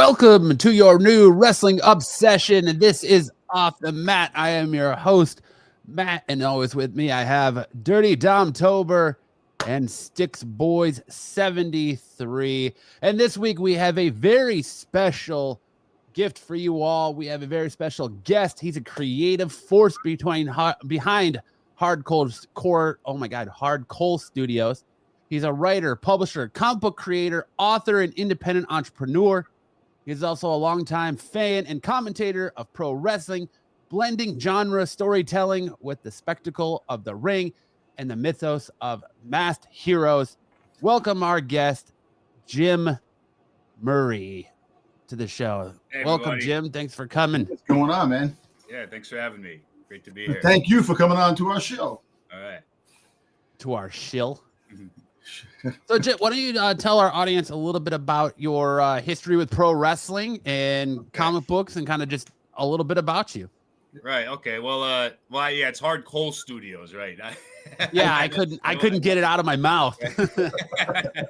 Welcome to your new wrestling obsession, and this is Off the Mat. I am your host, Matt, and always with me I have Dirty Dom Tober and Sticks Boys 73. And this week we have a very special gift for you all. We have a very special guest. He's a creative force behind Hard Coal Studios. He's a writer, publisher, comic book creator, author, and independent entrepreneur. He's also a longtime fan and commentator of pro wrestling, blending genre storytelling with the spectacle of the ring and the mythos of masked heroes. Welcome our guest, Jim Murray, to the show. Hey, welcome, Jim. Thanks for coming. What's going on, man? Yeah, thanks for having me. Great to be here. Thank you for coming on to our show. All right. To our shill. So, Jim, why don't you tell our audience a little bit about your history with pro wrestling and comic books, and kind of just a little bit about you. Right. Okay. Well, yeah, it's Hard Coal Studios, right? Yeah, I couldn't get it out of my mouth.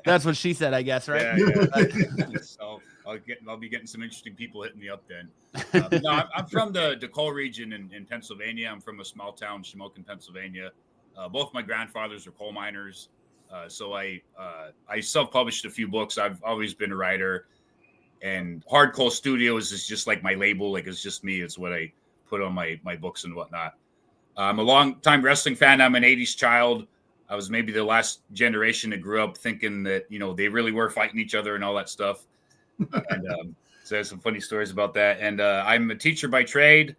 That's what she said, I guess, right? Yeah. So I'll be getting some interesting people hitting me up then. No, I'm from the coal region in Pennsylvania. I'm from a small town, Shamokin, Pennsylvania. Both my grandfathers were coal miners. So I self-published a few books. I've always been a writer, and Hard Coal Studios is just like my label. Like, it's just me. It's what I put on my books and whatnot. I'm a long-time wrestling fan. I'm an 80s child. I was maybe the last generation that grew up thinking that, they really were fighting each other and all that stuff. And so there's some funny stories about that. And I'm a teacher by trade.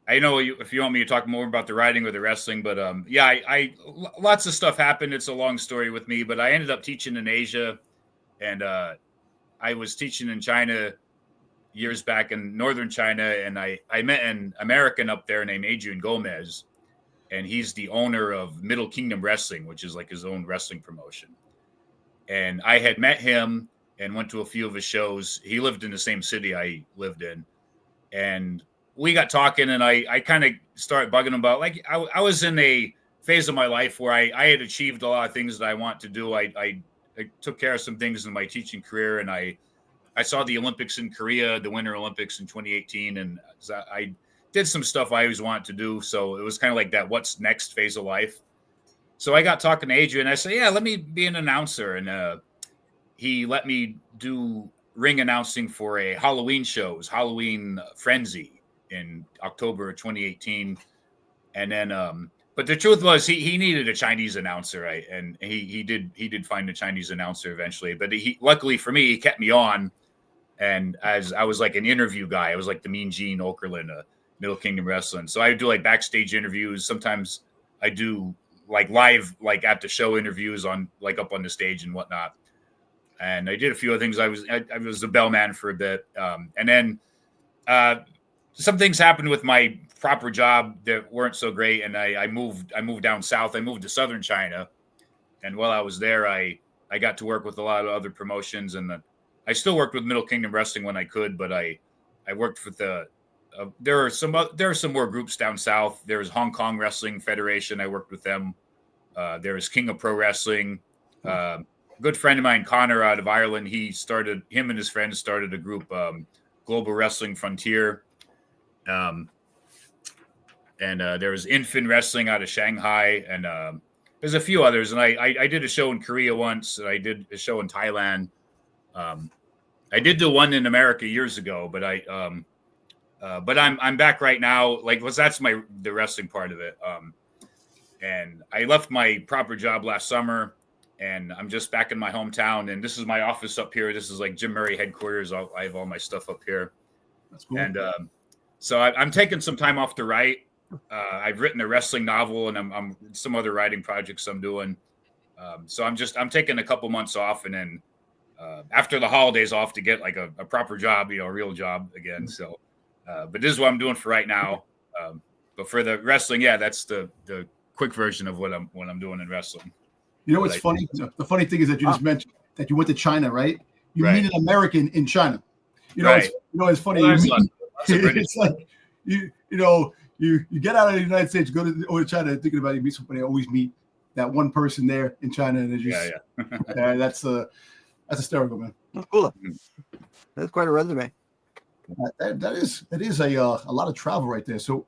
I know if you want me to talk more about the writing or the wrestling, but I lots of stuff happened. It's a long story with me, but I ended up teaching in Asia, and I was teaching in China years back in northern China, and I met an American up there named Adrian Gomez, and he's the owner of Middle Kingdom Wrestling, which is like his own wrestling promotion. And I had met him and went to a few of his shows. He lived in the same city I lived in, and we got talking, and I kind of started bugging him about, like, I was in a phase of my life where I had achieved a lot of things that I want to do. I took care of some things in my teaching career, and I saw the Olympics in Korea, the Winter Olympics in 2018, and I did some stuff I always wanted to do. So it was kind of like that what's next phase of life. So I got talking to Adrian. I said, yeah, let me be an announcer. And he let me do ring announcing for a Halloween show. It was Halloween Frenzy in October of 2018. And then but the truth was he needed a Chinese announcer, right? And he did find a Chinese announcer eventually, but he luckily for me, he kept me on. And as I was like an interview guy, I was like the Mean Gene Okerlund, Middle Kingdom Wrestling. So I would do like backstage interviews. Sometimes I do like live, like at the show interviews on like up on the stage and whatnot. And I did a few other things. I was the bellman for a bit. And then some things happened with my proper job that weren't so great, and I moved down south. I moved to southern China, and while I was there, I got to work with a lot of other promotions, and I still worked with Middle Kingdom Wrestling when I could, but I worked with there are some more groups down south. There was Hong Kong Wrestling Federation. I worked with them. There was King of Pro Wrestling. A good friend of mine, Connor, out of Ireland, him and his friends started a group, Global Wrestling Frontier. And there was Infin Wrestling out of Shanghai, and there's a few others. And I did a show in Korea once, and I did a show in Thailand. I did do one in America years ago, but I'm back right now. Like, that's the wrestling part of it. And I left my proper job last summer, and I'm just back in my hometown. And this is my office up here. This is like Jim Murray headquarters. I have all my stuff up here. That's cool. And so I'm taking some time off to write. I've written a wrestling novel, and I'm some other writing projects I'm doing. So I'm taking a couple months off, and then after the holidays off to get like a proper job, a real job again. So, but this is what I'm doing for right now. But for the wrestling, yeah, that's the quick version of what I'm doing in wrestling. You know what's funny? The funny thing is that you just mentioned that you went to China, right? You meet an American in China. It's funny. Well, it's like you get out of the United States, go to China, thinking about you meet somebody. I always meet that one person there in China, and just that's hysterical, man. That's cool. Mm. That's quite a resume. That is a lot of travel right there. So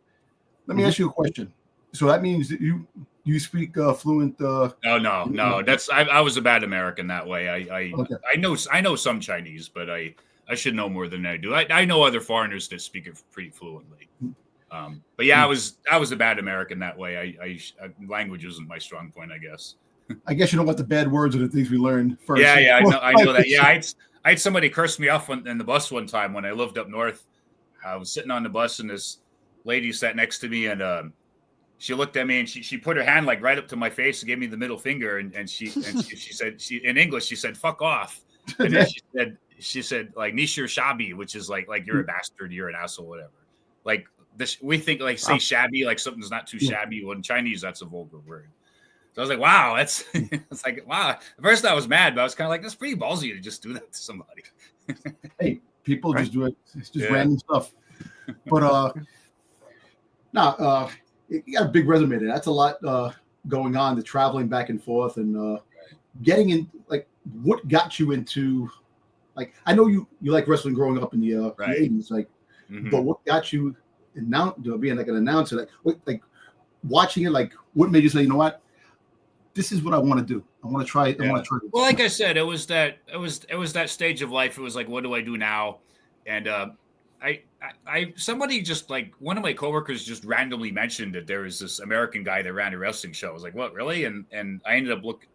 let me ask you a question. So that means that you speak fluent. No. That's I was a bad American that way. Okay. I know some Chinese, but I should know more than I do. I know other foreigners that speak it pretty fluently. But yeah, I was a bad American that way. Language isn't my strong point, I guess. I guess you don't want the bad words or the things we learned first. Yeah, I know that. Yeah, I had somebody curse me off in the bus one time when I lived up north. I was sitting on the bus and this lady sat next to me and she looked at me and she put her hand like right up to my face and gave me the middle finger and she said in English she said fuck off, and then she said like nishir shabi, which is like you're a bastard, you're an asshole, whatever. Like this, we think like say shabby like something's not too shabby. Well, in Chinese that's a vulgar word. So I was like, wow, that's it's like wow. At first I was mad, but I was kind of like, that's pretty ballsy to just do that to somebody. Hey, people just do it. It's just random stuff. But you got a big resume there. That's a lot going on. The traveling back and forth and getting in. Like, what got you into? Like, I know you like wrestling growing up in the 80s. Like, but what got you being like an announcer? Like watching it. Like, what made you say, you know what? This is what I want to do. I want to try it. I want to try it. Well, like I said, it was that stage of life. It was like, what do I do now? And somebody just like one of my coworkers just randomly mentioned that there was this American guy that ran a wrestling show. I was like, what, really? And I ended up looking.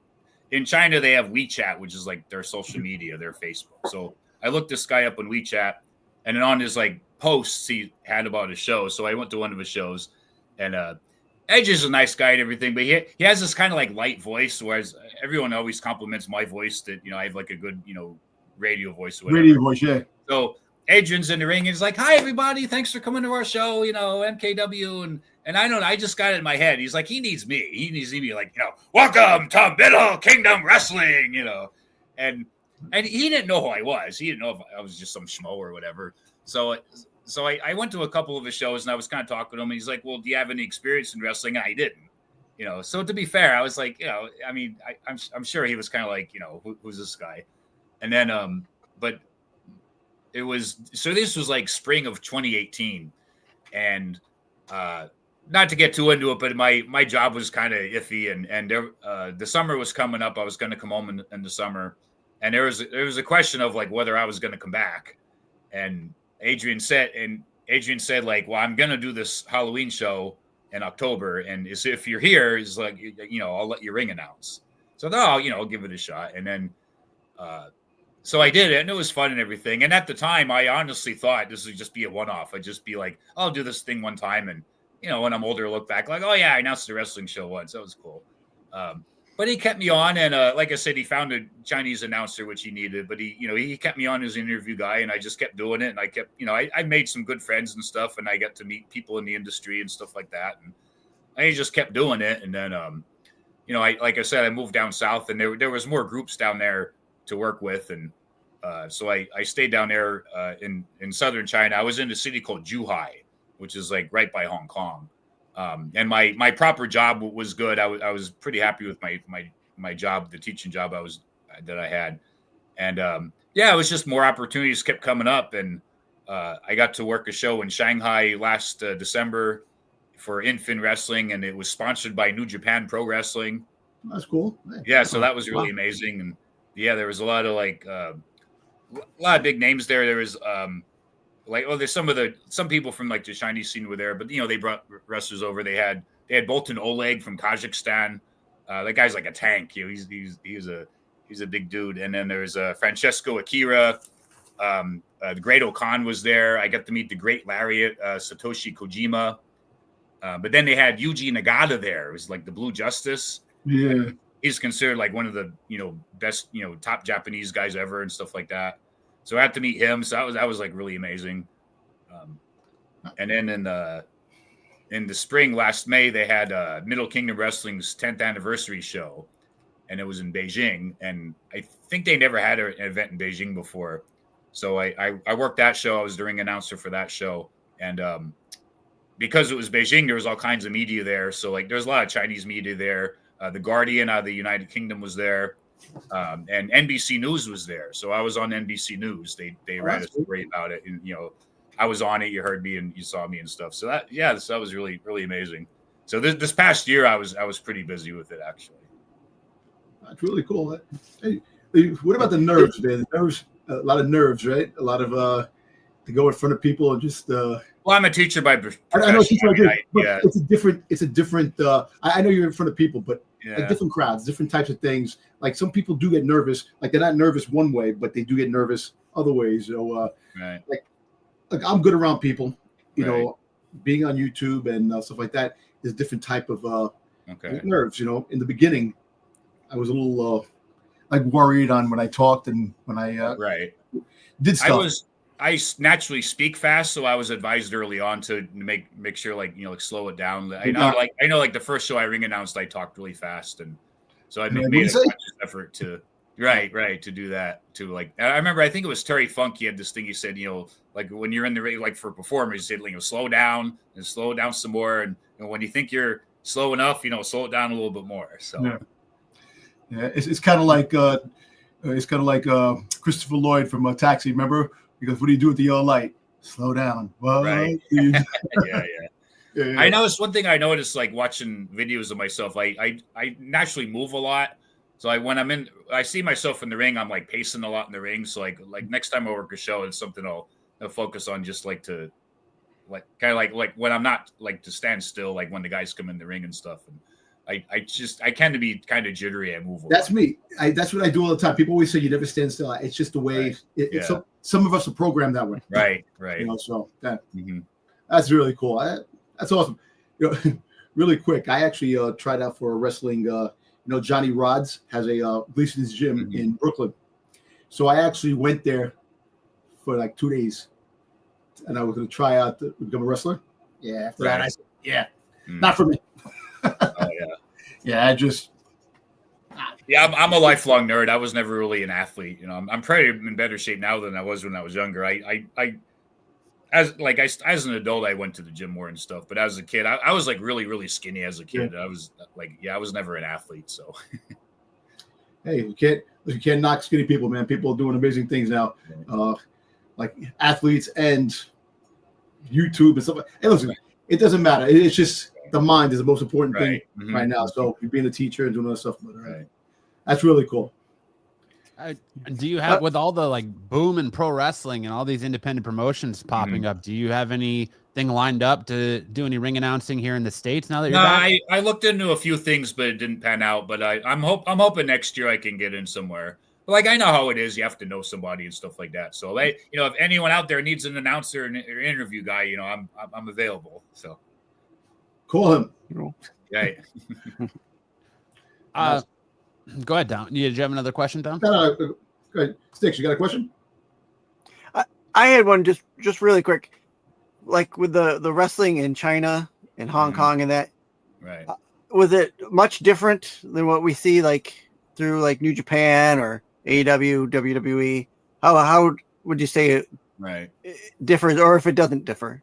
In China, they have WeChat, which is like their social media, their Facebook. So I looked this guy up on WeChat, and then on his like posts he had about his show. So I went to one of his shows, and Edge is a nice guy and everything, but he has this kind of like light voice, whereas everyone always compliments my voice that, I have like a good, radio voice or whatever. Radio voice, yeah. So Adrian's in the ring and he's like, hi, everybody. Thanks for coming to our show, MKW. And I just got it in my head. He's like, he needs me. He needs me like, welcome to Middle Kingdom Wrestling, And he didn't know who I was. He didn't know if I was just some schmo or whatever. So I went to a couple of his shows and I was kind of talking to him and he's like, well, do you have any experience in wrestling? And I didn't, so to be fair, I was like, I'm sure he was kind of like, who's this guy? And then, but this was like spring of 2018 and, not to get too into it, but my job was kind of iffy and there, the summer was coming up. I was going to come home in the summer and there was a question of like whether I was going to come back. And Adrian said like, well, I'm going to do this Halloween show in October. And if you're here, is like, I'll let your ring announce. So I'll give it a shot. And then, so I did it and it was fun and everything. And at the time I honestly thought this would just be a one-off. I'd just be like, I'll do this thing one time. And, when I'm older, look back like, oh yeah, I announced the wrestling show once. That was cool. But he kept me on, and like I said, he found a Chinese announcer which he needed. But he kept me on as an interview guy, and I just kept doing it. And I kept, I made some good friends and stuff, and I got to meet people in the industry and stuff like that. And I just kept doing it. And then, like I said, I moved down south, and there was more groups down there to work with, and so I stayed down there in southern China. I was in a city called Zhuhai, which is like right by Hong Kong. And my proper job was good. I was pretty happy with my job, the teaching job that I had. And it was just more opportunities kept coming up. And I got to work a show in Shanghai last December for Infin Wrestling, and it was sponsored by New Japan Pro Wrestling. That's cool. Yeah, so that was really amazing. And there was a lot of like a lot of big names there. There was there's some people from like the Chinese scene were there, but they brought wrestlers over. They had Bolton Oleg from Kazakhstan. That guy's like a tank. He's a big dude. And then there's Francesco Akira. The Great Okan was there. I got to meet the Great Lariat, Satoshi Kojima. But then they had Yuji Nagata there. It was like the Blue Justice. Yeah, he's considered like one of the best top Japanese guys ever and stuff like that. So I had to meet him. So that was like really amazing. And then in the spring last May, they had Middle Kingdom Wrestling's 10th anniversary show, and it was in Beijing. And I think they never had an event in Beijing before. So I worked that show. I was the ring announcer for that show. And because it was Beijing, there was all kinds of media there. So like there's a lot of Chinese media there. The Guardian out of the United Kingdom was there. and NBC News was there, so I was on NBC News. They ran a story about it, and I was on it. You heard me and you saw me and stuff. So that was really really amazing. So this past year, I was pretty busy with it actually. That's really cool. Hey, what about the nerves, man? The nerves, a lot of nerves, right? A lot of to go in front of people and just. Well, I'm a teacher by profession. I know teacher, yeah. It's a different. I know you're in front of people, but like different crowds, different types of things. Like some people do get nervous. Like they're not nervous one way, but they do get nervous other ways. So, like I'm good around people. You know, being on YouTube and stuff like that is a different type of nerves. In the beginning, I was a little like worried on when I talked and when I did stuff. I naturally speak fast, so I was advised early on to make sure like slow it down. I know like the first show I ring announced, I talked really fast, and so I made a conscious effort to to do that too. Like I remember, I think it was Terry Funk. He had this thing. He said, like when you're in the ring, like for performers, he said, slow down and slow it down some more, and when you think you're slow enough, slow it down a little bit more. So it's kind of like Christopher Lloyd from Taxi. Remember? Because what do you do with the yellow light? Slow down. Well, right. I noticed one thing. I noticed like watching videos of myself. I naturally move a lot. So when I see myself in the ring, I'm like pacing a lot in the ring. So like next time I work a show, it's something I'll focus on, just like to like kind of like when I'm not like to stand still, like when the guys come in the ring and stuff. And I tend to be kind of jittery. I move. That's me. That's what I do all the time. People always say you never stand still. It's just the way. Some of us are programmed that way. Right. So that's really cool. That's awesome. Really quick. I actually tried out for a wrestling. Johnny Rods has a Gleason's gym in Brooklyn. So I actually went there for like 2 days, and I was going to try out to become a wrestler. Yeah. After that, I said, not for me. I'm a lifelong nerd. I was never really an athlete. I'm probably in better shape now than I was when I was younger. As an adult, I went to the gym more and stuff. But as a kid, I was like really, really skinny as a kid. I was I was never an athlete. So, hey, you can't knock skinny people, man. People are doing amazing things now, like athletes and YouTube and stuff. Hey, listen, it doesn't matter. It's just the mind is the most important thing right now. So you're being a teacher and doing all that stuff. That's really cool. Do you have, with all the like boom in pro wrestling and all these independent promotions popping up, do you have anything lined up to do any ring announcing here in the States now that you're back? I looked into a few things, but it didn't pan out. But I'm hoping next year I can get in somewhere. Like I know how it is. You have to know somebody and stuff like that. So if anyone out there needs an announcer or interview guy, I'm available. So call him. Right. Go ahead, Don. Did you have another question, Don? No, go ahead. Sticks, you got a question? I had one just really quick. Like with the wrestling in China and Hong Kong and that. Right. Was it much different than what we see like through like New Japan or AEW, WWE? How would you say it differs, or if it doesn't differ?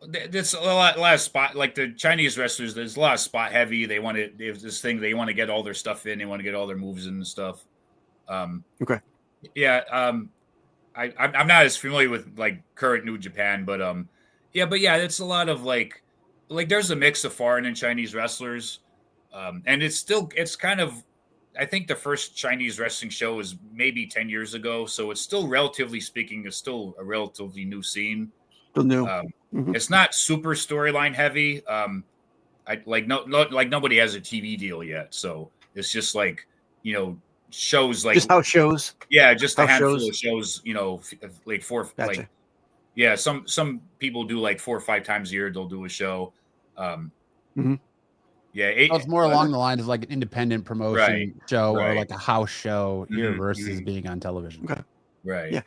There's a lot of spot, like the Chinese wrestlers. There's a lot of spot heavy. They want to get all their stuff in. They want to get all their moves in and stuff. Okay. Yeah. I'm not as familiar with like current New Japan, but it's a lot of like there's a mix of foreign and Chinese wrestlers, and it's kind of. I think the first Chinese wrestling show was maybe 10 years ago, so it's still relatively speaking, it's still a relatively new scene. It's not super storyline heavy. Nobody has a TV deal yet, so it's just like shows like just house shows. Yeah, just a handful of shows. Like four. Gotcha. Like some people do like 4 or 5 times a year. They'll do a show. Yeah, it's more along the lines of like an independent promotion show or like a house show here versus being on television. Okay. Right. Yeah.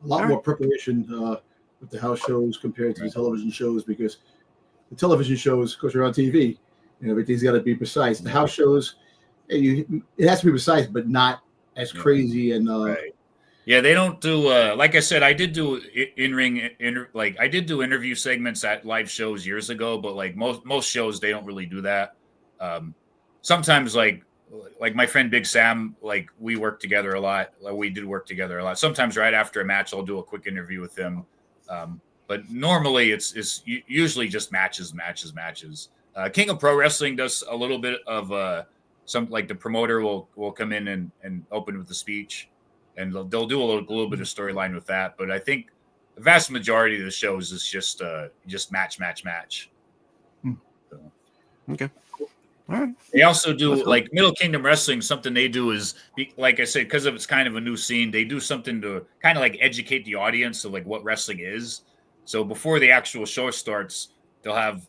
A lot more preparation with the house shows compared to the television shows, because the television shows, because you're on TV, everything's got to be precise. The house shows, it has to be precise, but not as crazy and. Yeah, they don't do. Like I said, I did do I did do interview segments at live shows years ago, but like most shows, they don't really do that. Sometimes like like my friend Big Sam, like we work together a lot. Like we did work together a lot. Sometimes right after a match, I'll do a quick interview with him. But normally it's usually just matches. King of Pro Wrestling does a little bit of some, like the promoter will come in and open with the speech, and they'll do a little bit of storyline with that. But I think the vast majority of the shows is just match. So. Okay. All right. They also do like Middle Kingdom Wrestling. Something they do is, like I said, because of it's kind of a new scene, they do something to kind of like educate the audience of like what wrestling is. So before the actual show starts, they'll have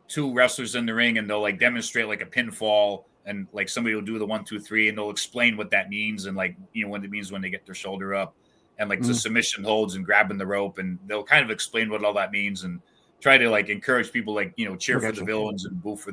two wrestlers in the ring and they'll like demonstrate like a pinfall, and like somebody will do the 1, 2, 3, and they'll explain what that means, and like, you know, what it means when they get their shoulder up, and like the submission holds and grabbing the rope, and they'll kind of explain what all that means and try to like encourage people, like, you know, cheer for the villains and boo for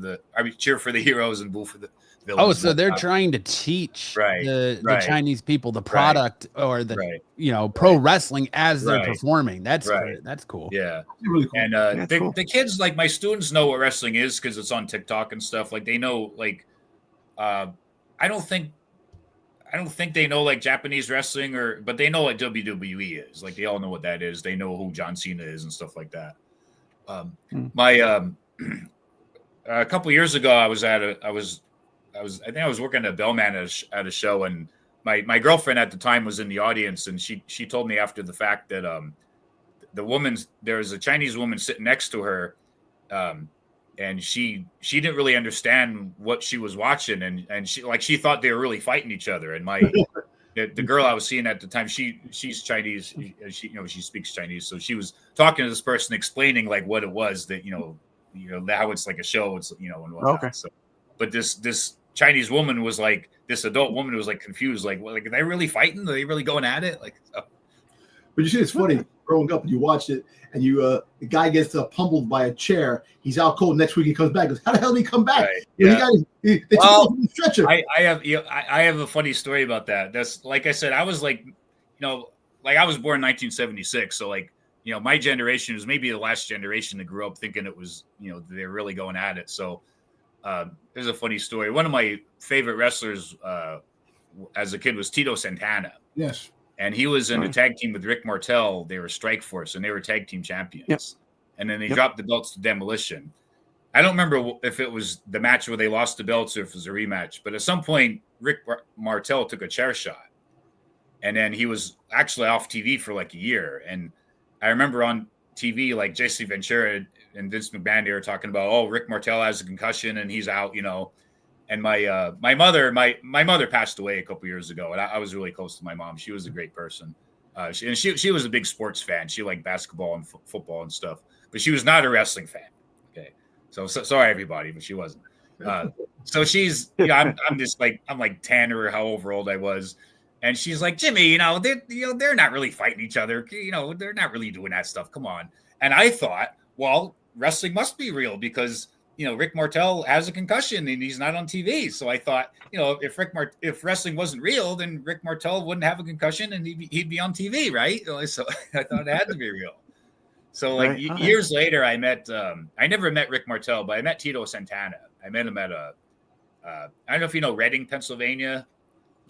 cheer for the heroes and boo for the villains. Oh, so they're trying to teach the Chinese people the product or the you know, pro wrestling as they're performing. That's that's cool. Yeah, Really cool. And the kids, like my students, know what wrestling is because it's on TikTok and stuff. Like they know, like I don't think they know like Japanese wrestling, but they know what WWE is. Like they all know what that is. They know who John Cena is and stuff like that. A couple years ago, I think I was working at Bellman at a show, and my girlfriend at the time was in the audience, and she told me after the fact that there was a Chinese woman sitting next to her, and she didn't really understand what she was watching, and she thought they were really fighting each other. And the girl I was seeing at the time, she's Chinese, she speaks Chinese, so she was talking to this person, explaining like what it was that you know how it's like a show, it's and whatnot. Okay. So, but this Chinese woman was like, this adult woman was like confused, like are they really fighting? Are they really going at it? Like, but you see, it's funny growing up and you watched it, and the guy gets pummeled by a chair. He's out cold. Next week he comes back. Goes, how the hell did he come back? Right. Yeah. They took him from the stretcher. I have a funny story about that. That's like I said, I was like, like I was born in 1976, so like my generation was maybe the last generation that grew up thinking it was they're really going at it. So there's a funny story. One of my favorite wrestlers as a kid was Tito Santana. Yes. And he was in a tag team with Rick Martel. They were Strike Force, and they were tag team champions. Yep. And then they dropped the belts to Demolition. I don't remember if it was the match where they lost the belts or if it was a rematch. But at some point, Rick Martel took a chair shot. And then he was actually off TV for like a year. And I remember on TV, like Jesse Ventura and Vince McMahon, they were talking about, Rick Martel has a concussion and he's out, And my mother passed away a couple years ago, and I was really close to my mom. She was a great person. She was a big sports fan. She liked basketball and football and stuff, but she was not a wrestling fan. Okay, so sorry everybody, but she wasn't. So she's, I'm just like, I'm like 10 or however old I was, and she's like, Jimmy, they're not really fighting each other. They're not really doing that stuff. Come on. And I thought, well, wrestling must be real because Rick Martel has a concussion and he's not on TV. So I thought, if wrestling wasn't real, then Rick Martel wouldn't have a concussion and he'd be on TV, right? So I thought it had to be real. So like years later, I never met Rick Martel, but I met Tito Santana. I met him at I don't know if you know Reading, Pennsylvania.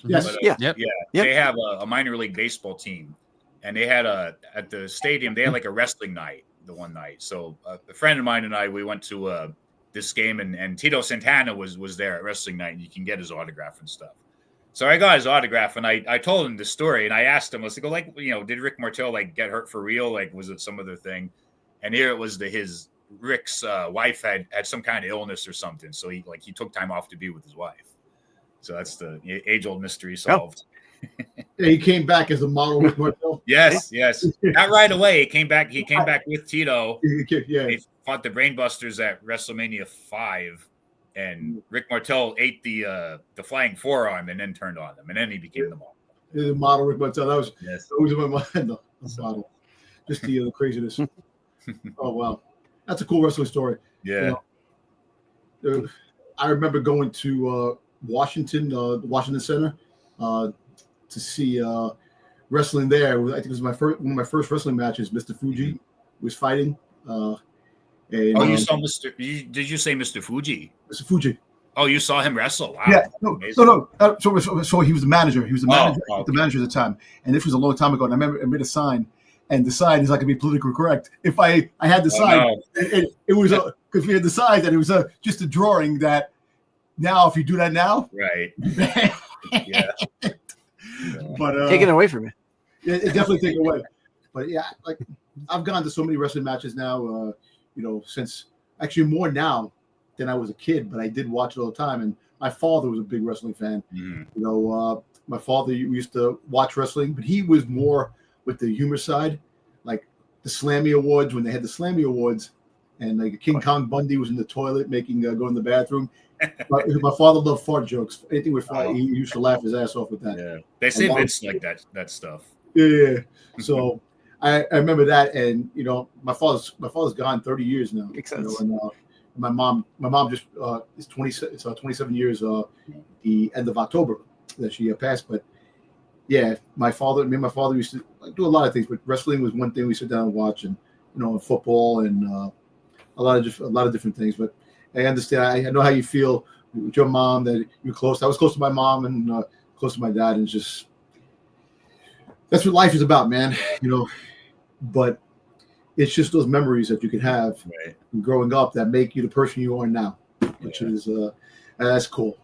Yes. But, They have a minor league baseball team, and they had at the stadium, they had like a wrestling night the one night. So a friend of mine and I, we went to this game, and Tito Santana was there at wrestling night, and you can get his autograph and stuff. So I got his autograph, and I told him the story, and I asked him, I was like, did Rick Martel like get hurt for real? Like, was it some other thing? And here it was Rick's wife had some kind of illness or something. So he took time off to be with his wife. So that's the age-old mystery solved. He came back as a model with Martel. Yes. Not right away. He came back with Tito. Yeah. They fought the Brainbusters at WrestleMania 5, and Rick Martel ate the flying forearm and then turned on them, and then he became the model. The model Rick Martel. That was always in my mind. The model. Just the craziness. Oh wow, that's a cool wrestling story. Yeah. I remember going to Washington Center to see wrestling there. I think it was one of my first wrestling matches. Mr. Fuji was fighting. You saw Mr. Did you say Mr. Fuji? Mr. Fuji. Oh, you saw him wrestle? Wow. Yeah, no. So he was the manager. He was the manager, the manager at the time, and this was a long time ago. And I remember I made a sign, and the sign is not going to be politically correct. If I had the sign, it was because we had the sign that it was just a drawing that. Now, if you do that now, right? Yeah. But taken away from you. It definitely taken away. But yeah, like I've gone to so many wrestling matches now. Since actually more now than I was a kid, but I did watch it all the time. And my father was a big wrestling fan. My father used to watch wrestling, but he was more with the humor side, like the Slammy Awards when they had the Slammy Awards, and like King Kong Bundy was in the toilet making go in the bathroom. My father loved fart jokes. Anything with fart, he used to laugh his ass off with that. Yeah, they say Vince like that stuff. Yeah. So I remember that, and my father's gone 30 years now. Makes sense. And my mom just is 27 years the end of October that she passed. But yeah, me and my father used to do a lot of things, but wrestling was one thing we sit down and watch, and football and a lot of different things. But I understand. I know how you feel with your mom, that you're close. I was close to my mom and close to my dad, and just that's what life is about, man. But it's just those memories that you can have growing up that make you the person you are now, which is that's cool.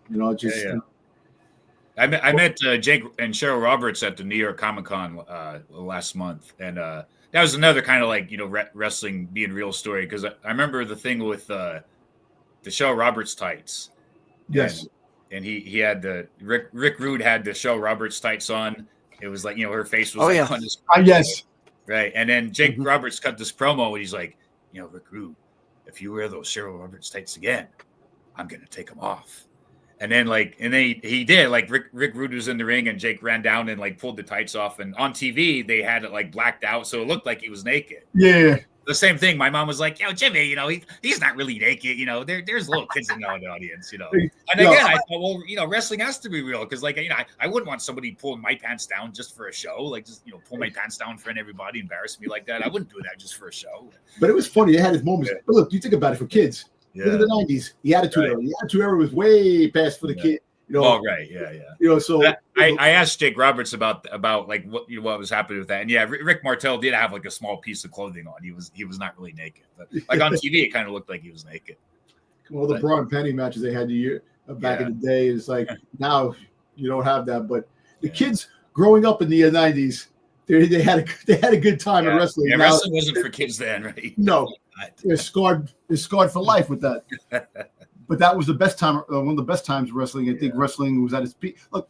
I met Jake and Cheryl Roberts at the New York Comic Con last month, and that was another kind of like wrestling being real story, because I remember the thing with the Cheryl Roberts tights. Yes, and he had the Rick Rude had the Cheryl Roberts tights on. It was like her face was on his yes. Right. And then Jake Roberts cut this promo and he's like, Rick Rude, if you wear those Cheryl Roberts tights again, I'm going to take them off. And then he did, like Rick Rude was in the ring and Jake ran down and like pulled the tights off. And on TV, they had it like blacked out. So it looked like he was naked. Yeah. The same thing. My mom was like, Jimmy, he's not really naked. There's little kids in the audience, And again, I thought, well, wrestling has to be real, because I wouldn't want somebody pulling my pants down just for a show, like just pull my pants down in front of everybody, embarrass me like that. I wouldn't do that just for a show. But it was funny. It had its moments. Yeah. But look, you think about it for kids. Yeah. Look at the 90s. The Attitude Era. The Attitude Era was way past for the kid. Right, yeah. So I asked Jake Roberts about like what was happening with that, and Rick Martel did have like a small piece of clothing on. He was not really naked, but like on TV, it kind of looked like he was naked. Well, the bra and panty matches they had back in the day, it's like now you don't have that. But the kids growing up in the 90s, they had a good time in wrestling. Yeah, wrestling wasn't for kids then, right? No, they're scarred for life with that. But that was the best time, one of the best times wrestling. I think wrestling was at its peak. Look,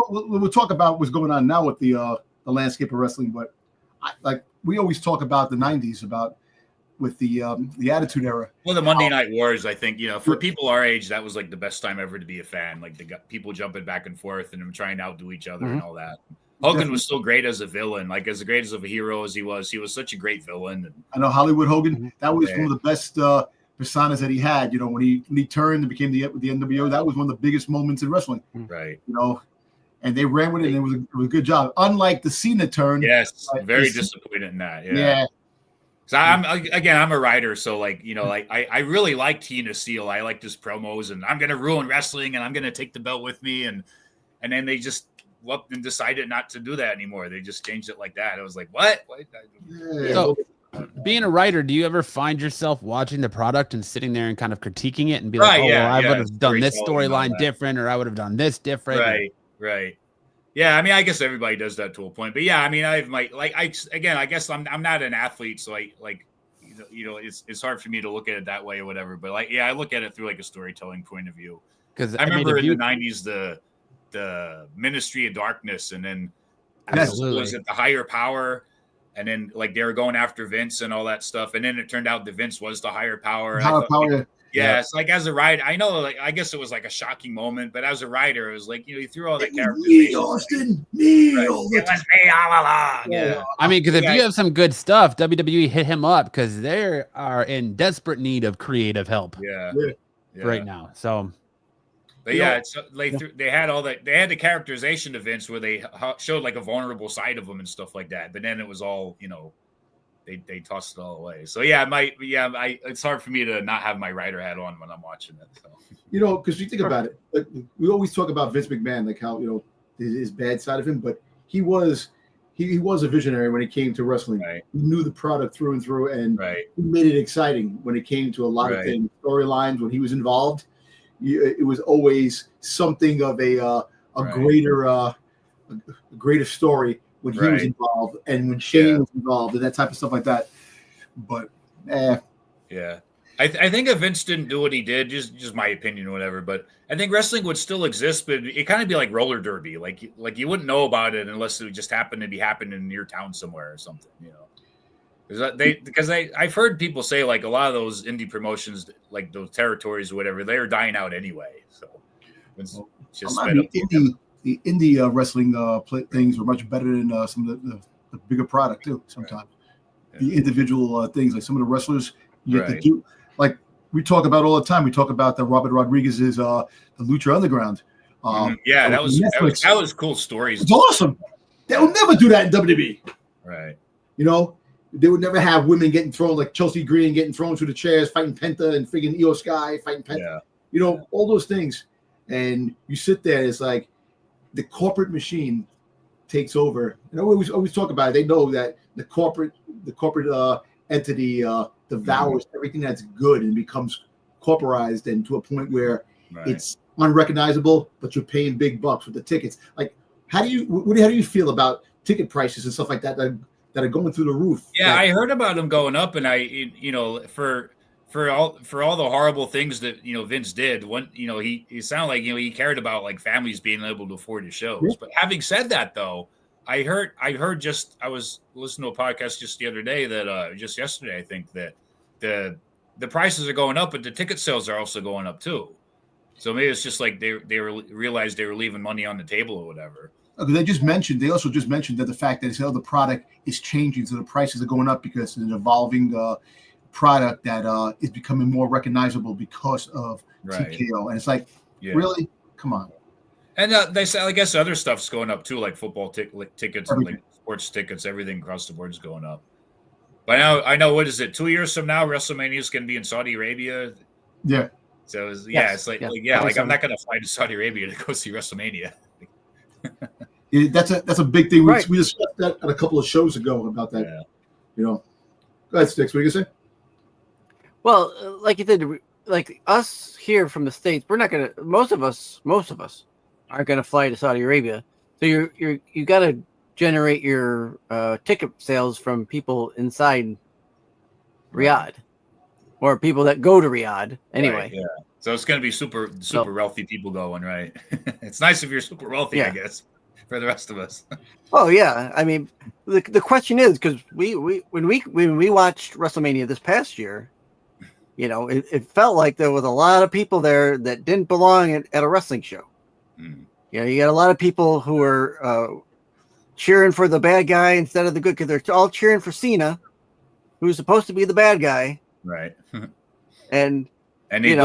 we'll talk about what's going on now with the landscape of wrestling. But we always talk about the 90s, with the Attitude Era. Well, the Monday Night Wars, I think, for people our age, that was like the best time ever to be a fan. Like people jumping back and forth and them trying to outdo each other and all that. Hogan was so great as a villain, like as great as of a hero as he was such a great villain. And, I know Hollywood Hogan. That was one of the best personas that he had. When he turned and became the NWO, that was one of the biggest moments in wrestling. Right. And they ran with it, and it was a good job. Unlike the Cena turn. Yes, very disappointed in that. Yeah. So I'm a writer, so I really like Tina Seal. I like his promos, and I'm gonna ruin wrestling, and I'm gonna take the belt with me, and then they just and decided not to do that anymore. They just changed it like that. I was like, what? So, being a writer, do you ever find yourself watching the product and sitting there and kind of critiquing it and be like, I would have done this storyline different, or I would have done this different? Right. Yeah, I mean, I guess everybody does that to a point, but yeah, I mean, I guess I'm not an athlete, so it's hard for me to look at it that way or whatever. But I look at it through like a storytelling point of view. Because I remember in the 90s the Ministry of Darkness, and then was it the Higher Power, and then like they were going after Vince and all that stuff, and then it turned out that Vince was the higher power. Yeah, it's like as a writer, I know, I guess it was like a shocking moment, but as a writer, it was like, you threw all that characterization. Austin, it was me, la, la, la. Yeah. I mean, because if you have some good stuff, WWE hit him up, because they are in desperate need of creative help. Right now. So, but it's like they had all that. They had the characterization of Vince where they showed like a vulnerable side of him and stuff like that. But then it was all, they tossed it all away. So it's hard for me to not have my writer hat on when I'm watching it. So because you think about it, like, we always talk about Vince McMahon, like how his bad side of him, but he was a visionary when it came to wrestling. Right. He knew the product through and through, and right. he made it exciting when it came to a lot of things, storylines. When he was involved, it was always something of a greater story when he was involved, and when Shane was involved, and that type of stuff like that. But yeah. I think if Vince didn't do what he did, just my opinion or whatever, but I think wrestling would still exist, but it kind of be like roller derby. Like you wouldn't know about it unless it just happened to be happening in your town somewhere or something, Because I've heard people say like a lot of those indie promotions, like those territories or whatever, they're dying out anyway. So it's just the indie wrestling things are much better than some of the bigger product too. Sometimes the individual things, like some of the wrestlers you have to do. Like we talk about all the time. We talk about the Robert Rodriguez's the Lucha Underground. That was cool stories. It's awesome. They'll never do that in WWE. Right. They would never have women getting thrown, like Chelsea Green getting thrown through the chairs, fighting Penta, and freaking Io Sky fighting Penta. Yeah. All those things. And you sit there, it's like the corporate machine takes over. And I always talk about it. They know that the corporate entity devours everything that's good and becomes corporized, and to a point where it's unrecognizable, but you're paying big bucks with the tickets. Like, how do you feel about ticket prices and stuff like that that are going through the roof? Yeah, I heard about them going up, and for all the horrible things that Vince did, he sounded like he cared about like families being able to afford his shows. Yeah. But having said that, though, I was listening to a podcast just the other day that just yesterday, I think, that the prices are going up, but the ticket sales are also going up too. So maybe it's just like they realized they were leaving money on the table or whatever. They also just mentioned that the fact that the product is changing, so the prices are going up because it's an evolving product that is becoming more recognizable because of TKO. And it's like, really? Come on. And they say, I guess other stuff's going up too, like football tickets, and like sports tickets, everything across the board is going up. But I know, what is it? 2 years from now, WrestleMania is going to be in Saudi Arabia. Yeah. So it's like I'm not going to fly to Saudi Arabia to go see WrestleMania. That's a big thing. We discussed that a couple of shows ago about that. Yeah. Go ahead, Sticks. What are you going to say? Well, like you said, like us here from the States, we're not going to. Most of us aren't going to fly to Saudi Arabia. So you got to generate your ticket sales from people inside Riyadh, or people that go to Riyadh anyway. Right, yeah. So it's going to be super wealthy people going, right? It's nice if you're super wealthy, I guess, for the rest of us. Oh yeah, I mean, the question is, because when we watched WrestleMania this past year, it felt like there was a lot of people there that didn't belong at a wrestling show. Mm. You got a lot of people who were cheering for the bad guy instead of the good, because they're all cheering for Cena, who's supposed to be the bad guy, right? and they and they're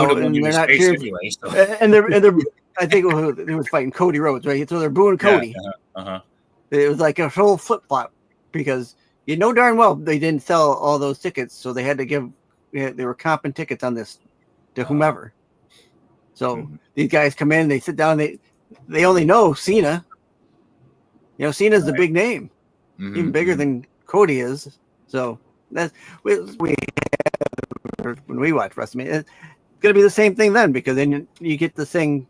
not cheering anyway. So. And they're I think it was fighting Cody Rhodes, right? So they're booing Cody. It was like a whole flip flop, because darn well they didn't sell all those tickets, so they had to give. They were comping tickets on this to whomever. So these guys come in, they sit down, they only know Cena. Cena's the big name, even bigger than Cody is. So that's when we watch WrestleMania. It's gonna be the same thing then, because then you get the same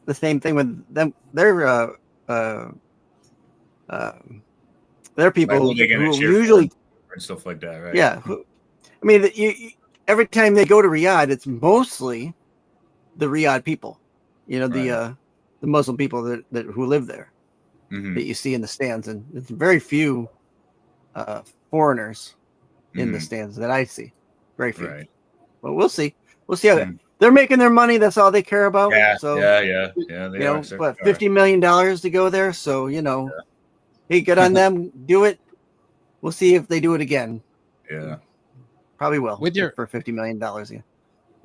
thing with them. Their people who usually and stuff like that, right? Yeah. I mean, every time they go to Riyadh, it's mostly the Riyadh people, the Muslim people that who live there that you see in the stands, and it's very few foreigners in the stands that I see. Very few. Right. But we'll see. We'll see how they're making their money. That's all they care about. Yeah. So Yeah. What, $50 million to go there? So hey, good on them. Do it. We'll see if they do it again. Yeah. Probably will. For $50 million. Yeah.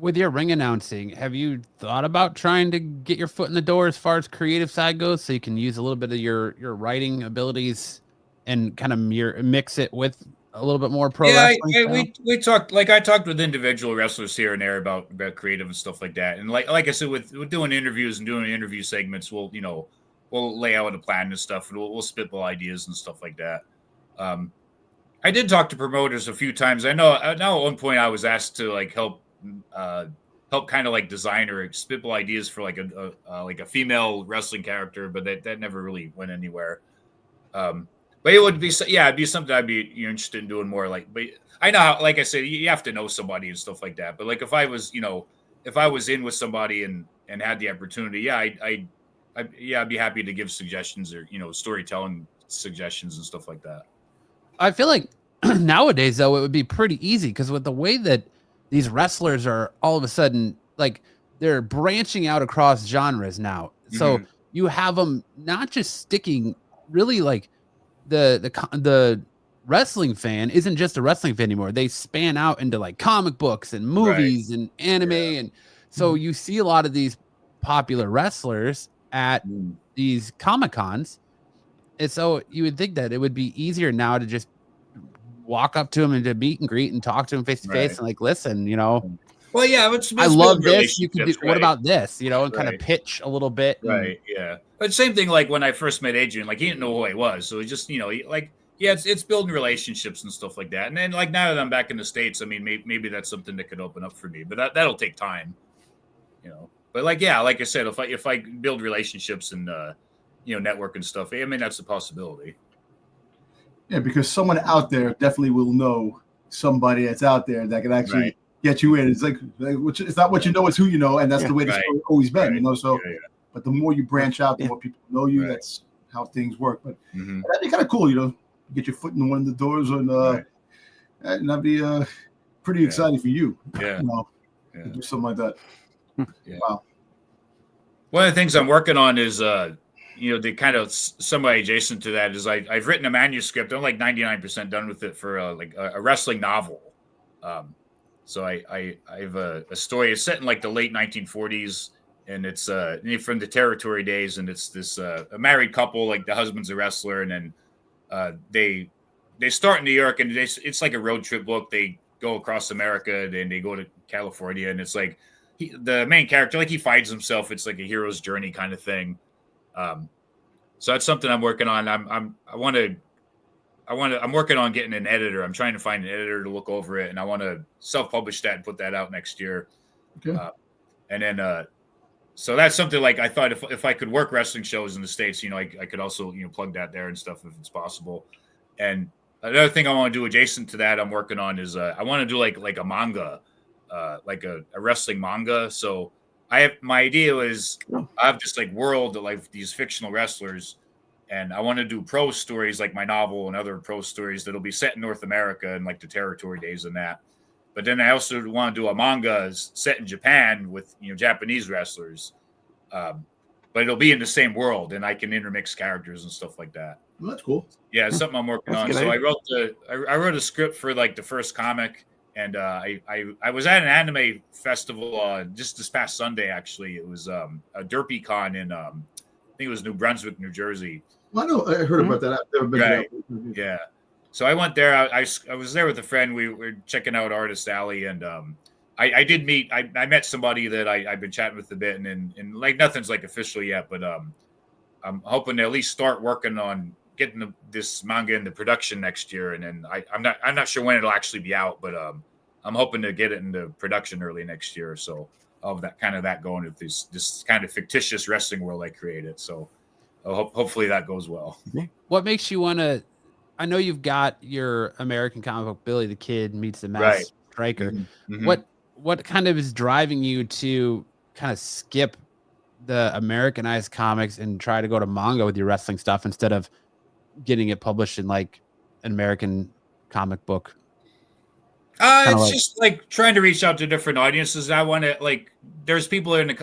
With your ring announcing, have you thought about trying to get your foot in the door as far as creative side goes, so you can use a little bit of your writing abilities and kind of mix it with a little bit more pro wrestling? We talked, like I talked with individual wrestlers here and there about creative and stuff like that. And like I said, with doing interviews and doing interview segments, we'll lay out a plan and stuff, and we'll spitball ideas and stuff like that. I did talk to promoters a few times. I know at one point I was asked to like help kind of like design or spitball ideas for like a female wrestling character, but that never really went anywhere. But it would be, it'd be something I'd be interested in doing more. Like, but I know how, like I said, you have to know somebody and stuff like that. But like, if I was in with somebody and had the opportunity, I'd be happy to give suggestions or storytelling suggestions and stuff like that. I feel like nowadays though it would be pretty easy because with the way that these wrestlers are all of a sudden like they're branching out across genres now. So you have them not just sticking really like the wrestling fan isn't just a wrestling fan anymore. They span out into like comic books and movies and anime. And so you see a lot of these popular wrestlers at these Comic-Cons. And so you would think that it would be easier now to just walk up to him and to meet and greet and talk to him face to face and like, listen, well, yeah, I love this. You can do, what about this, and kind of pitch a little bit. Right. Yeah. But same thing, like when I first met Adrian, like he didn't know who I was. So it just, it's building relationships and stuff like that. And then like now that I'm back in the States, I mean, maybe that's something that could open up for me, but that'll take time, but like I said, if I build relationships and, network and stuff, I mean, that's a possibility. Yeah, because someone out there definitely will know somebody that's out there that can actually get you in. It's like it's not what you know, it's who you know, and that's the way it's always been, So, but the more you branch out, the more people know you. That's how things work. But that'd be kind of cool, get your foot in one of the doors, and that'd be pretty exciting for you. Yeah, to do something like that. Wow. One of the things I'm working on is the kind of somewhat adjacent to that is I've written a manuscript. I'm like 99% done with it for a wrestling novel. So I have a story. It's set in like the late 1940s, and it's from the territory days. And it's this a married couple, like the husband's a wrestler, and then they start in New York, and it's like a road trip book. They go across America, then they go to California, and it's like the main character, like he finds himself. It's like a hero's journey kind of thing. So that's something I'm working on. I'm working on getting an editor. I'm trying to find an editor to look over it, and I want to self-publish that and put that out next year. Okay. And then, so that's something like I thought if I could work wrestling shows in the States, I could also, plug that there and stuff if it's possible. And another thing I want to do adjacent to that I'm working on is, I want to do like a manga, like a wrestling manga. So my idea is I have this like world of like these fictional wrestlers, and I want to do prose stories like my novel and other prose stories that'll be set in North America and like the territory days and that. But then I also want to do a manga set in Japan with Japanese wrestlers, but it'll be in the same world, and I can intermix characters and stuff like that. Well, that's cool. Yeah, it's something I'm working on. So I wrote a script for like the first comic. And I was at an anime festival just this past Sunday. Actually, it was a DerpyCon in I think it was New Brunswick, New Jersey. Well, I know I heard about that. I've never been there. Yeah. So I went there. I was there with a friend. We were checking out Artist Alley, and I did meet. I met somebody that I've been chatting with a bit, and like nothing's like official yet, but I'm hoping to at least start working on getting this manga into production next year, and then I'm not sure when it'll actually be out, but I'm hoping to get it into production early next year. So of that going with this kind of fictitious wrestling world I created. So hopefully that goes well. What makes you want to? I know you've got your American comic book Billy the Kid meets the Masked Striker. Mm-hmm. What kind of is driving you to kind of skip the Americanized comics and try to go to manga with your wrestling stuff instead of getting it published in like an American comic book? It's just like trying to reach out to different audiences. I want to there's people in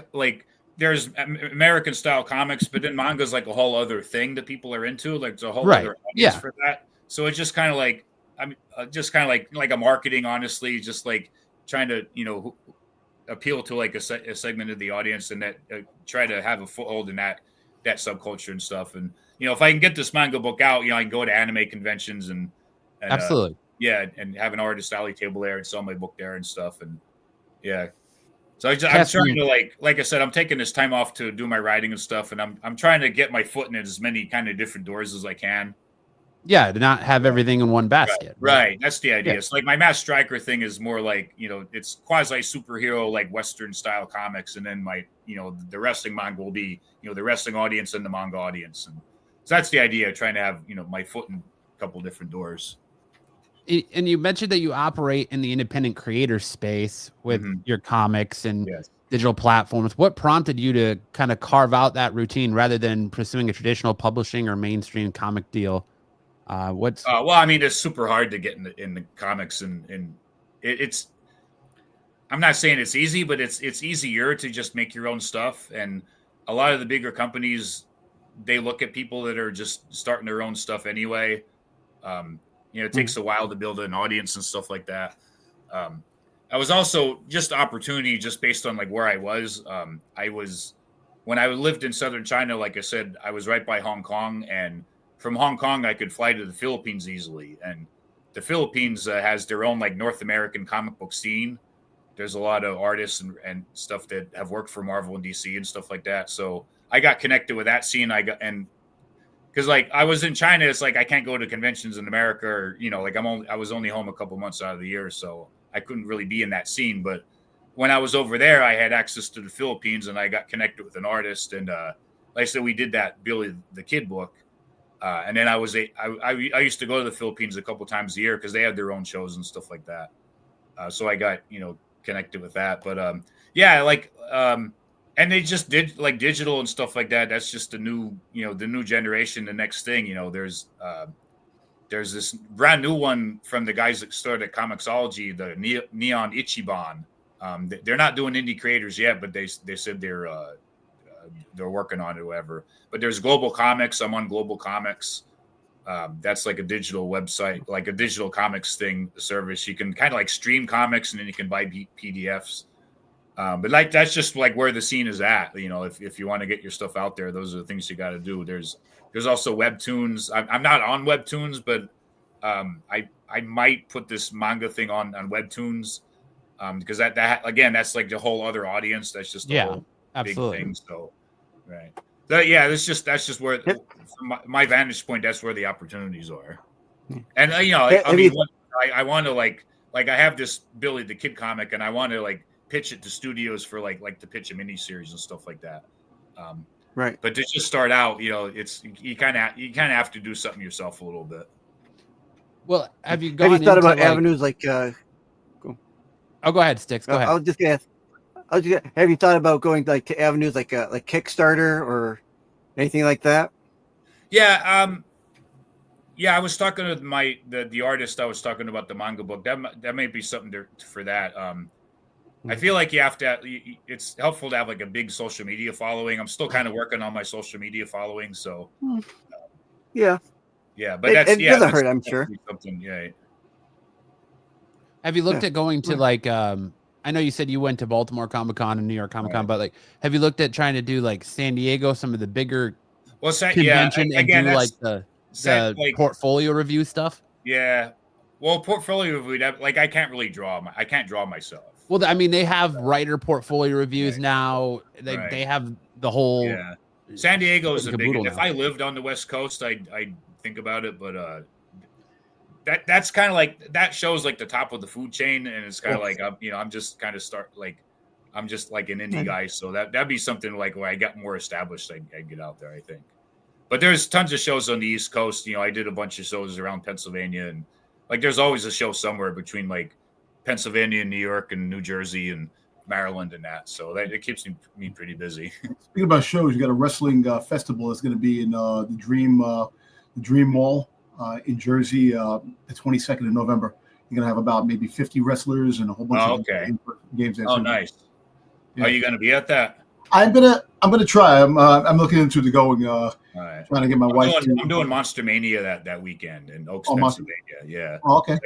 there's American style comics, but then manga's like a whole other thing that people are into. Like there's a whole other audience for that. So it's just kind of like, like a marketing, honestly, just like trying to, appeal to like a segment of the audience and that try to have a foothold in that subculture and stuff. And, if I can get this manga book out, I can go to anime conventions and absolutely. Yeah, and have an artist alley table there and sell my book there and stuff. And yeah, so I'm trying to like I said, I'm taking this time off to do my writing and stuff, and I'm trying to get my foot in as many kind of different doors as I can. Yeah, to not have everything in one basket. Right. That's the idea. It's like my Mass Striker thing is more like, it's quasi superhero, like Western style comics. And then my, the wrestling manga will be, the wrestling audience and the manga audience. And so that's the idea, trying to have, my foot in a couple different doors. And you mentioned that you operate in the independent creator space with your comics and digital platforms. What prompted you to kind of carve out that routine rather than pursuing a traditional publishing or mainstream comic deal? Well, I mean, it's super hard to get in the comics, and it's. I'm not saying it's easy, but it's easier to just make your own stuff. And a lot of the bigger companies, they look at people that are just starting their own stuff anyway. It takes a while to build an audience and stuff like that. I was also just opportunity, just based on like where I was. When I lived in southern China, like I said, I was right by Hong Kong, and from Hong Kong, I could fly to the Philippines easily. And the Philippines has their own like North American comic book scene. There's a lot of artists and stuff that have worked for Marvel and DC and stuff like that. So I got connected with that scene. Because like I was in China, it's like I can't go to conventions in America, or I was only home a couple months out of the year, so I couldn't really be in that scene. But when I was over there, I had access to the Philippines, and I got connected with an artist. And like I said, we did that Billy the Kid book. And then I used to go to the Philippines a couple times a year because they had their own shows and stuff like that. So I got, connected with that. But and they just did like digital and stuff like that. That's just the new generation, the next thing. There's this brand new one from the guys that started Comixology, the Neon Ichiban. They're not doing indie creators yet, but they said they're working on it or whatever. But there's Global Comics. I'm on Global Comics. That's like a digital website, like a digital comics service. You can kind of like stream comics, and then you can buy PDFs. But like that's just like where the scene is at. If you want to get your stuff out there, those are the things you got to do. There's also Webtoons. I'm not on Webtoons, but I might put this manga thing on Webtoons because that again, that's like the whole other audience. That's just a whole absolutely. Big thing. So right. That's just where, from my vantage point, that's where the opportunities are. And I want to like I have this Billy the Kid comic, and I want to like pitch it to studios for like to pitch a miniseries and stuff like that. Right. But to just start out, it's you kind of have to do something yourself a little bit. Well, have you thought about avenues like? Oh, go ahead, Sticks. Go ahead. I was just gonna ask. Have you thought about going like to avenues like Kickstarter or anything like that? Yeah, I was talking with the artist. I was talking about the manga book. That may be something for that. I feel like you have to. It's helpful to have like a big social media following. I'm still kind of working on my social media following, so yeah, but it doesn't hurt, I'm sure. Something, yeah. Have you looked at going to like? I know you said you went to Baltimore Comic-Con and New York Comic-Con, but like, have you looked at trying to do like San Diego, some of the bigger convention, and do like the portfolio review stuff? Yeah, well, portfolio review, like I can't really draw. I can't draw myself. Well, I mean, they have writer portfolio reviews now. They have the whole. Yeah, San Diego is a big. If I lived on the West Coast, I'd think about it, but that's kind of like that shows like the top of the food chain, and it's kind of like I'm just kind of I'm just like an indie guy, so that'd be something like where I got more established. I get out there, I think. But there's tons of shows on the East Coast. I did a bunch of shows around Pennsylvania, and like there's always a show somewhere between like Pennsylvania and New York and New Jersey and Maryland and that. So it keeps me pretty busy. Speaking about shows, you got a wrestling festival that's going to be in the Dream Mall in Jersey, the 22nd of November. You're going to have about maybe 50 wrestlers and a whole bunch of games. Oh, nice. Yeah. Are you going to be at that? I'm gonna try. I'm looking into the going. Right. Trying to get my wife. I'm doing Monster Mania that weekend in Oaks, Pennsylvania. Yeah. Oh, okay.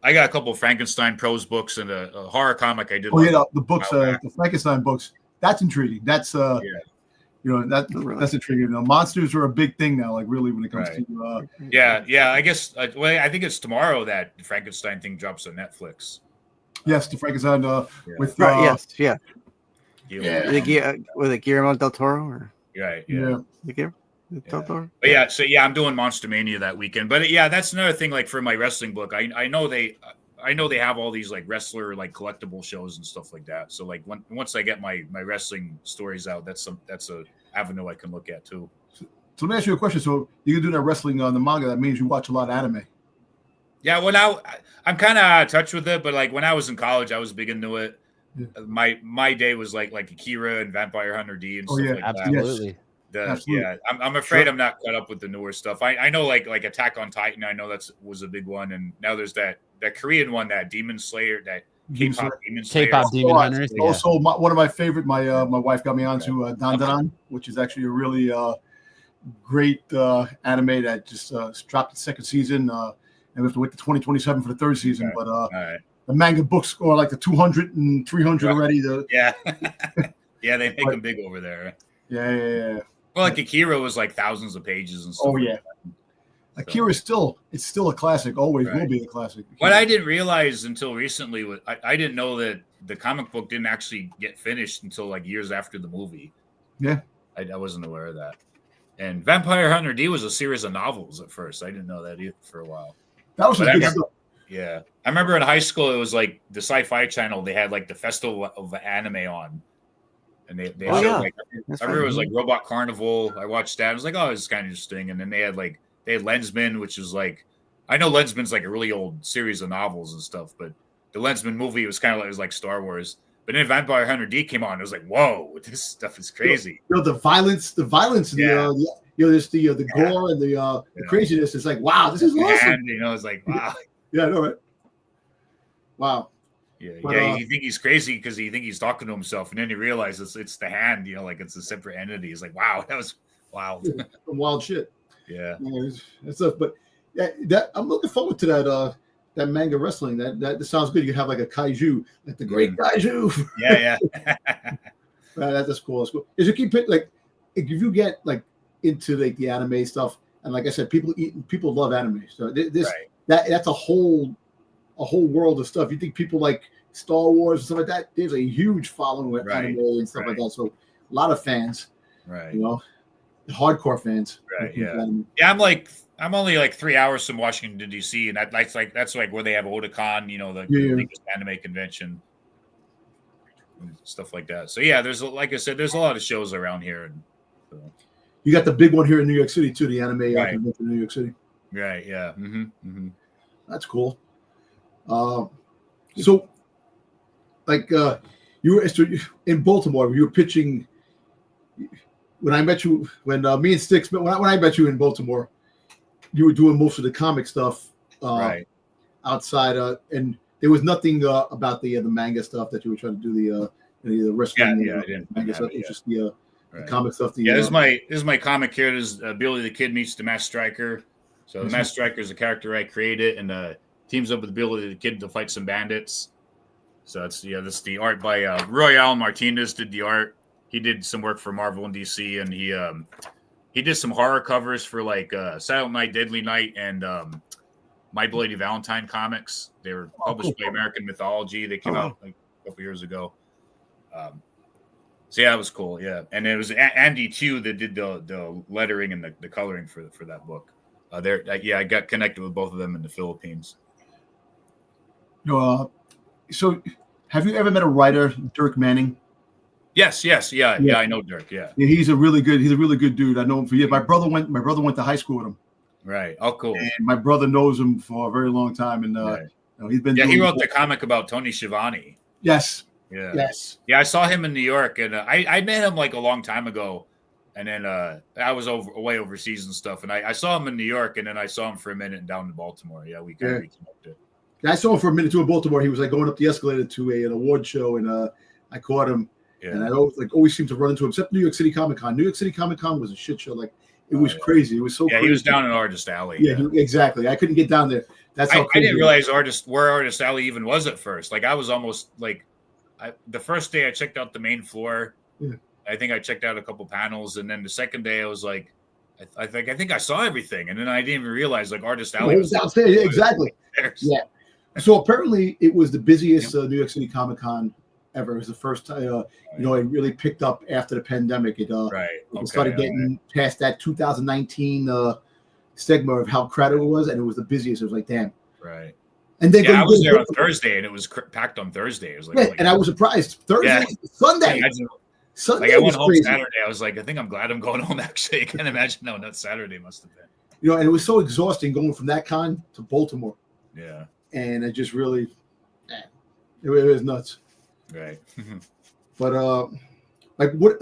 I got a couple of Frankenstein prose books and a horror comic I did. Oh yeah, the books, the Frankenstein books. That's intriguing. That's That's intriguing. Monsters are a big thing now. Like really, when it comes to yeah. I guess I think it's tomorrow that the Frankenstein thing drops on Netflix. Yes, the Frankenstein with with Guillermo del Toro or Del Toro. But I'm doing Monster Mania that weekend. But that's another thing. Like for my wrestling book, I know they have all these like wrestler like collectible shows and stuff like that. So like once I get my wrestling stories out, that's a avenue I can look at too. So let me ask you a question. So you can do that wrestling on the manga. That means you watch a lot of anime. Yeah, well now I'm kind of out of touch with it, but like when I was in college, I was big into it. Yeah. My day was like Akira and Vampire Hunter D and stuff like absolutely. that. Absolutely. I'm afraid I'm not caught up with the newer stuff. I know like Attack on Titan. I know was a big one, and now there's that Korean one, that Demon Slayer, that K-pop Demon Slayer. K-pop Demon Hunters. Also, one of my favorite. My wife got me onto Dandadan, which is actually a really great anime that just dropped its second season. And we have to wait to 2027 for the third season. But the manga books score like the 200 and 300 already. Yeah, they make them big over there. Yeah. Well, like Akira was like thousands of pages and stuff. Oh yeah. Akira is still a classic. Always will be a classic. What I didn't realize until recently was I didn't know that the comic book didn't actually get finished until like years after the movie. Yeah, I wasn't aware of that. And Vampire Hunter D was a series of novels at first. I didn't know that either for a while. That was good stuff. Yeah, I remember in high school it was like the Sci-Fi Channel. They had like the Festival of Anime on, and they showed, like I remember it was like Robot Carnival. I watched that. I was like, oh, this is kind of interesting. And then they had Lensman, which is like, I know Lensman's like a really old series of novels and stuff, but the Lensman movie was kind of like, it was like Star Wars. But then Vampire Hunter D came on. It was like, whoa, this stuff is crazy. The violence, there's the gore and the craziness. It's like, wow, this is awesome. And, it's like, wow. Yeah, I know, right? Wow. Yeah, you think he's crazy because you think he's talking to himself, and then you realize it's the hand, like it's a separate entity. It's like, wow, that was wild. Yeah, wild shit. Yeah. That's stuff. But that I'm looking forward to that manga wrestling. That sounds good. You can have like a kaiju, like the great kaiju. Yeah. That's cool. That's cool. Is you keep it like if you get like into like the anime stuff, and like I said, people love anime. So that's a whole world of stuff. You think people like Star Wars and stuff like that? There's a huge following with anime and stuff like that. So a lot of fans, right? Hardcore fans, right? Yeah. I'm only like 3 hours from Washington D.C. and that's where they have Otakon, the biggest anime convention, and stuff like that. So yeah, there's like I said, there's a lot of shows around here. And so. You got the big one here in New York City too, the anime convention in New York City. Right. Yeah. Mm-hmm. Mm-hmm. That's cool. So, like, you were in Baltimore. You were pitching when I met you. When me and Sticks, when I met you in Baltimore, you were doing most of the comic stuff outside, and there was nothing about the manga stuff that you were trying to do the wrestling. I didn't. Manga stuff. It's just the comic stuff. This is my comic here. This is Billy the Kid meets the Masked Striker. So the Masked Striker is a character I created, and teams up with Billy the Kid to fight some bandits. So that's the art by Royale Martinez did the art. He did some work for Marvel and DC, and he did some horror covers for like Silent Night, Deadly Night, and My Bloody Valentine comics. They were published by American Mythology. They came out like a couple years ago. So yeah, it was cool. Yeah, and it was Andy too that did the lettering and the coloring for that book. I got connected with both of them in the Philippines. So have you ever met a writer, Dirk Manning? Yes, I know Dirk. Yeah, he's a really good dude. I know him for years. My brother went to high school with him. Right. Oh, cool. And my brother knows him for a very long time, and he's been. Yeah, he wrote the comic about Tony Schiavone. Yes. Yeah. Yes. Yeah, I saw him in New York, and I met him like a long time ago, and then I was away overseas and stuff, and I saw him in New York, and then I saw him for a minute down in Baltimore. Yeah, we kind of reconnected. I saw him for a minute too in Baltimore. He was like going up the escalator to an award show, and I caught him. Yeah. And I always seem to run into him, except New York City Comic Con. New York City Comic Con was a shit show. Like it was crazy. It was so crazy. He was down in Artist Alley. Yeah. Exactly. I couldn't get down there. That's how I didn't realize where Artist Alley even was at first. Like I was almost like the first day I checked out the main floor. Yeah. I think I checked out a couple panels, and then the second day I was like, I think I saw everything, and then I didn't even realize like Artist Alley was downstairs. Exactly. Yeah. So apparently it was the busiest New York City Comic Con ever. It was the first time, you know, it really picked up after the pandemic. It started getting past that 2019 stigma of how crowded it was, and it was the busiest. It was like, damn. Right. And then I was there on Thursday, and it was packed on Thursday. It was like, and I was surprised. Thursday, Sunday. Sunday like I went home crazy. Saturday. I was like, I think I'm glad I'm going home. Actually, I can't imagine how nuts Saturday must have been. You know, and it was so exhausting going from that con to Baltimore. Yeah. And it just really, it was nuts. Right. But like what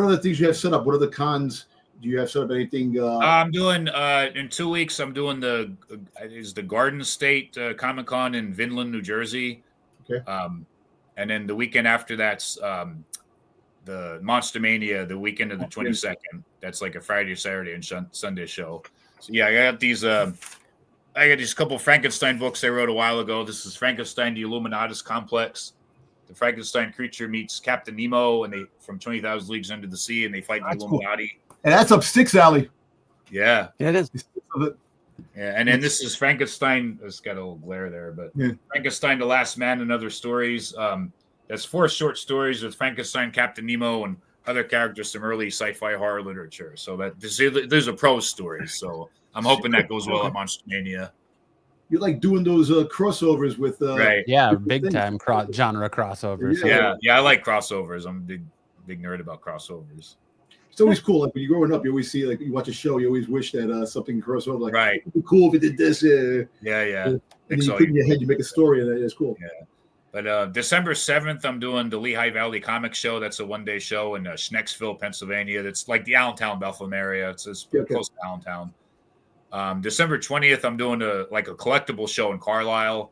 other things you have set up? What other cons do you have set up? Anything? I'm doing in 2 weeks. I'm doing the Garden State Comic Con in Vinland, New Jersey. Okay. And then the weekend after that's the Monster Mania, the weekend of the 22nd. That's like a Friday, Saturday, and Sunday show. So yeah, I got these. I got these couple Frankenstein books I wrote a while ago. This is Frankenstein: The Illuminatus Complex. The Frankenstein creature meets Captain Nemo, and they from 20,000 Leagues Under the Sea, and they fight the Illuminati. Cool. And that's up Sticks Alley. Yeah, it is. Yeah, and then this is Frankenstein. It's got a little glare there, but Frankenstein: The Last Man and Other Stories. That's 4 short stories with Frankenstein, Captain Nemo, and other characters from early sci-fi horror literature. So that there's a prose stories. So I'm hoping that goes well at Monster Mania. You like doing those crossovers with right? Yeah, big time genre crossovers. Yeah, I like crossovers. I'm a big nerd about crossovers. It's always cool. Like when you're growing up, you always see, like, you watch a show, you always wish that something cross over. Like, right? It'd be cool if it did this. Yeah. And you put in your head, you make a story, and it's cool. Yeah. But December 7th, I'm doing the Lehigh Valley Comic Show. That's a 1-day show in Schnecksville, Pennsylvania. That's like the Allentown, Bethlehem area. It's close to Allentown. December 20th, I'm doing a collectible show in Carlisle.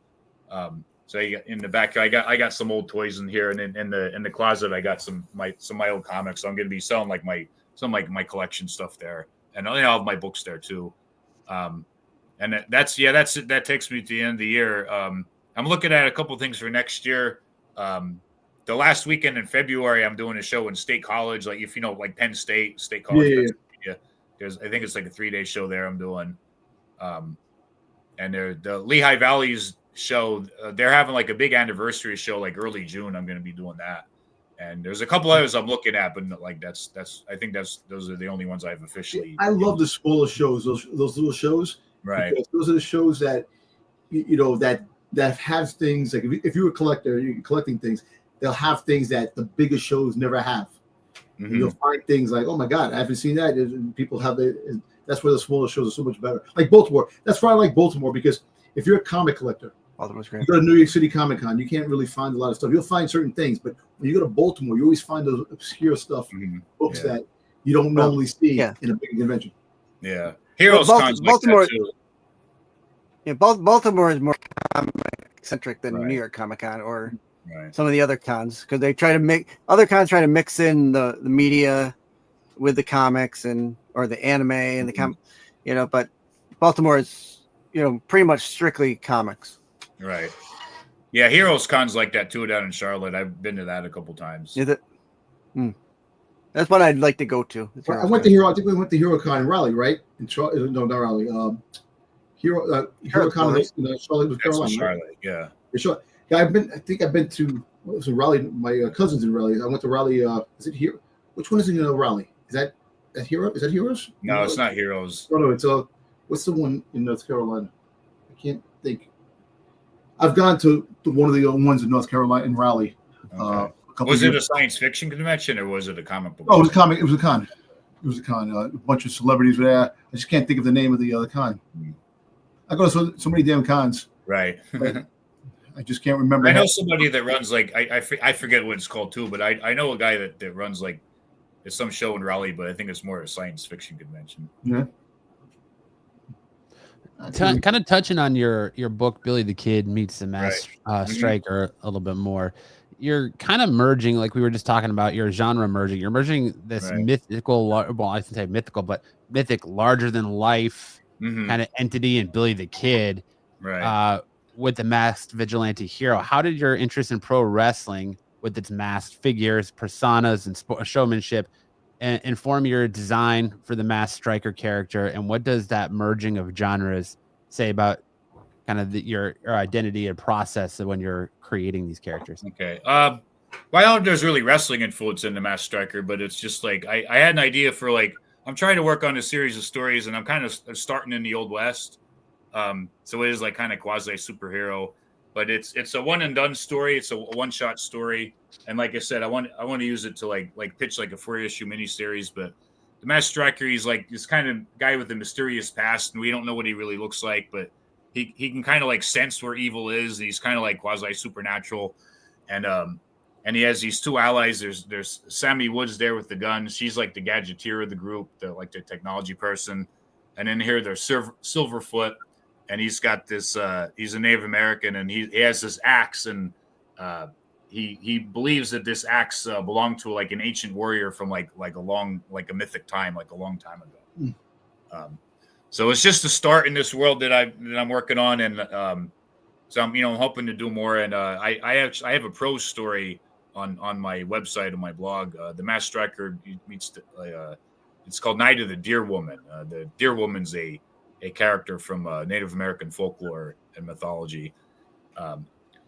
So in the back, I got some old toys in here, and in the closet, I got some of my old comics. So I'm going to be selling my collection stuff there, and I'll have my books there too. And that takes me to the end of the year. I'm looking at a couple things for next year. The last weekend in February, I'm doing a show in State College, like if you know, like Penn State College. Yeah. I think it's like a 3-day show there I'm doing. And the Lehigh Valley's show, they're having like a big anniversary show, like early June. I'm going to be doing that. And there's a couple others I'm looking at, but like that's I think those are the only ones I've officially. I love the smaller shows, those little shows. Right. Those are the shows that that have things like if you're a collector, you're collecting things, they'll have things that the bigger shows never have. Mm-hmm. You'll find things like, oh my God, I haven't seen that. And people have it. That's where the smaller shows are so much better. Like Baltimore. That's why I like Baltimore, because if you're a comic collector, Baltimore's great. You go to New York City Comic Con, you can't really find a lot of stuff. You'll find certain things, but when you go to Baltimore, you always find those obscure stuff, books that you don't normally see in a big convention. Yeah. Heroes Con's Baltimore. Like that too. Yeah, Baltimore is more comic-centric than New York Comic Con or some of the other cons, because they try to other cons try to mix in the media with the comics or the anime and the but Baltimore is pretty much strictly comics. Right. Yeah, Heroes Con's like that too down in Charlotte. I've been to that a couple times. Is it? That's what I'd like to go to. I went to Hero. I think we went to Hero Con in Raleigh, right? No, not Raleigh. Hero Con in Charlotte, North Carolina. Charlotte, yeah. For sure. Yeah, I've been to Raleigh. My cousin's in Raleigh. I went to Raleigh. Is it here? Which one is in Raleigh? Is that Hero? Is that Heroes? No, it's not Heroes. No, it's what's the one in North Carolina? I can't think. I've gone to one of the ones in North Carolina in Raleigh. Okay. Was it a science fiction convention or was it a comic book? Oh, it was a comic. It was a con. A bunch of celebrities were there. I just can't think of the name of the other con. I go to so many damn cons. Right. I just can't remember. I know somebody that runs like I forget what it's called too, but I know a guy that runs like it's some show in Raleigh, but I think it's more a science fiction convention. Yeah. Kind of touching on your book, Billy the Kid Meets the Mass Striker, a little bit more. You're kind of merging, like we were just talking about, your genre merging. You're merging this mythical, well, I shouldn't say mythical, but mythic, larger than life kind of entity in Billy the Kid, right? With the masked vigilante hero. How did your interest in pro wrestling with its masked figures, personas, and showmanship, and inform your design for the masked striker character? And what does that merging of genres say about kind of your identity and process when you're creating these characters? Okay. Well, I don't know if there's really wrestling influence in the Masked Striker, but it's just like I had an idea for like I'm trying to work on a series of stories, and I'm kind of starting in the Old West. So it is like kind of quasi superhero, but it's a one and done story. It's a one shot story, and like I said, I want to use it to like pitch like a 4-issue miniseries. But the Masked Striker, he's like this kind of guy with a mysterious past, and we don't know what he really looks like, but he can kind of like sense where evil is. And he's kind of like quasi supernatural, and he has these two allies. There's Sammy Woods there with the gun. She's like the gadgeteer of the group, the technology person. And then here there's Silverfoot, and he's got this. He's a Native American, and he has this axe, and he believes that this axe belonged to like an ancient warrior from like a mythic time, like a long time ago. So it's just a start in this world that I'm working on, and so I'm hoping to do more. And I have a prose story on my website, on my blog. The Masked Striker meets it's called Night of the Deer Woman. The Deer Woman's a character from Native American folklore and mythology.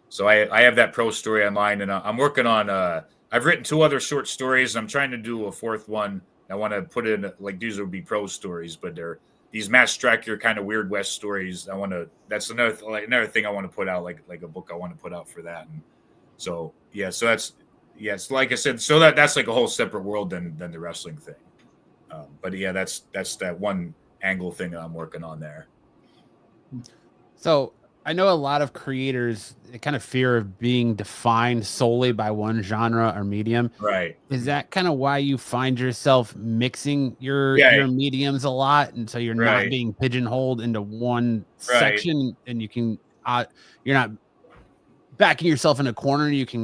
So I have that prose story online, and I'm working on. I've written 2 other short stories. I'm trying to do a 4th one. I want to put in like these would be prose stories, but they're these Masked Striker kind of Weird West stories. That's another thing I want to put out, like a book I want to put out for that. And so that's like I said, so that's like a whole separate world than the wrestling thing. But yeah, that's that one angle thing that I'm working on there. So I know a lot of creators kind of fear of being defined solely by one genre or medium. Right. Is that kind of why you find yourself mixing your mediums a lot, and so you're not being pigeonholed into one section, and you can you're not backing yourself in a corner? You can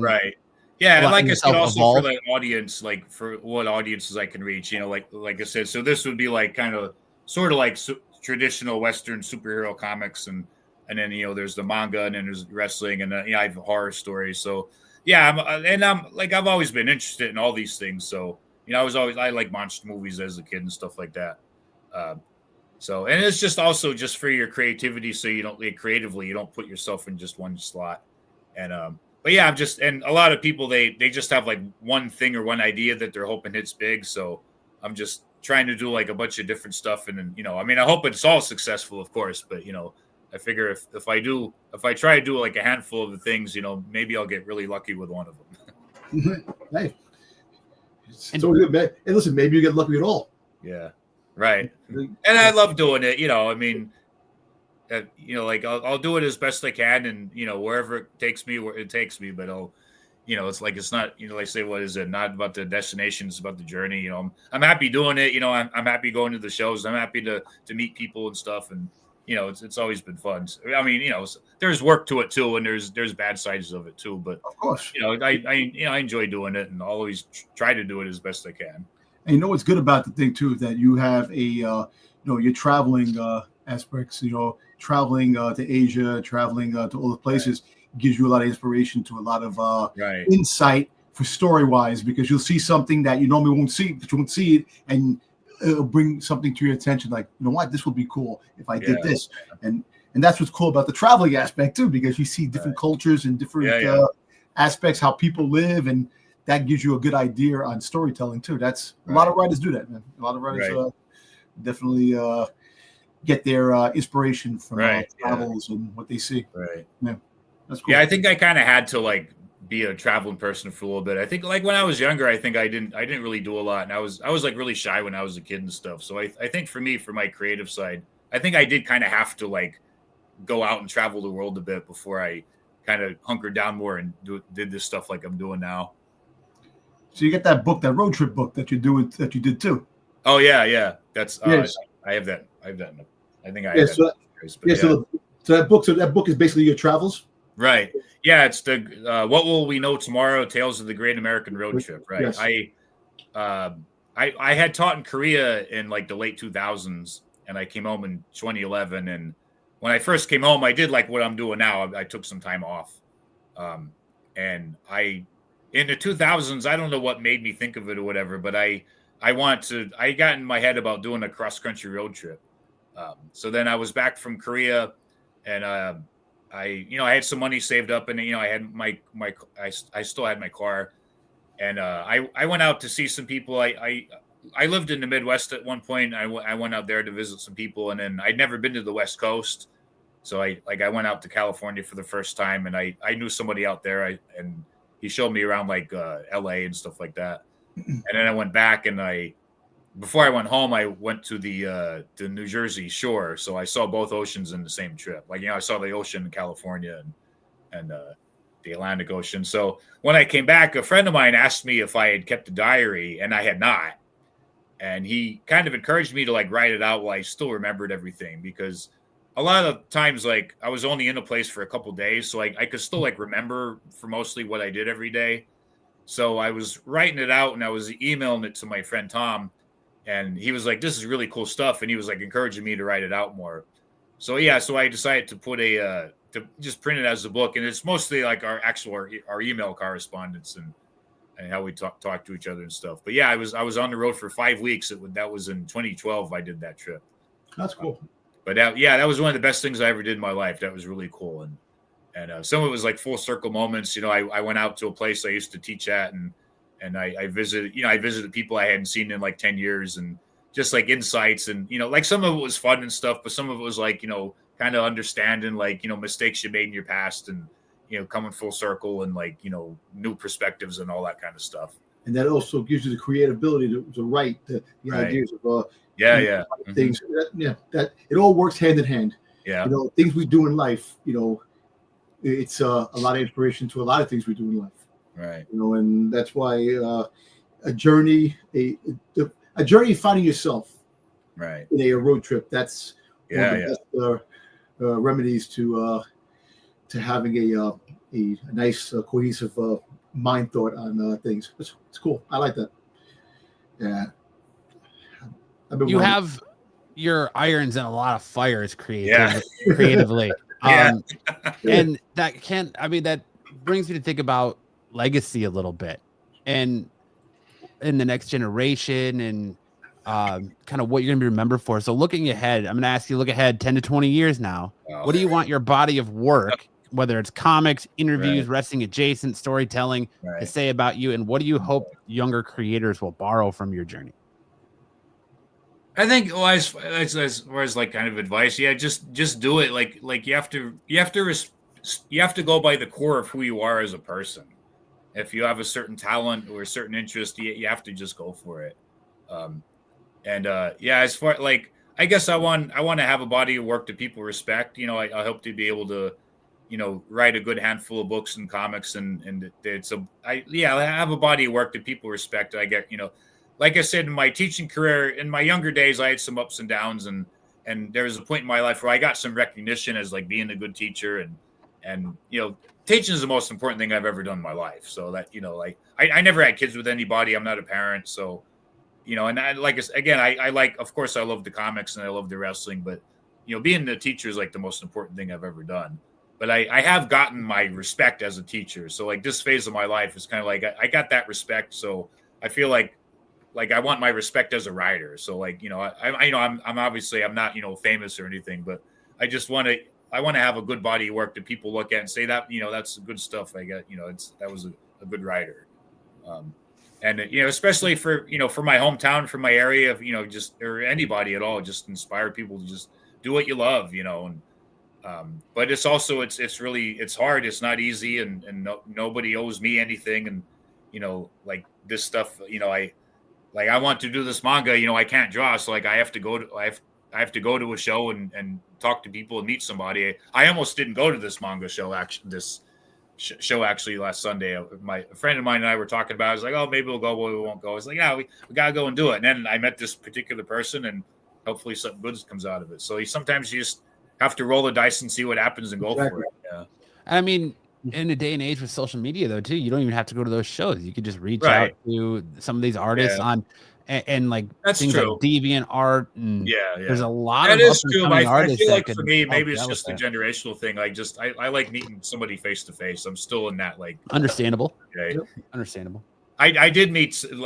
Yeah, and like I said, also evolve. For the audience, like for what audiences I can reach, like I said, so this would be like kind of sort of like traditional Western superhero comics, and then there's the manga, and then there's wrestling, and I have horror stories. So yeah, I've always been interested in all these things. So I like monster movies as a kid and stuff like that. So and it's just also just for your creativity, so you don't creatively you don't put yourself in just one slot. And but yeah, and a lot of people they just have like one thing or one idea that they're hoping hits big. So I'm just trying to do like a bunch of different stuff, and then I hope it's all successful, of course, but I figure if I try to do like a handful of the things, maybe I'll get really lucky with one of them. Hey, so good, man. And listen, maybe you get lucky at all. Yeah, right. And I love doing it. Like I'll do it as best I can, and wherever it takes me, But it's like it's not. They say, what is it? Not about the destination; it's about the journey. I'm happy doing it. I'm happy going to the shows. I'm happy to meet people and stuff, and it's always been fun. I mean, there's work to it too, and there's bad sides of it too. But of course, I enjoy doing it, and I'll always try to do it as best I can. And what's good about the thing too, that you have a you're traveling aspects. Traveling to Asia, traveling to all the places gives you a lot of inspiration, to a lot of insight for story wise, because you'll see something that you normally won't see, but you won't see it, and it'll bring something to your attention, like, what, this would be cool if I did this. And that's what's cool about the traveling aspect too, because you see different cultures and different aspects, how people live, and that gives you a good idea on storytelling too. That's a lot of writers do that, man. A lot of writers definitely get their inspiration from travels and what they see. Right. Yeah. That's cool. Yeah, I think I kind of had to like be a traveling person for a little bit. I think like when I was younger, I think I didn't really do a lot, and I was like really shy when I was a kid and stuff. So I think for me, for my creative side, I think I did kind of have to like go out and travel the world a bit before I kind of hunkered down more and did this stuff like I'm doing now. So you get that book, that road trip book that you did too. Oh yeah. That's I have that. I think I have that. So that book is basically your travels. Right. Yeah. It's the What Will We Know Tomorrow? Tales of the Great American Road Trip. Right. Yes. I had taught in Korea in like the late 2000s, and I came home in 2011. And when I first came home, I did like what I'm doing now. I took some time off, and I in the 2000s, I don't know what made me think of it or whatever, but I got in my head about doing a cross country road trip. So then I was back from Korea, and I had some money saved up, and I had I still had my car, and I went out to see some people. I lived in the Midwest at one point. I went out there to visit some people, and then I'd never been to the West Coast, so I went out to California for the first time, and I knew somebody out there, and he showed me around like LA and stuff like that. And then I went back, and before I went home, I went to the New Jersey shore. So I saw both oceans in the same trip. Like, I saw the ocean in California and the Atlantic Ocean. So when I came back, a friend of mine asked me if I had kept a diary, and I had not. And he kind of encouraged me to like write it out while I still remembered everything, because a lot of times, like, I was only in a place for a couple days, so I could still like remember for mostly what I did every day. So I was writing it out, and I was emailing it to my friend Tom, and he was like, "This is really cool stuff," and he was like encouraging me to write it out more. So I decided to put to just print it as a book, and it's mostly like our email correspondence and how we talk to each other and stuff. But yeah, I was on the road for 5 weeks. That was in 2012. I did that trip. That's cool. But that was one of the best things I ever did in my life. That was really cool. And some of it was like full circle moments. I went out to a place I used to teach at, and I visited people I hadn't seen in like 10 years, and just like insights, and like some of it was fun and stuff, but some of it was like kind of understanding like mistakes you made in your past, and coming full circle, and like new perspectives and all that kind of stuff. And that also gives you the creativity to write the Right. ideas of Mhm. things. That it all works hand in hand. Yeah. Things we do in life. It's a lot of inspiration to a lot of things we do in life. Right. And that's why a journey finding yourself, Right. in a road trip. That's one of Yeah. the best remedies to having a nice cohesive mind thought on things. It's cool. I like that. Yeah. You have your irons in a lot of fires creatively. Yeah. And that brings me to think about legacy a little bit, and in the next generation, and kind of what you're going to be remembered for. So looking ahead, I'm going to ask you, look ahead 10 to 20 years now. Wow. What do you want your body of work, whether it's comics, interviews, Right. wrestling adjacent, storytelling, to Right. say about you? And what do you hope younger creators will borrow from your journey? I think, well, as far as like kind of advice, yeah, just do it. Like you have to go by the core of who you are as a person. If you have a certain talent or a certain interest, you have to just go for it. As far like, I guess I want to have a body of work that people respect. I hope to be able to, write a good handful of books and comics, and I have a body of work that people respect. I get, like I said, in my teaching career, in my younger days, I had some ups and downs, and there was a point in my life where I got some recognition as like being a good teacher, and teaching is the most important thing I've ever done in my life. So that, like I never had kids with anybody. I'm not a parent. So, and I like, again, I like, of course I love the comics and I love the wrestling, but being the teacher is like the most important thing I've ever done. But I have gotten my respect as a teacher. So like this phase of my life is kind of like, I got that respect. So I feel like I want my respect as a writer. So like, I'm obviously, I'm not, famous or anything, but I just want to have a good body of work that people look at and say that, that's good stuff. I got, that was a good writer. Especially for my hometown, for my area, or anybody at all, just inspire people to just do what you love, but it's also, it's hard. It's not easy. And nobody owes me anything. And, like this stuff, I want to do this manga, I can't draw. So like, I have to go to a show and talk to people and meet somebody. I almost didn't go to this manga show, actually last Sunday. A friend of mine and I were talking about it. I was like, oh, maybe we'll go, but we won't go. It's like, yeah, we got to go and do it. And then I met this particular person, and hopefully something good comes out of it. So sometimes you just have to roll the dice and see what happens and go for it. Yeah. I mean, in a day and age with social media, though, too, you don't even have to go to those shows. You could just reach out to some of these artists and like That's things true. like deviant art and yeah. There's a lot That of is true. I artists feel that like could for me, maybe it's help just a out with that. generational thing. I like meeting somebody face to face. I'm still in that Understandable. Okay. Understandable. I did meet some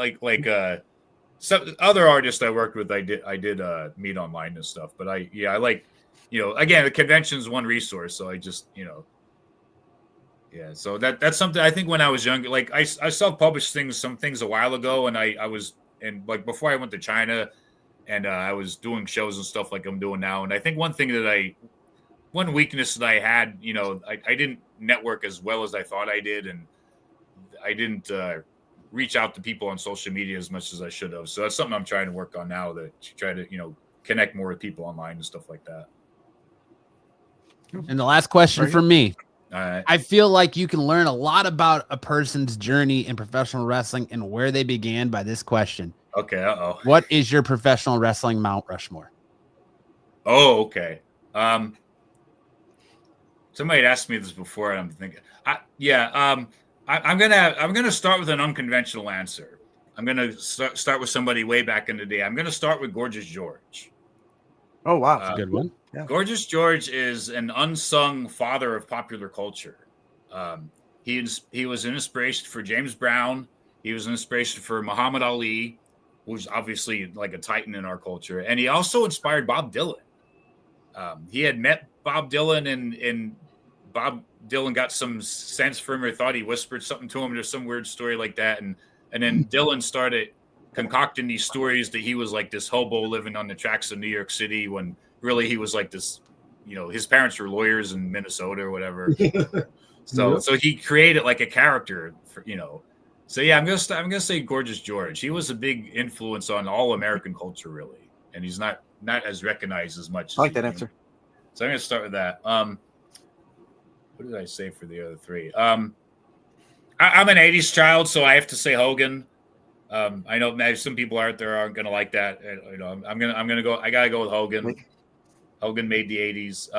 other artists I worked with. I did meet online and stuff. But I like, again, the convention's one resource. So I just, yeah. So that's something I think when I was younger, like I self-published some things a while ago, and I was, and like before I went to China, and I was doing shows and stuff like I'm doing now. And I think one weakness that I had, I didn't network as well as I thought I did, and I didn't reach out to people on social media as much as I should have. So that's something I'm trying to work on now, to try to, connect more with people online and stuff like that. And the last question for me. All right. I feel like you can learn a lot about a person's journey in professional wrestling and where they began by this question. Okay. Uh-oh. What is your professional wrestling Mount Rushmore? Oh, okay. Somebody had asked me this before, and I'm thinking, I'm gonna start with an unconventional answer. I'm gonna start with somebody way back in the day. I'm gonna start with Gorgeous George. Oh wow, that's a good one. Yeah. Gorgeous George is an unsung father of popular culture. He was an inspiration for James Brown. He was an inspiration for Muhammad Ali, who's obviously like a titan in our culture, and he also inspired Bob Dylan. He had met Bob Dylan, and Bob Dylan got some sense from him, or thought he whispered something to him. There's some weird story like that, and then Dylan started concocting these stories that he was like this hobo living on the tracks of New York City, when really he was like this, his parents were lawyers in Minnesota or whatever. So he created like a character for, So yeah, I'm gonna say Gorgeous George. He was a big influence on all American culture, really, and he's not as recognized as much. I like that answer. So I'm gonna start with that. What did I say for the other three? I'm an '80s child, so I have to say Hogan. I know maybe some people out there aren't gonna like that. I'm gonna go. I gotta go with Hogan. Hogan made the '80s.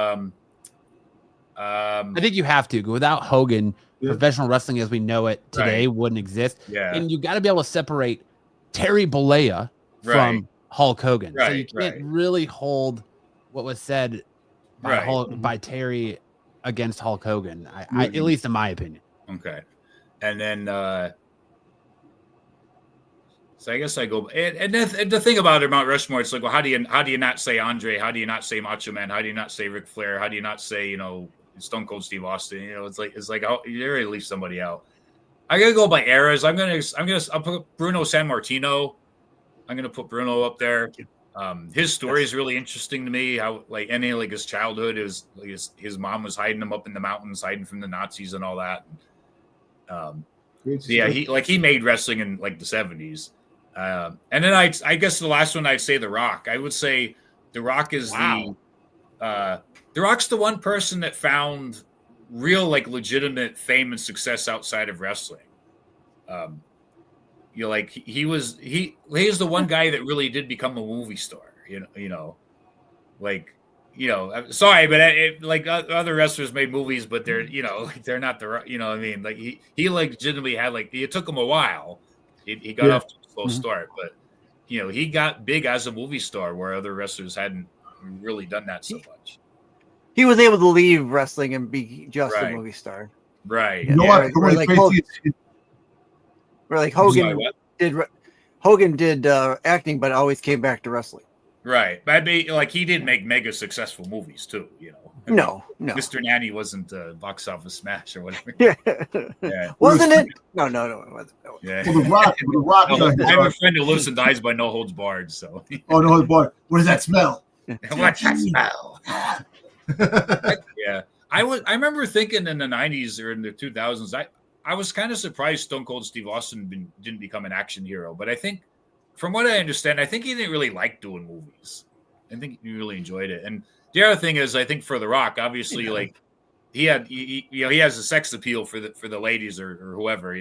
I think you have to. Without Hogan, professional wrestling as we know it today wouldn't exist. Yeah. And you got to be able to separate Terry Bollea from Hulk Hogan. So you can't really hold what was said by Terry against Hulk Hogan, I at least in my opinion. Okay. And then so I guess I go, and the thing about it, Mount Rushmore, it's like, well, how do you not say Andre? How do you not say Macho Man? How do you not say Ric Flair? How do you not say, Stone Cold Steve Austin? It's like oh, you already leave somebody out. I gotta go by eras. I'll put Bruno Sammartino. I'm gonna put Bruno up there. His story is really interesting to me. How his childhood is his mom was hiding him up in the mountains, hiding from the Nazis and all that. He made wrestling in like the 70s. And then I guess the last one I'd say The Rock. I would say The Rock is The Rock's the one person that found real legitimate fame and success outside of wrestling. He's the one guy that really did become a movie star. Sorry, but other wrestlers made movies, but they're they're not the he legitimately had it took him a while. He got off to a slow start, but he got big as a movie star where other wrestlers hadn't really done that so much. He was able to leave wrestling and be just a movie star. Right. Hogan did acting, but always came back to wrestling. Right. But he did make mega successful movies too, No. Mr. Nanny wasn't a box office smash or whatever. Yeah. Wasn't it? No. It wasn't. Yeah. Well, the Rock. I have a friend who lives and dies by No Holds Barred, so. Oh, No Holds Barred. What does that smell? What's that smell? Yeah. I remember thinking in the 90s or in the 2000s, I was kind of surprised Stone Cold Steve Austin didn't become an action hero, but I think, from what I understand, I think he didn't really like doing movies. I think he really enjoyed it. And the other thing is, I think for The Rock, obviously, he has a sex appeal for the ladies or whoever.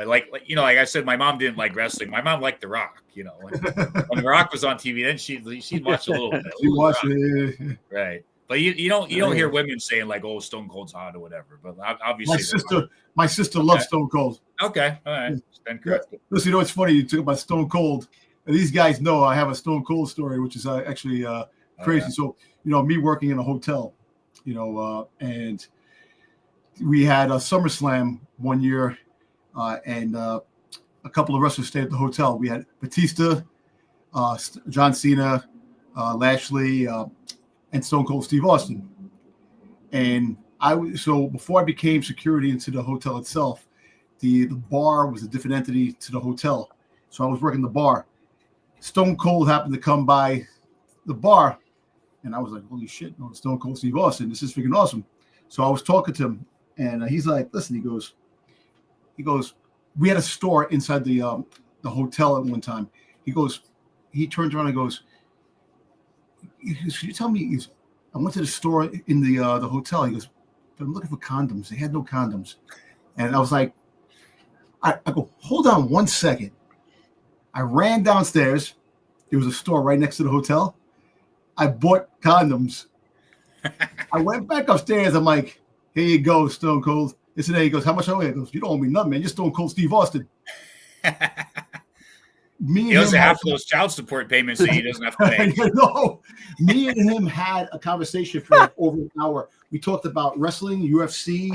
Like I said, my mom didn't like wrestling. My mom liked The Rock. When The Rock was on TV, then she'd watch a little bit. She watched it, right? But you don't hear women saying oh, Stone Cold's hot or whatever. But obviously, my sister loves Stone Cold. Okay, all right. Then correct. Listen, it's funny you talk about Stone Cold. these guys know I have a Stone Cold story, which is actually crazy. So, me working in a hotel, and we had a SummerSlam one year, and a couple of wrestlers stayed at the hotel. We had Batista, John Cena, Lashley, and Stone Cold Steve Austin. And so before I became security into the hotel itself, the bar was a different entity to the hotel. So I was working the bar. Stone Cold happened to come by the bar, and I was like, holy shit, Stone Cold Steve Austin, this is freaking awesome. So I was talking to him, and he's like, listen, he goes, we had a store inside the hotel at one time. He turns around and goes, can you tell me, I went to the store in the hotel. He goes, but I'm looking for condoms. They had no condoms. And I was like, I go, hold on 1 second. I ran downstairs. There was a store right next to the hotel. I bought condoms. I went back upstairs. I'm like, here you go, Stone Cold. He goes, how much I owe you? He goes, you don't owe me nothing, man. You're Stone Cold Steve Austin. He doesn't have those child support payments that he doesn't have to pay. No, me and him had a conversation for like over an hour. We talked about wrestling, UFC,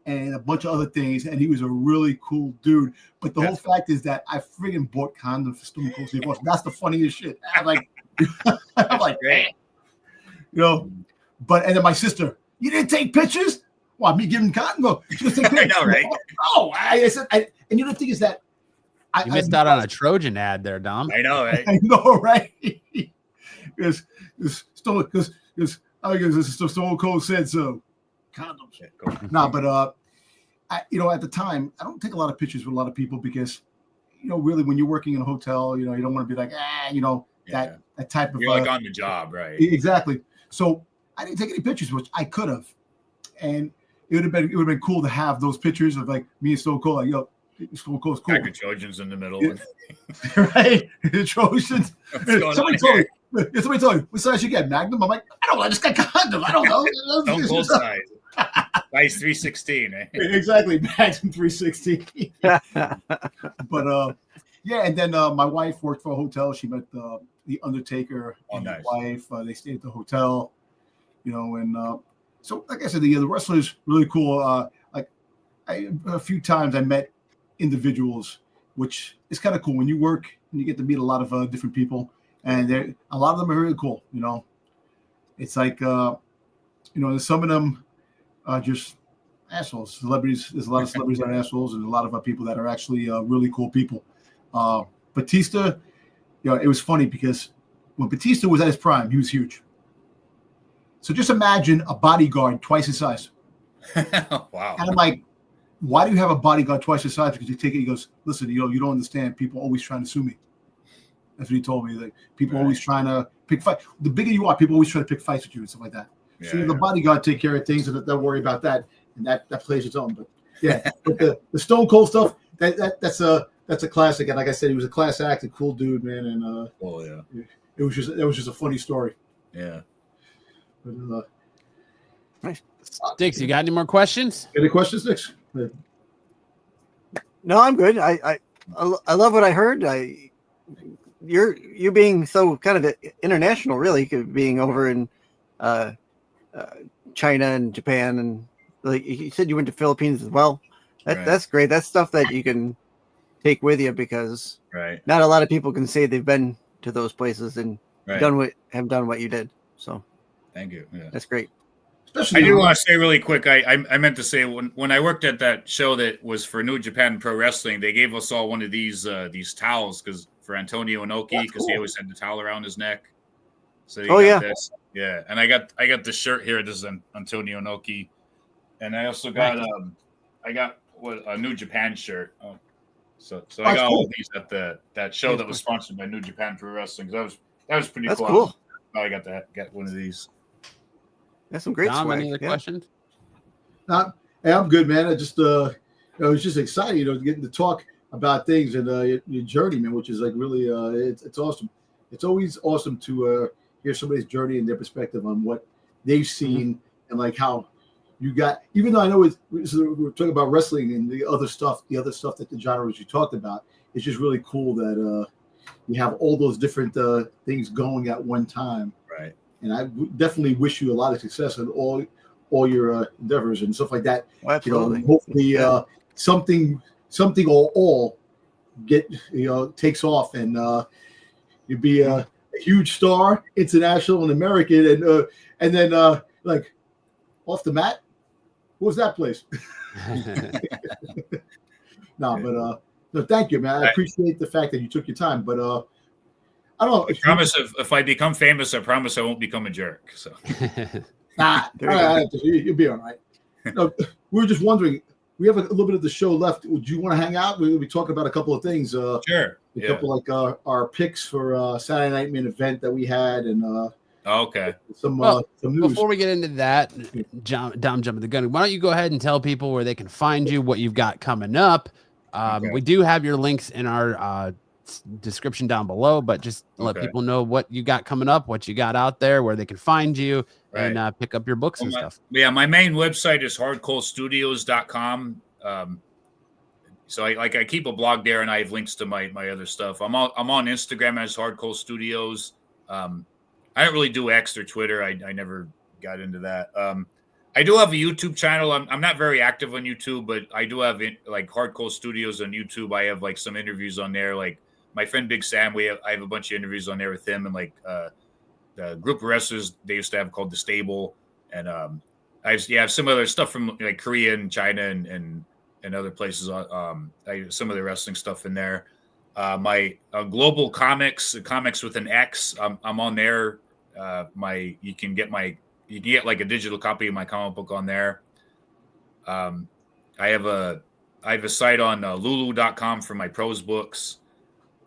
and a bunch of other things. And he was a really cool dude. But the whole fact is that I friggin' bought condoms for Stone Cold Steve Austin. That's the funniest shit. I'm like, great. But and then my sister, you didn't take pictures? Well, me giving condoms. I know, right? Oh, I said, and the thing is that you missed out on a Trojan ad there, Dom. I know, right? I know, right? Because Stone Cold said so. Condoms. No, but at the time, I don't take a lot of pictures with a lot of people because, really when you're working in a hotel, you don't want to be like, that type of. You're like on the job, right? Exactly. So I didn't take any pictures, which I could have, and it would have been cool to have those pictures of like me and Stone Cold, like Stone Cold's cool. Like the Trojans in the middle, right? The Trojans. Somebody told me, what size you get, Magnum? I'm like, I don't know. I just got condom. I don't know. Stone Cold size. Size 316. Eh? Exactly, Magnum 316. But and then my wife worked for a hotel. She met the Undertaker and his wife. They stayed at the hotel, and so like I said, the wrestlers really cool. A few times I met individuals, which is kind of cool when you work and you get to meet a lot of different people, and a lot of them are really cool. It's like some of them are just assholes. Celebrities. There's a lot of celebrities that are assholes, and a lot of people that are actually really cool people. Batista, it was funny because when Batista was at his prime, he was huge. So just imagine a bodyguard twice his size. Wow. And I'm like, why do you have a bodyguard twice his size? Because you take it, he goes, listen, you don't understand. People are always trying to sue me. That's what he told me. Like, people always trying to pick fight. The bigger you are, people always try to pick fights with you and stuff like that. So the bodyguard take care of things and don't worry about that. And that plays its own. But but the Stone Cold stuff, that's a classic. And like I said, he was a class act, a cool dude, man. And it was just a funny story. Yeah. But, nice. Sticks, you got any more questions? Any questions, Sticks? No, I'm good. I love what I heard. You being so kind of international, really, being over in China and Japan, and like you said, you went to Philippines as well. That's great. That's stuff that you can take with you because not a lot of people can say they've been to those places and have done what you did. So, thank you. Yeah. That's great. I do want to say really quick. I meant to say when I worked at that show that was for New Japan Pro Wrestling, they gave us all one of these towels for Antonio Inoki because he always had the towel around his neck. So this. Yeah, and I got the shirt here. This is Antonio Inoki, and I also got a New Japan shirt. Oh, so I got all of these at that show that was sponsored by New Japan Pro Wrestling. That was pretty cool. Cool. I got to get one of these. That's some great Dom, swag. any other questions? Hey, I'm good, man. I was just excited, getting to talk about things and your journey, man, which is like really, it's awesome. It's always awesome to hear somebody's journey and their perspective on what they've seen and like how you got. Even though I know we're talking about wrestling and the other stuff that the genres you talked about, it's just really cool that you have all those different things going at one time. Right. And I definitely wish you a lot of success in all your endeavors and stuff like that. Absolutely. You know, hopefully something all takes off, and you'd be a huge star, international and American, and then like off the mat. What was that place? No, thank you, man. I appreciate the fact that you took your time, but I don't know. I promise if I become famous, I promise I won't become a jerk. So you'll be all right. No, we were just wondering. We have a little bit of the show left. Would you want to hang out? We'll be talking about a couple of things. Sure. A couple like our picks for Saturday Night Main Event that we had, and okay. Some news. Before we get into that, Dom jumping the gun. Why don't you go ahead and tell people where they can find you, what you've got coming up? Okay. We do have your links in our description down below, but just let people know what you got coming up, what you got out there, where they can find you, and pick up your books and stuff. Yeah, my main website is hardcorestudios.com. So I keep a blog there, and I have links to my other stuff. I'm on Instagram as Hardcore Studios. I don't really do X or Twitter. I never got into that. I do have a YouTube channel. I'm not very active on YouTube, but I do have like Hardcore Studios on YouTube. I have like some interviews on there. Like my friend Big Sam, I have a bunch of interviews on there with him, and like the group of wrestlers they used to have called The Stable, and I have some other stuff from like Korea and China and other places. Some of the wrestling stuff in there. My global comics with an X. I'm on there. You can get like a digital copy of my comic book on there. I have a site on Lulu.com for my prose books.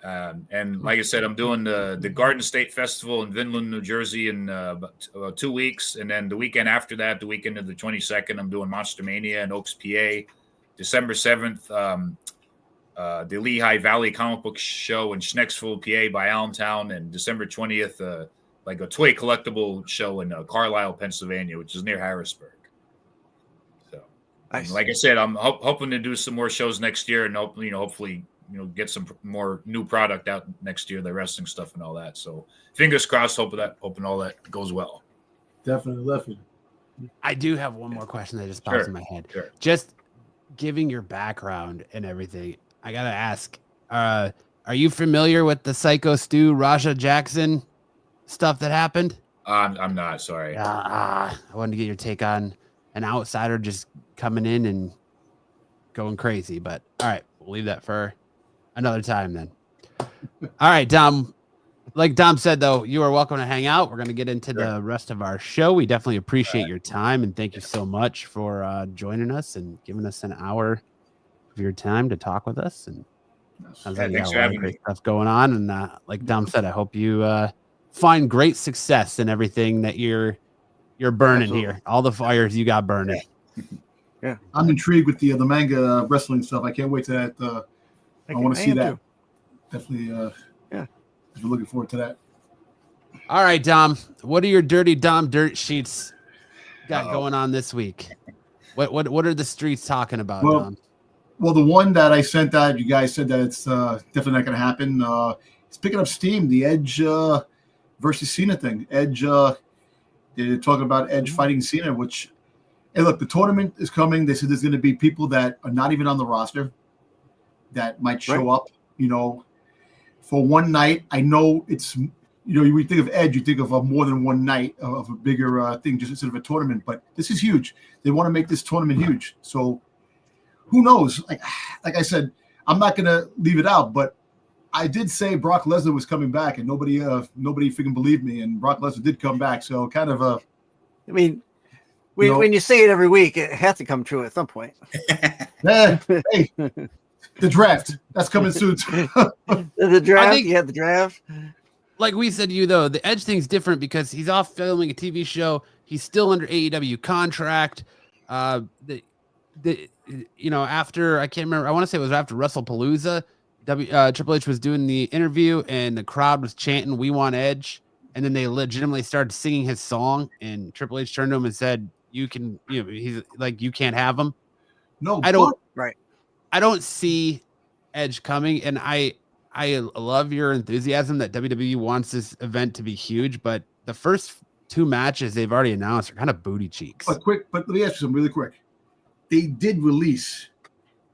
And like I said, I'm doing the Garden State Festival in Vinland, New Jersey in about 2 weeks. And then the weekend after that, the weekend of the 22nd, I'm doing Monster Mania in Oaks, PA. December 7th, the Lehigh Valley Comic Book Show in Schnecksville, PA by Allentown. And December 20th, like a toy collectible show in Carlisle, Pennsylvania, which is near Harrisburg. So, nice. Like I said, I'm hoping to do some more shows next year, and hopefully, get some more new product out next year, the wrestling stuff and all that. So, fingers crossed. Hoping all that goes well. Definitely. I do have one more question that just popped in my head. Sure. Just giving your background and everything, I gotta ask: are you familiar with the Psycho Stu Raja Jackson stuff that happened? I'm not, sorry. I wanted to get your take on an outsider just coming in and going crazy, but all right, we'll leave that for another time then. All right, Dom. Like Dom said, though, you are welcome to hang out. We're going to get into the rest of our show. We definitely appreciate your time, and thank you so much for joining us and giving us an hour of your time to talk with us. And sounds like you got a lot of great stuff going on. And like Dom said, I hope you find great success in everything that you're burning here. All the fires you got burning. Yeah, I'm intrigued with the manga wrestling stuff. I can't wait to that. I want to see that. Too. Definitely. We're looking forward to that. All right, Dom. What are your Dirty Dom dirt sheets got going on this week? What are the streets talking about, Dom? Well, the one that I sent out, you guys said that it's definitely not going to happen. It's picking up steam. The Edge versus Cena thing. Edge. They're talking about Edge fighting Cena. Which, hey, look, the tournament is coming. They said there's going to be people that are not even on the roster that might show up. For one night. I know it's, we think of Edge, you think of more than one night of a bigger thing, just instead of a tournament. But this is huge. They want to make this tournament huge. So who knows? Like I said, I'm not going to leave it out. But I did say Brock Lesnar was coming back, and nobody freaking believed me. And Brock Lesnar did come back. So kind of a. I mean, when you say it every week, it has to come true at some point. Hey. The draft that's coming soon. The draft, the draft. Like we said to you though, the Edge thing's different because he's off filming a TV show. He's still under AEW contract. After I can't remember. I want to say it was after WrestlePalooza. Triple H was doing the interview and the crowd was chanting, "We want Edge," and then they legitimately started singing his song. And Triple H turned to him and said, "You can, he's like, you can't have him." No, I don't. Right. I don't see Edge coming, and I I love your enthusiasm that WWE wants this event to be huge, but the first 2 matches they've already announced are kind of booty cheeks. But let me ask you something really quick. They did release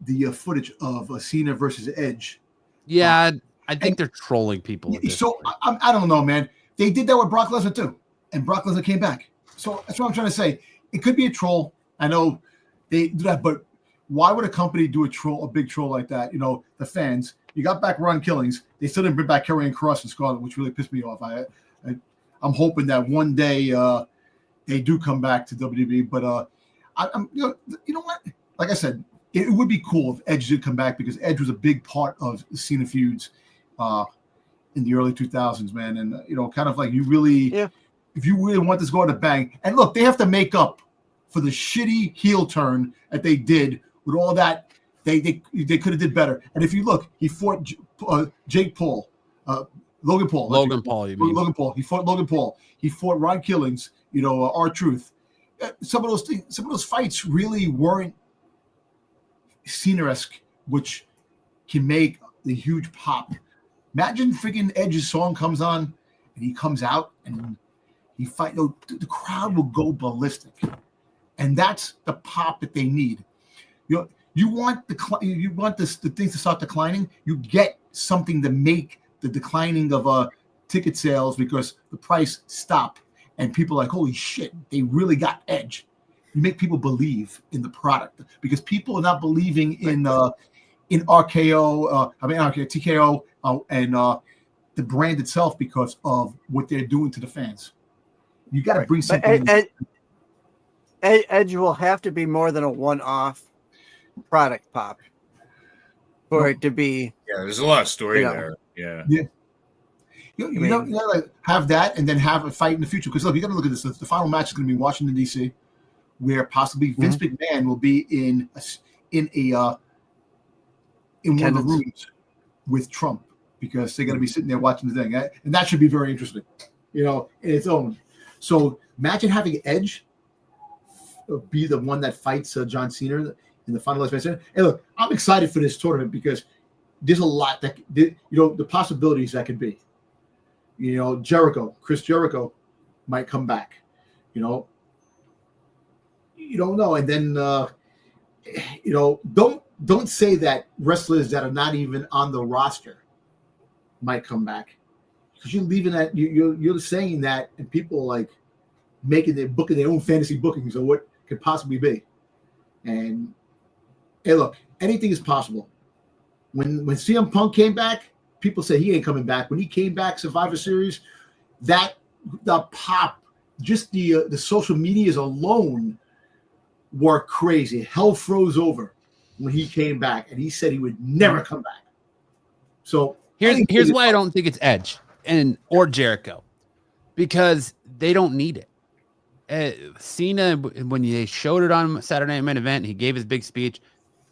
the footage of Cena versus Edge. Yeah, I think they're trolling people. So I don't know, man. They did that with Brock Lesnar too, and Brock Lesnar came back. So that's what I'm trying to say. It could be a troll. I know they do that, but why would a company do a big troll like that? You know, the fans. You got back Ron Killings. They still didn't bring back Karrion Kross and Scarlett, which really pissed me off. I'm hoping that one day they do come back to WWE. But I'm you know what? Like I said, it would be cool if Edge did come back because Edge was a big part of the Cena feuds in the early 2000s, man. And kind of like if you really want this to go to bang, and look, they have to make up for the shitty heel turn that they did with all that. They could have did better. And if you look, he fought Jake Paul, Logan Paul. Logan Paul, you mean? Logan Paul. He fought Logan Paul. He fought Ron Killings. R-Truth. Some of those fights really weren't Cena-esque, which can make the huge pop. Imagine freaking Edge's song comes on and he comes out and he fight. The crowd will go ballistic, and that's the pop that they need. You want the things to start declining. You get something to make the declining of ticket sales because the price stop and people are like, holy shit, they really got Edge. You make people believe in the product because people are not believing in RKO, TKO, and the brand itself because of what they're doing to the fans. You got to bring something. Edge will have to be more than a one-off product pop for it to be. Yeah, there's a lot of story there. Yeah. You gotta have that and then have a fight in the future because look, you got to look at this. The final match is going to be Washington D.C., where possibly Vince McMahon will be in one of the rooms with Trump because they're going to be sitting there watching the thing, and that should be very interesting, in its own. So imagine having Edge be the one that fights John Cena in the final match. Hey, look, I'm excited for this tournament because there's a lot that the possibilities that could be. Chris Jericho might come back. You don't know, and then don't say that wrestlers that are not even on the roster might come back because you're leaving that you're saying that, and people are like booking their own fantasy bookings of what could possibly be. And hey, look, anything is possible. When CM Punk came back, people said he ain't coming back. When he came back, Survivor Series, the pop, just the social medias alone were crazy. Hell froze over when he came back, and he said he would never come back. So here's why I don't think it's Edge or Jericho, because they don't need it. Cena, when they showed it on Saturday Night Main Event, he gave his big speech.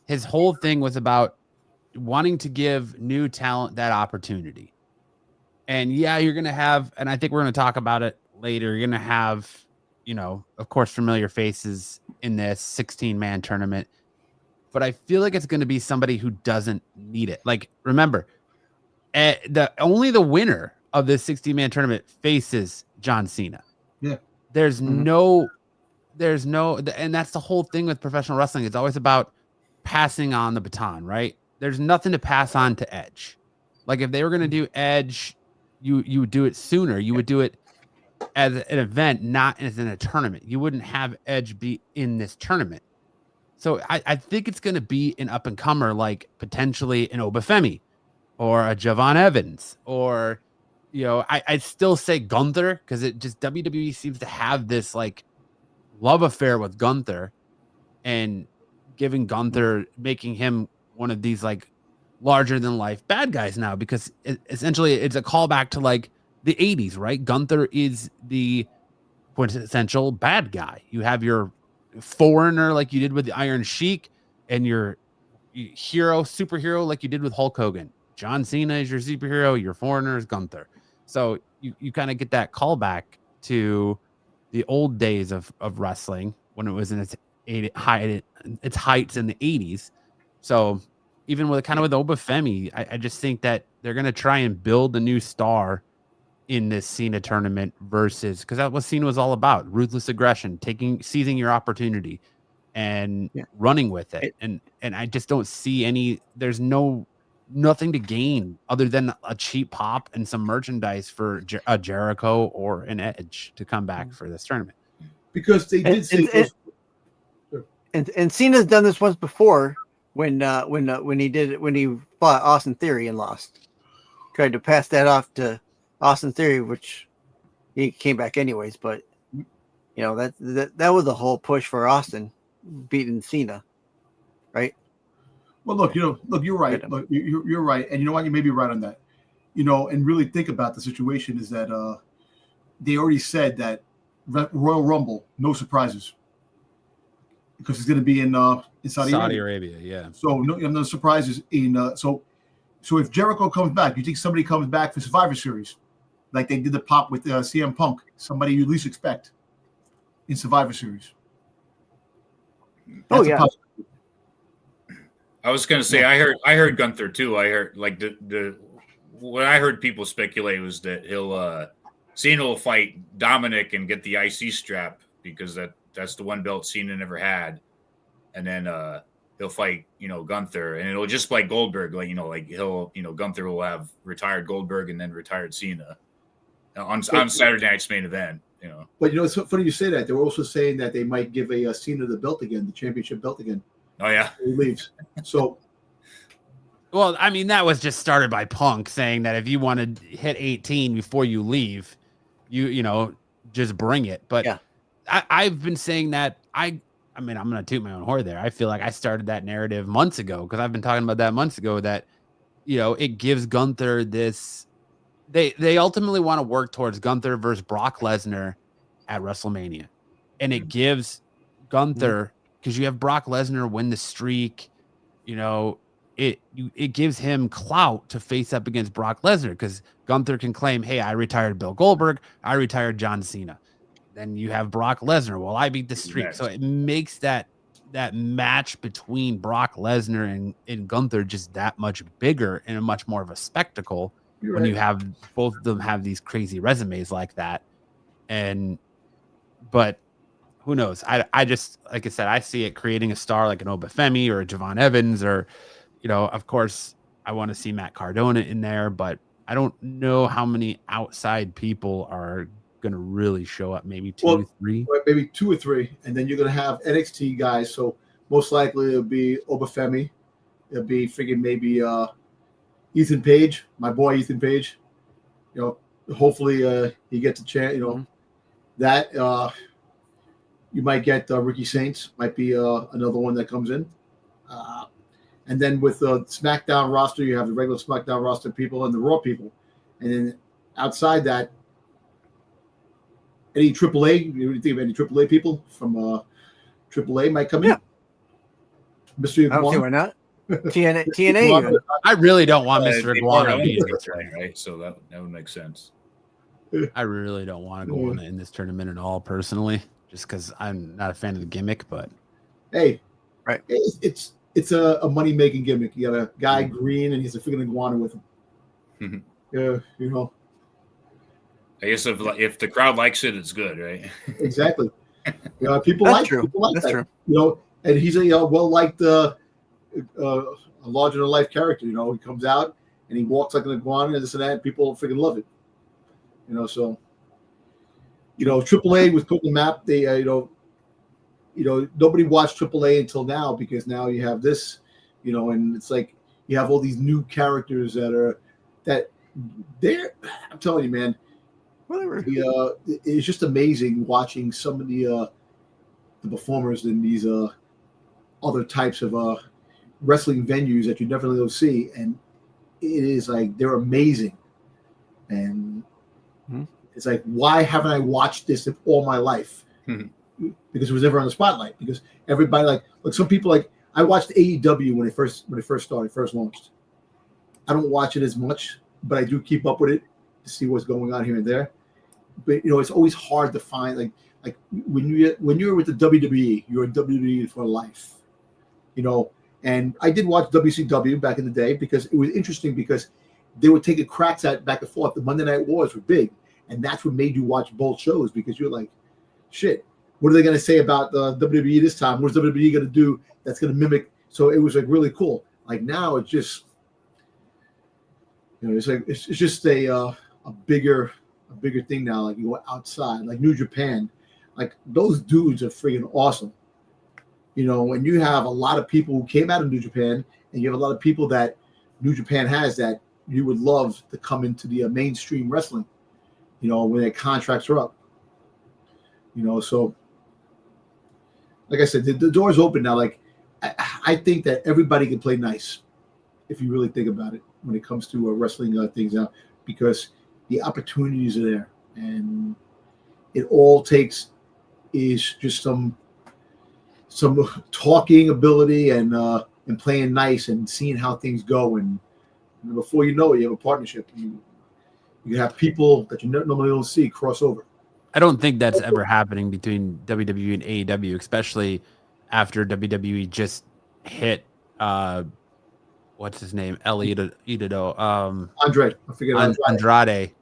His whole thing was about wanting to give new talent that opportunity. And you're going to have, and I think we're going to talk about it later, you're going to have, of course, familiar faces in this 16-man tournament. But I feel like it's going to be somebody who doesn't need it. Like, remember, only the winner of this 16-man tournament faces John Cena. Yeah. There's no, and that's the whole thing with professional wrestling. It's always about passing on the baton, right? There's nothing to pass on to Edge. Like if they were going to do Edge, you would do it sooner. You would do it as an event, not as in a tournament. You wouldn't have Edge be in this tournament. So I think it's going to be an up and comer, like potentially an Obafemi or a Javon Evans, or I'd still say Gunther because it just WWE seems to have this like love affair with Gunther, and giving Gunther, making him one of these like larger than life bad guys now, because essentially it's a callback to like the 80s, right? Gunther is the quintessential bad guy. You have your foreigner like you did with the Iron Sheik, and your superhero like you did with Hulk Hogan. John Cena is your superhero, your foreigner is Gunther. So you kind of get that callback to the old days of wrestling when it was in its heights in the 80s. So even with Obafemi, I just think that they're going to try and build a new star in this Cena tournament versus, because that's what Cena was all about: ruthless aggression, seizing your opportunity and running with it. And I just don't see there's nothing to gain other than a cheap pop and some merchandise for a Jericho or an Edge to come back for this tournament. Because they did say and Cena's done this once before when he fought Austin Theory and lost. Tried to pass that off to Austin Theory, which he came back anyways. But that was the whole push for Austin beating Cena, right? Well, look, you're right. Look, you're right, and you know what? You may be right on that. And really think about the situation is that they already said that Royal Rumble, no surprises, because it's going to be in Saudi Arabia. Yeah. So no surprises in. So if Jericho comes back, you think somebody comes back for Survivor Series, like they did the pop with CM Punk, somebody you least expect in Survivor Series. That's yeah. I was going to say, I heard Gunther too. I heard like what I heard people speculate was that Cena will fight Dominic and get the IC strap because that's the one belt Cena never had, and then he'll fight Gunther, and it'll just like Goldberg, Gunther will have retired Goldberg and then retired Cena on Saturday night's main event. But it's so funny you say that. They were also saying that they might give a Cena the belt again, the championship belt again. Oh yeah, he leaves. So, well, I mean, that was just started by Punk saying that if you want to hit 18 before you leave, you just bring it. But yeah. I've been saying that. I mean, I'm going to toot my own horn there. I feel like I started that narrative months ago because I've been talking about that months ago. That it gives Gunther this. They ultimately want to work towards Gunther versus Brock Lesnar at WrestleMania, and it gives Gunther. Because you have Brock Lesnar win the streak, it gives him clout to face up against Brock Lesnar because Gunther can claim, hey, I retired Bill Goldberg, I retired John Cena. Then you have Brock Lesnar. Well, I beat the streak. Yes. So it makes that match between Brock Lesnar and Gunther just that much bigger and a much more of a spectacle when you have both of them have these crazy resumes like that. But who knows? I just, like I said, I see it creating a star like an Obafemi or a Javon Evans or, of course, I want to see Matt Cardona in there, but I don't know how many outside people are going to really show up. Maybe two or three. And then you're going to have NXT guys. So most likely it'll be Obafemi. It'll be maybe Ethan Page, my boy Ethan Page. Hopefully he gets a chance, that you might get Ricky Saints, might be another one that comes in. And then with the SmackDown roster, you have the regular SmackDown roster people and the Raw people. And then outside that, any AAA, you think of any AAA people from AAA might come in? Mystery Iguana. I don't see why not. TNA. I really don't want Mr. Iguana being this right? So that would make sense. I really don't want to go on in this tournament at all, personally. Just because I'm not a fan of the gimmick, but hey, right, it's a money making gimmick. You got a guy green and he's a freaking iguana with him. Yeah, I guess if the crowd likes it, it's good, right? Exactly. People like that. True. And he's a well liked, a larger than life character. He comes out and he walks like an iguana and this and that. And people freaking love it. So. AAA was put on the map. They, nobody watched AAA until now because now you have this, and it's like you have all these new characters that they're. I'm telling you, man. Whatever. It's just amazing watching some of the performers in these other types of wrestling venues that you never really see, and it is like they're amazing, and. It's like, why haven't I watched this all my life? Because it was never on the spotlight. Because everybody like some people I watched AEW when it first launched. I don't watch it as much, but I do keep up with it to see what's going on here and there. But it's always hard to find like when you're with the WWE, you're a WWE for life. And I did watch WCW back in the day because it was interesting because they were taking cracks at back and forth. The Monday Night Wars were big, and that's what made you watch both shows because you're like, shit, what are they going to say about the WWE this time? What's WWE going to do that's going to mimic? So it was like really cool. Like now it's just, it's like it's just a bigger thing now. Like you go outside, like New Japan, like those dudes are freaking awesome. And you have a lot of people who came out of New Japan, and you have a lot of people that New Japan has that you would love to come into the mainstream wrestling, when their contracts are up. So like I said, the door's open now. Like I think that everybody can play nice if you really think about it when it comes to wrestling things out, because the opportunities are there, and it all takes is just some talking ability and playing nice and seeing how things go, and before you know it, you have a partnership. You have people that you normally don't see cross over. I don't think that's ever happening between WWE and AEW, especially after WWE just hit what's his name? El Idolo, Andre. I forget Andrade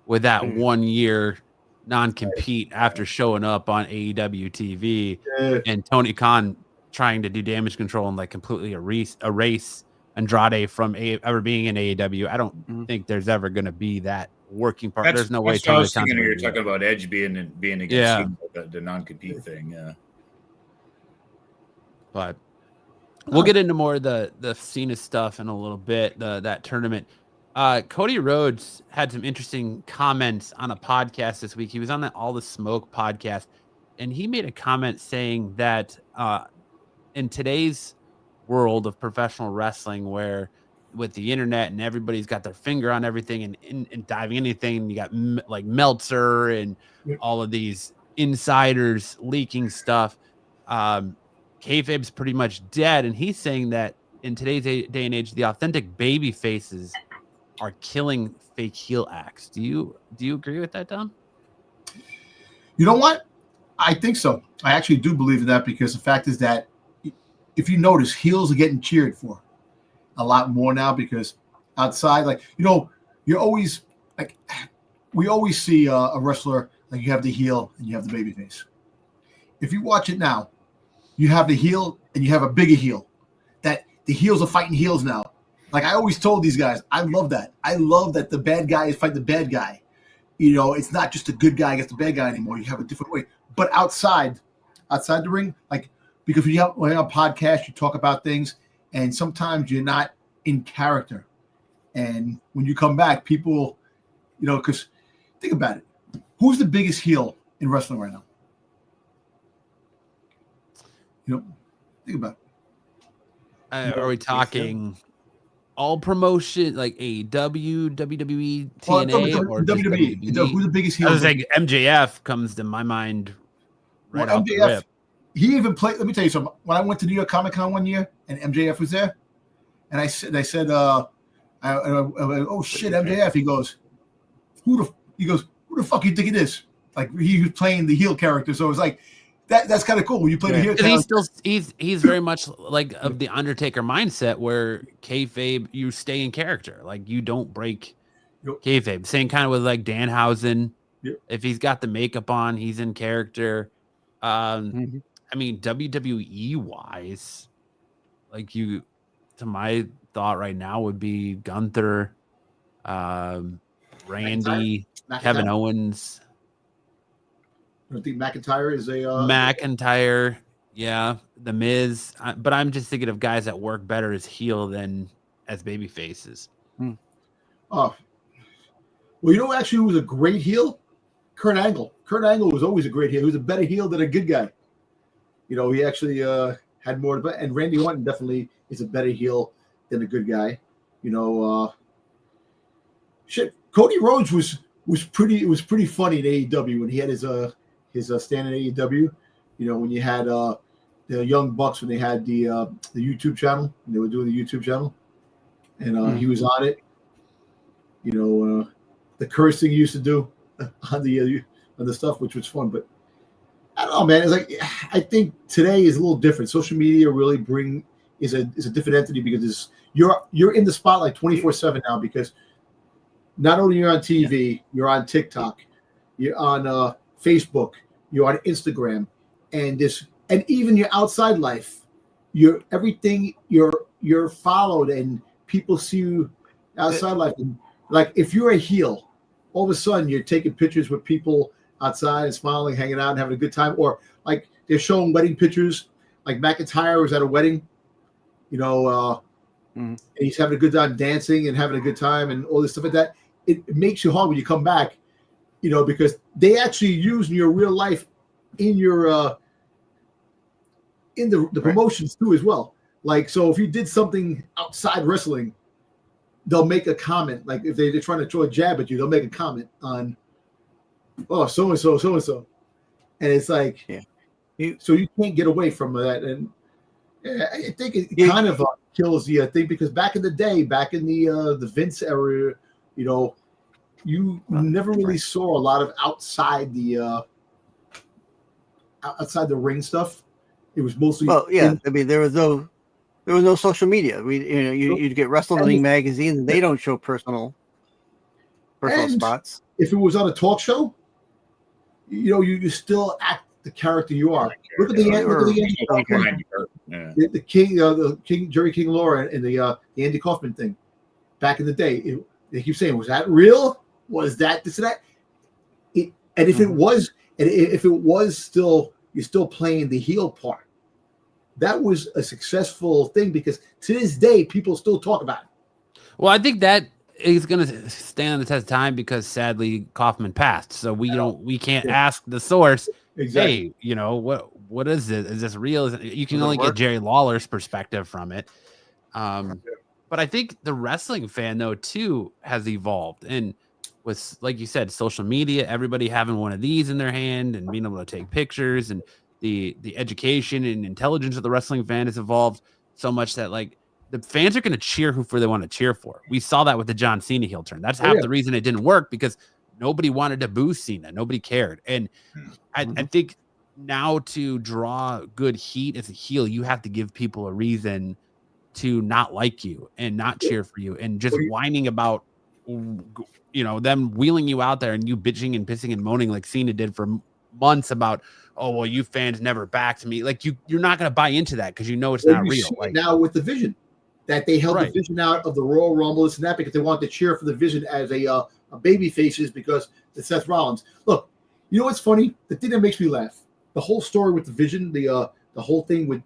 with that 1 year non-compete after showing up on AEW TV, and Tony Khan trying to do damage control and like completely erase Andrade from ever being in AEW. I don't think there's ever going to be that working part. There's no way. I was thinking you're talking about Edge being against the non-compete thing. Yeah, but we'll get into more of the Cena stuff in a little bit. That tournament. Cody Rhodes had some interesting comments on a podcast this week. He was on the All the Smoke podcast, and he made a comment saying that in today's world of professional wrestling, where with the internet and everybody's got their finger on everything and diving anything, you got like Meltzer and all of these insiders leaking stuff. Kayfabe's pretty much dead, and he's saying that in today's day and age, the authentic baby faces are killing fake heel acts. Do you agree with that, Dom? You know what? I think so. I actually do believe in that, because the fact is that if you notice, heels are getting cheered for a lot more now, because outside, like, you're always like, we always see a wrestler, like you have the heel and you have the baby face. If you watch it now, you have the heel and you have a bigger heel. That the heels are fighting heels now. Like I always told these guys, I love that. I love that the bad guy is fighting the bad guy. It's not just a good guy against the bad guy anymore. You have a different way. But outside the ring, like, because when you have a podcast, you talk about things, and sometimes you're not in character. And when you come back, people, because think about it. Who's the biggest heel in wrestling right now? Think about it. Are we talking all promotion, like AEW, WWE, TNA, or WWE? Who's the biggest heel? I was like MJF comes to my mind right off the rip. He even played. Let me tell you something. When I went to New York Comic Con one year and MJF was there, and I said, oh shit, MJF. He goes, who the fuck you think it is? Like he was playing the heel character, so it was like that's kind of cool when you play the heel. He's very much like of the Undertaker mindset, where kayfabe, you stay in character, like you don't break kayfabe. Same kind of with like Danhausen. Yep. If he's got the makeup on, he's in character. I mean, WWE wise, like to my thought right now would be Gunther, Randy, Kevin Owens. I think McIntyre is a McIntyre, yeah, The Miz. But I'm just thinking of guys that work better as heel than as baby faces. Well, actually, who was a great heel? Kurt Angle. Kurt Angle was always a great heel. He was a better heel than a good guy. He actually had more. And Randy Orton definitely is a better heel than a good guy. Cody Rhodes was pretty funny in AEW when he had his stand in AEW. When you had the Young Bucks, when they had the YouTube channel, and they were doing the YouTube channel, and he was on it. The cursing he used to do on the stuff, which was fun. But I don't know, man. It's like I think today is a little different. Social media really is a different entity because you're in the spotlight 24/7 now because not only you're on TV, you're on TikTok, you're on Facebook, you're on Instagram, and even your outside life, you're followed and people see you outside life. And like if you're a heel, all of a sudden you're taking pictures with people outside and smiling, hanging out, and having a good time, or like they're showing wedding pictures. Like McIntyre was at a wedding, and he's having a good time dancing and having a good time and all this stuff like that. It makes you hard when you come back, because they actually use your real life in your in the promotions too as well. Like, so if you did something outside wrestling, they'll make a comment. Like if they're trying to throw a jab at you, they'll make a comment on, oh, so-and-so, so-and-so. And it's like, so you can't get away from that. And I think it kind of kills the thing because back in the day, back in the Vince era, you never really saw a lot of outside the ring stuff. It was mostly I mean, there was no social media. You'd get Wrestling magazines, and they don't show personal spots. If it was on a talk show, you still act the character you are. Look at the King Jerry King Lawler and the Andy Kaufman thing back in the day. They keep saying, was that real? Was that this and that? And if it was still, you're still playing the heel part. That was a successful thing because to this day, people still talk about it. Well, I think that is going to stand the test of time because sadly Kaufman passed. So we can't ask the source, exactly. Hey, what is it? Is this real? You can only get Jerry Lawler's perspective from it. But I think the wrestling fan though too has evolved, and with, like you said, social media, everybody having one of these in their hand and being able to take pictures, and the education and intelligence of the wrestling fan has evolved so much that like the fans are going to cheer who they want to cheer for. We saw that with the John Cena heel turn. That's half the reason it didn't work, because nobody wanted to boo Cena. Nobody cared. And I think now to draw good heat as a heel, you have to give people a reason to not like you and not cheer for you, and just whining about, them wheeling you out there and you bitching and pissing and moaning like Cena did for months about, oh, well, you fans never backed me. Like you're not going to buy into that because it's not real. Like now with the Vision, that they held the Vision out of the Royal Rumble and that because they wanted to cheer for the Vision as a babyfaces because it's Seth Rollins. Look, you know what's funny? The thing that makes me laugh, the whole story with the Vision, the whole thing with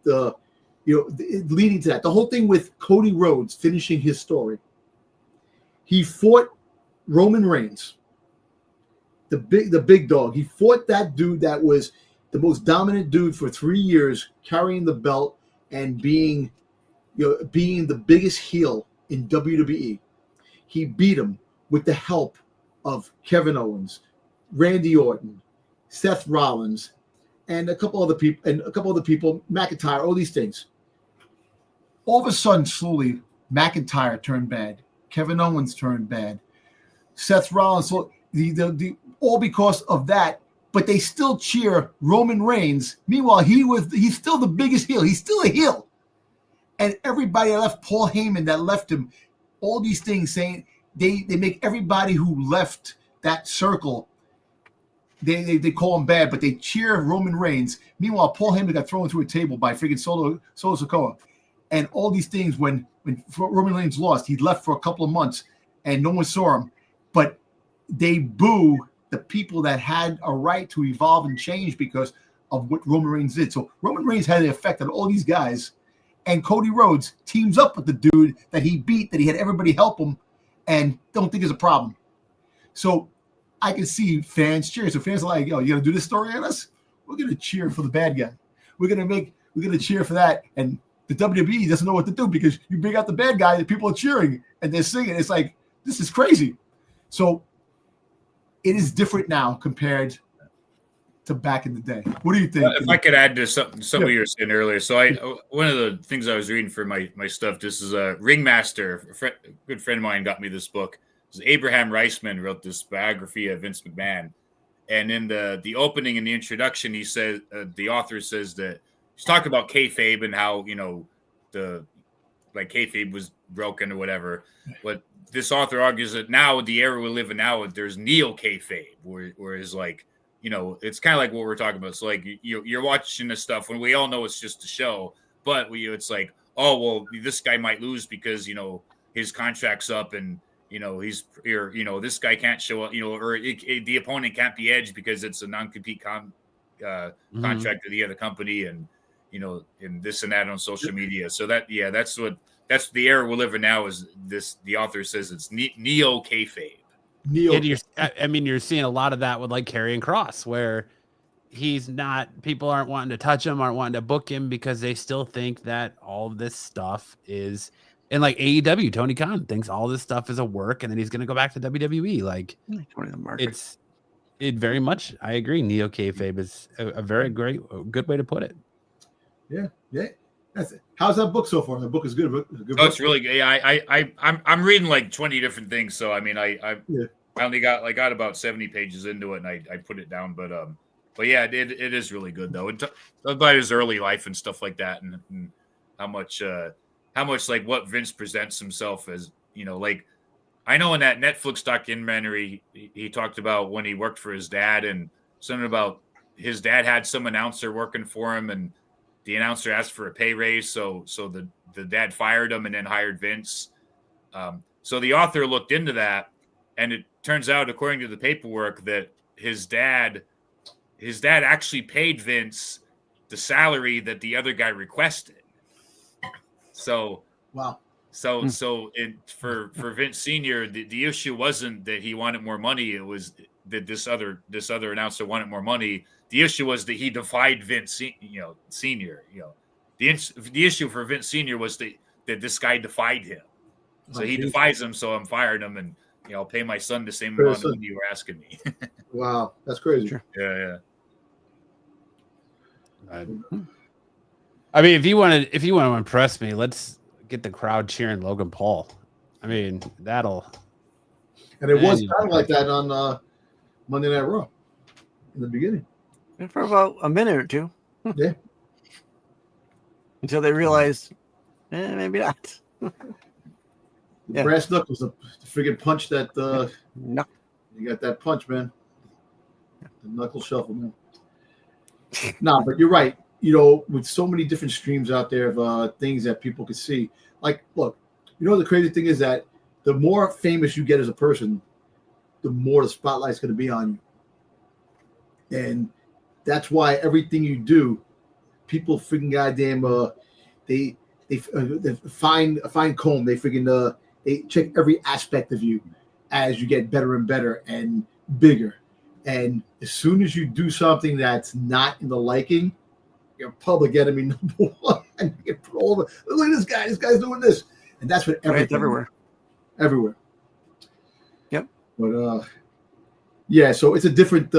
leading to that, the whole thing with Cody Rhodes finishing his story. He fought Roman Reigns, the big dog. He fought that dude that was the most dominant dude for 3 years, carrying the belt and being the biggest heel in WWE. He beat him with the help of Kevin Owens, Randy Orton, Seth Rollins, and a couple other people, McIntyre, all these things. All of a sudden, slowly, McIntyre turned bad. Kevin Owens turned bad. Seth Rollins, so all because of that, but they still cheer Roman Reigns. Meanwhile, he's still the biggest heel. He's still a heel. And everybody left, Paul Heyman that left him, all these things saying they make everybody who left that circle, they call him bad, but they cheer Roman Reigns. Meanwhile, Paul Heyman got thrown through a table by freaking Solo Sikoa. And all these things, when Roman Reigns lost, he left for a couple of months and no one saw him. But they boo the people that had a right to evolve and change because of what Roman Reigns did. So Roman Reigns had an effect on all these guys. And Cody Rhodes teams up with the dude that he beat, that he had everybody help him, and don't think is a problem. So I can see fans cheering. So fans are like, yo, you gonna do this story on us? We're gonna cheer for the bad guy. We're gonna cheer for that. And the WWE doesn't know what to do because you bring out the bad guy and people are cheering and they're singing. It's like, this is crazy. So it is different now compared to back in the day. What do you think? If I could add to something you were saying earlier. So one of the things I was reading for my stuff, this is a Ringmaster, a good friend of mine got me this book. Abraham Reisman wrote this biography of Vince McMahon. And in the opening and the introduction, he says, the author says that he's talking about kayfabe and how, like kayfabe was broken or whatever. But this author argues that now the era we live in now, there's neo kayfabe, whereas like, you know, it's kind of like what we're talking about. So like you're watching this stuff when we all know it's just a show, but it's like, oh well, this guy might lose because, you know, his contract's up and, you know, this guy can't show up, you know, or the opponent can't be edged because it's a non-compete contract with the other company, and, you know, and this and that on social media. So that's the era we're living now. Is this? The author says it's neo kayfabe. You're seeing a lot of that with like Karrion Kross, where people aren't wanting to touch him, aren't wanting to book him because they still think that all of this stuff is. And like AEW, Tony Khan thinks all this stuff is a work, and then he's going to go back to WWE. Like, it very much. I agree. Neo kayfabe is a very good way to put it. Yeah, that's it. How's that book so far? The book is good. It's really good. Yeah, I'm reading like 20 different things. So I mean, I only got about 70 pages into it, and I put it down. But yeah, it is really good though. About his early life and stuff like that, and how much like what Vince presents himself as, you know, like I know in that Netflix documentary, he talked about when he worked for his dad and something about his dad had some announcer working for him, and the announcer asked for a pay raise. So the dad fired him and then hired Vince. So the author looked into that, and it turns out, according to the paperwork, that his dad actually paid Vince the salary that the other guy requested. So wow. So for Vince Sr., the issue wasn't that he wanted more money. It was that this other announcer wanted more money. The issue was that he defied Vince, you know, Sr. You know, the issue for Vince Sr. was that this guy defied him. So he defies him. So I'm firing him, and, you know, I'll pay my son the same amount of money you were asking me. Wow, that's crazy. Sure. Yeah. I mean, if you want to impress me, let's get the crowd cheering Logan Paul. I mean, that'll. And it was kind of like that on Monday Night Raw in the beginning. And for about a minute or two. Yeah. Until they realized, maybe not. The brass knuckles, the friggin' punch that No. You got that punch, man. The knuckle shuffle, man. Nah, but you're right. You know, with so many different streams out there of things that people could see. Like, look, you know, the crazy thing is that the more famous you get as a person, the more the spotlight's going to be on you. And that's why everything you do, people freaking goddamn, they find a fine comb. They freaking, they check every aspect of you as you get better and better and bigger. And as soon as you do something that's not in the liking, you're public enemy number one. And you get put over. Look at this guy. This guy's doing this, and that's what everywhere. Yep. But yeah. So it's a different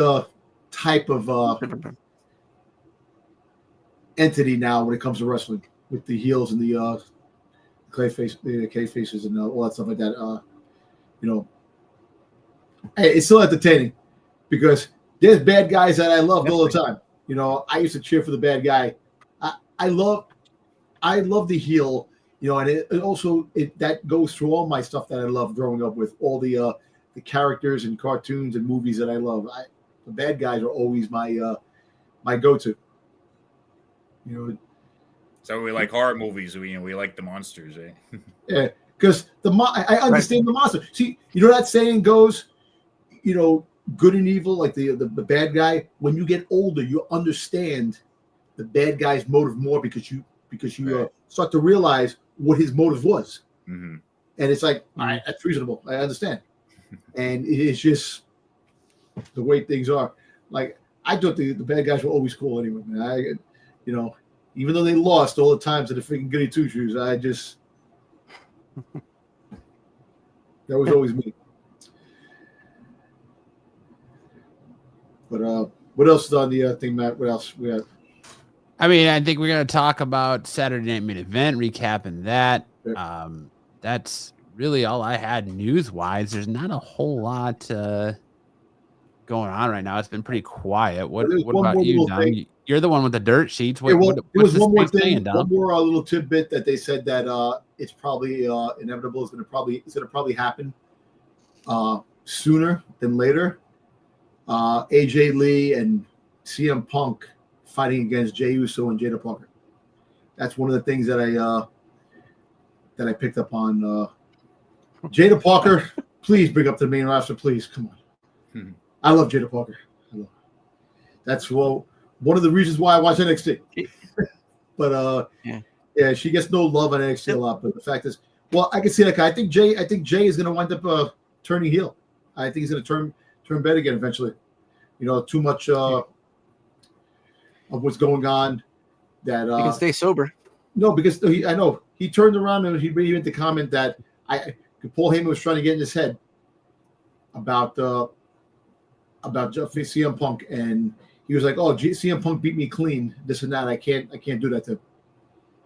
type of entity now when it comes to wrestling, with the heels and the clay faces, and all that stuff like that. You know, hey, it's still entertaining because there's bad guys that I love all the time. You know, I used to cheer for the bad guy. I love the heel. You know, and it also that goes through all my stuff that I love growing up with, all the characters and cartoons and movies that I love. The bad guys are always my my go-to. You know, so we like horror movies. We like the monsters, eh? Yeah, because I understand the monster. See, you know that saying goes, you know, good and evil, like the bad guy. When you get older, you understand the bad guy's motive more because you right. Start to realize what his motive was. Mm-hmm. And it's like, all right, that's reasonable. I understand. And it is just the way things are. Like, I thought the bad guys were always cool anyway, man. You know, even though they lost all the times to the freaking goody two shoes, that was always me. But what else is on the thing, Matt? What else we have? I mean, I think we're going to talk about Saturday Night Main Event, recapping that. Yeah. That's really all I had news-wise. There's not a whole lot going on right now. It's been pretty quiet. What about you, Dom? you're the one with the dirt sheets. There was one more thing, saying, one more little tidbit that they said that it's probably inevitable. It's going to probably happen sooner than later. AJ Lee and CM Punk fighting against Jey Uso and Jada Parker. That's one of the things that I picked up on. Jada Parker, please bring up the main roster, please. Come on. I love Jada Parker. That's one of the reasons why I watch NXT. But yeah, she gets no love on NXT a lot. But the fact is, well, I can see that guy. I think Jay is going to wind up turning heel. I think he's going to turn bad again eventually. Too much of what's going on. That he can stay sober. No, because I know he turned around and he made the comment that Paul Heyman was trying to get in his head about CM Punk, and he was like, "Oh, CM Punk beat me clean, this and that. I can't do that to him."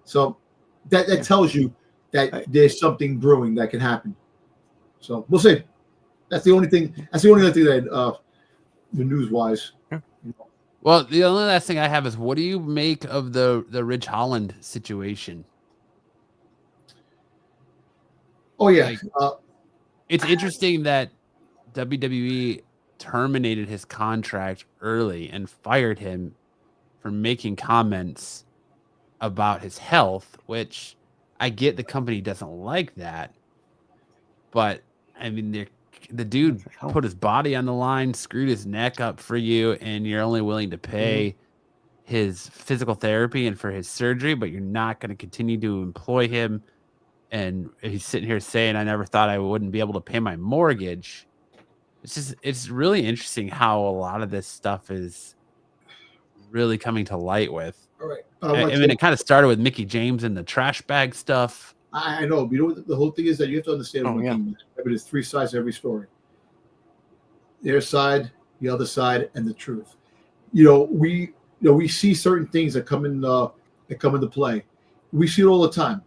So that tells you that there's something brewing that can happen. So we'll see. That's the only thing. That's the only other thing that the news wise. Well, the only last thing I have is, what do you make of the Ridge Holland situation? Oh yeah, it's interesting that WWE terminated his contract early and fired him for making comments about his health, which I get the company doesn't like that, but I mean, the dude put his body on the line, screwed his neck up for you, and you're only willing to pay his physical therapy and for his surgery, but you're not going to continue to employ him. And he's sitting here saying, "I never thought I wouldn't be able to pay my mortgage." It's really interesting how a lot of this stuff is really coming to light with. All right. I mean, it kind of started with Mickey James and the trash bag stuff. I know. But what the whole thing is that you have to understand. There's three sides to every story. Their side, the other side, and the truth. We see certain things that come into play. We see it all the time.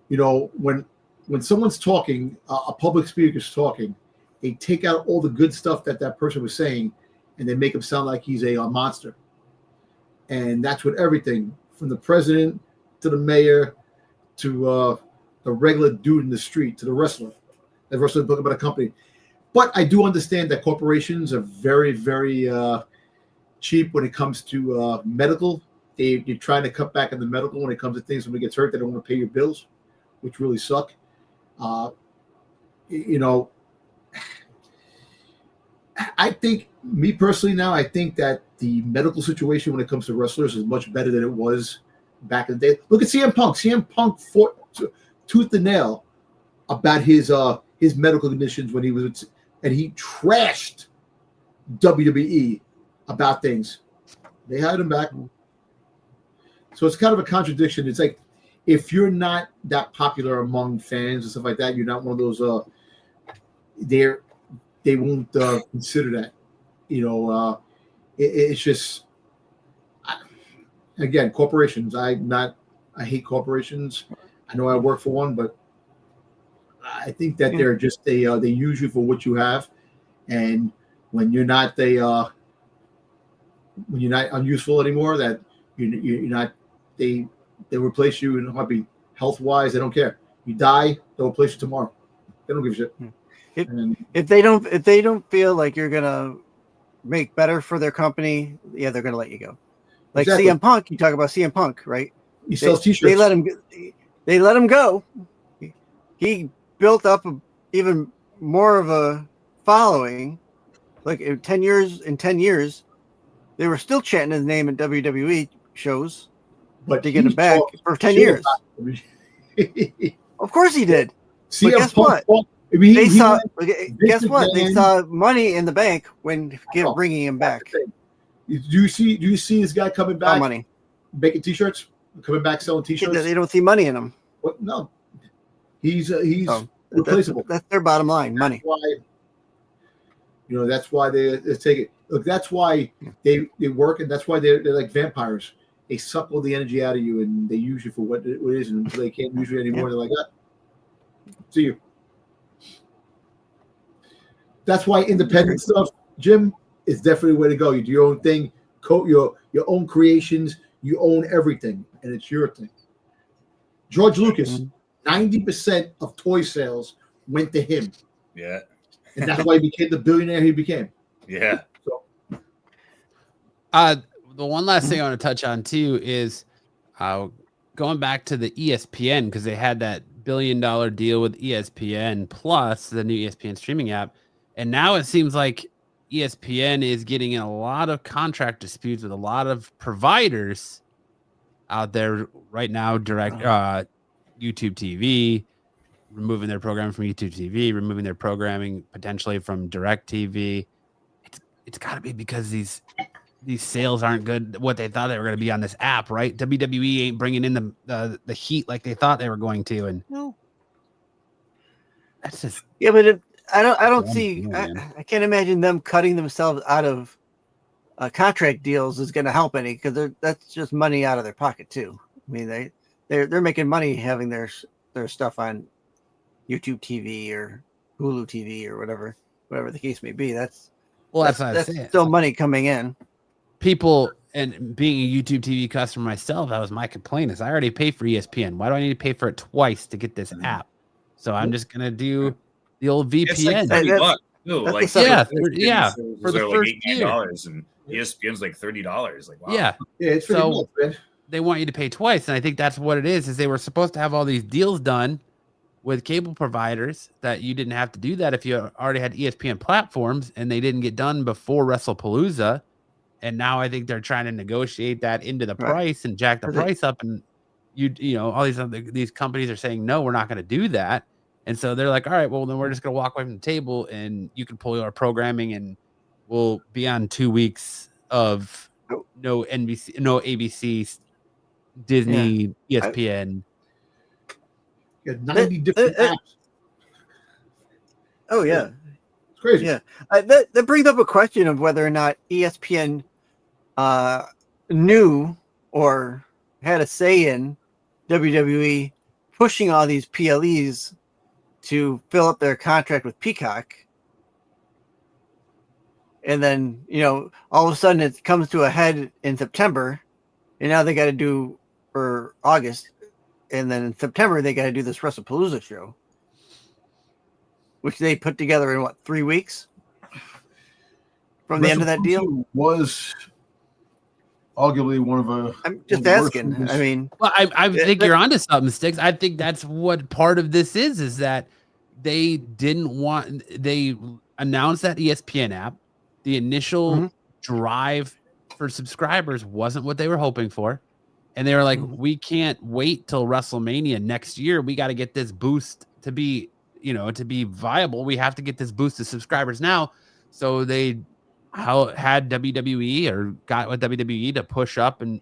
When someone's talking, a public speaker's talking, they take out all the good stuff that person was saying, and they make him sound like he's a monster. And that's what everything, from the president to the mayor to the regular dude in the street to the wrestler. The wrestler talking about a company. But I do understand that corporations are very, very cheap when it comes to medical. They're trying to cut back on the medical when it comes to things. When it gets hurt, they don't want to pay your bills, which really suck. I think, me personally now, I think that the medical situation when it comes to wrestlers is much better than it was back in the day. Look at CM Punk. CM Punk fought tooth and nail about his medical conditions when he was, and he trashed WWE about things. They hired him back. So it's kind of a contradiction. It's like, if you're not that popular among fans and stuff like that, you're not one of those. They won't consider that. It's just, again, corporations. I hate corporations. I know I work for one, but I think that they're just they use you for what you have, and when you're not unuseful anymore, that you're not, they replace you in a heartbeat. Health wise, they don't care. You die, they'll replace you tomorrow. They don't give a shit. If they don't feel like you're gonna make better for their company, they're gonna let you go. Like exactly. CM Punk, you talk about CM Punk, right? He sells t-shirts. They let him go. He built up even more of a following. Like in 10 years, they were still chanting his name at WWE shows, but to get him back for 10 years. Of course he did. But guess what? Guess what? They saw money in the bank when bringing him back. Do you see this guy coming back? Money, making t-shirts, coming back selling t-shirts. They don't see money in him. What? No, he's replaceable. That's their bottom line. Money. That's why they take it. Look, that's why they work, and that's why they're like vampires. They suck all the energy out of you, and they use you for what it is, and until they can't use you anymore, they're like, see you. That's why independent stuff, Jim, is definitely the way to go. You do your own thing. your own creations. You own everything, and it's your thing. George Lucas, 90% of toy sales went to him. Yeah. And that's why he became the billionaire he became. Yeah. So, the one last thing I want to touch on too is going back to the ESPN, because they had that $1 billion deal with ESPN plus the new ESPN streaming app. And now it seems like ESPN is getting in a lot of contract disputes with a lot of providers out there right now. YouTube TV, removing their programming from YouTube TV, removing their programming potentially from Direct TV. It's got to be because these sales aren't good. What they thought they were going to be on this app, right? WWE ain't bringing in the heat like they thought they were going to, and no, that's just but I don't see. I can't imagine them cutting themselves out of contract deals is going to help any, because that's just money out of their pocket too. I mean, they're making money having their stuff on YouTube TV or Hulu TV or whatever the case may be. That's still money coming in. People, and being a YouTube TV customer myself, that was my complaint, is I already pay for ESPN. Why do I need to pay for it twice to get this app? So I'm just gonna do the old VPN. It's like $30 too. Like, for the first year. And ESPN's like $30. Like, wow. Yeah, it's pretty much, man. They want you to pay twice, and I think that's what it is they were supposed to have all these deals done with cable providers that you didn't have to do that if you already had ESPN platforms, and they didn't get done before WrestlePalooza. And now I think they're trying to negotiate that into the price and jack the price up. And you know, all these companies are saying, no, we're not going to do that. And so they're like, all right, well, then we're just going to walk away from the table, and you can pull your programming, and we'll be on 2 weeks of no NBC, no ABC, Disney, ESPN. 90 different apps. Oh yeah, it's crazy. Yeah, that brings up a question of whether or not ESPN knew or had a say in WWE pushing all these PLEs to fill up their contract with Peacock. And then, you know, all of a sudden it comes to a head in September, and now they got to do for August. And then in September, they got to do this WrestlePalooza show, which they put together in 3 weeks from the end of that deal. Was arguably one of I'm just asking. I mean, well, I think you're onto something, Sticks. I think that's what part of this is that they didn't want. They announced that ESPN app. The initial drive for subscribers wasn't what they were hoping for. And they were like, we can't wait till WrestleMania next year. We got to get this boost to be, to be viable. We have to get this boost of subscribers now. So they had WWE or got with WWE to push up and,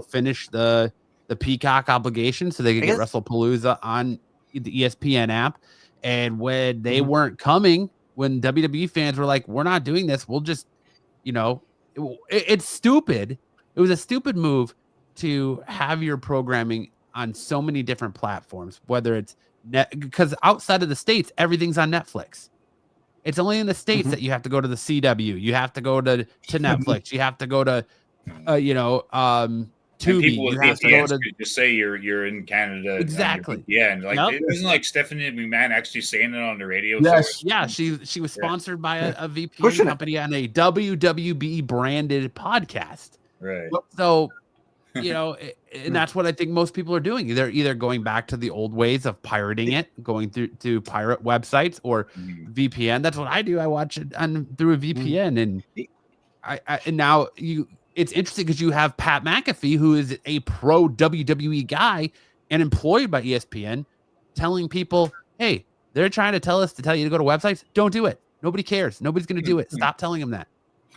finish the Peacock obligation so they could get WrestlePalooza on the ESPN app. And when they weren't coming, when WWE fans were like, we're not doing this, we'll just, it's stupid. It was a stupid move to have your programming on so many different platforms, whether it's because outside of the States, everything's on Netflix. It's only in the States that you have to go to the CW. You have to go to Netflix. You have to go to, Tubi. You have to go to just say you're in Canada. Exactly. Yeah, and isn't like Stephanie McMahon actually saying it on the radio? Yes. Yeah, she was sponsored by a VPN company on a WWB branded podcast. Right. So, and that's what I think most people are doing. They're either going back to the old ways of pirating it, going through pirate websites or VPN. That's what I do. I watch it through a VPN, and and now it's interesting because you have Pat McAfee, who is a pro WWE guy and employed by ESPN, telling people, hey, they're trying to tell you to go to websites. Don't do it. Nobody cares. Nobody's going to do it. Stop telling them that.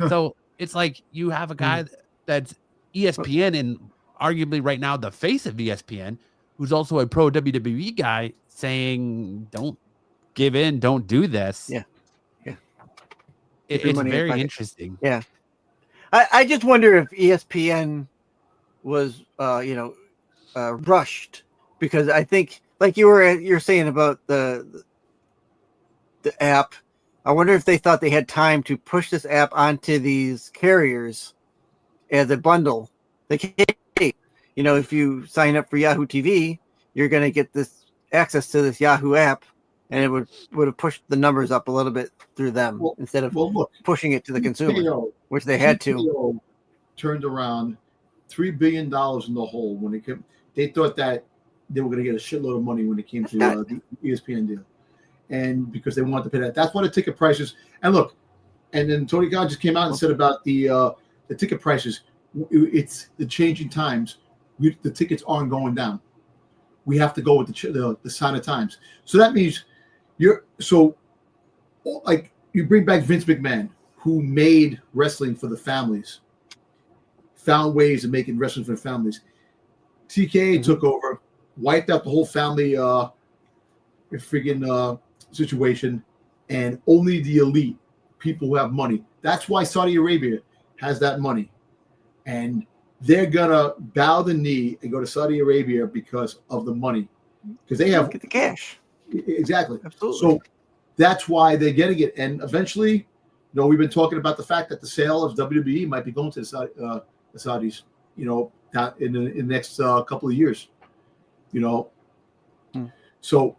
So it's like you have a guy that's ESPN and arguably right now the face of ESPN, who's also a pro WWE guy, saying, don't give in. Don't do this. Yeah. It's very interesting. Yeah. I just wonder if ESPN was, rushed, because I think, like you're saying about the app, I wonder if they thought they had time to push this app onto these carriers as a bundle. Like, hey, if you sign up for Yahoo TV, you're going to get this access to this Yahoo app, and it would have pushed the numbers up a little bit through them instead of pushing it to the consumer, which they had to. Turned around $3 billion in the hole when it came. They thought that they were going to get a shitload of money when it came to the ESPN deal, and because they wanted to pay that. That's why the ticket prices. And look, and then Tony Khan just came out and said about the ticket prices. It's the changing times. The tickets aren't going down. We have to go with the sign of times. So that means you bring back Vince McMahon, who made wrestling for the families, found ways of making wrestling for the families. TKA took over, wiped out the whole family situation, and only the elite people who have money. That's why Saudi Arabia has that money. And they're going to bow the knee and go to Saudi Arabia because of the money. Because they have... Get the cash. Exactly. Absolutely. So that's why they're getting it. And eventually, we've been talking about the fact that the sale of WWE might be going to the Saudis, in the next couple of years. So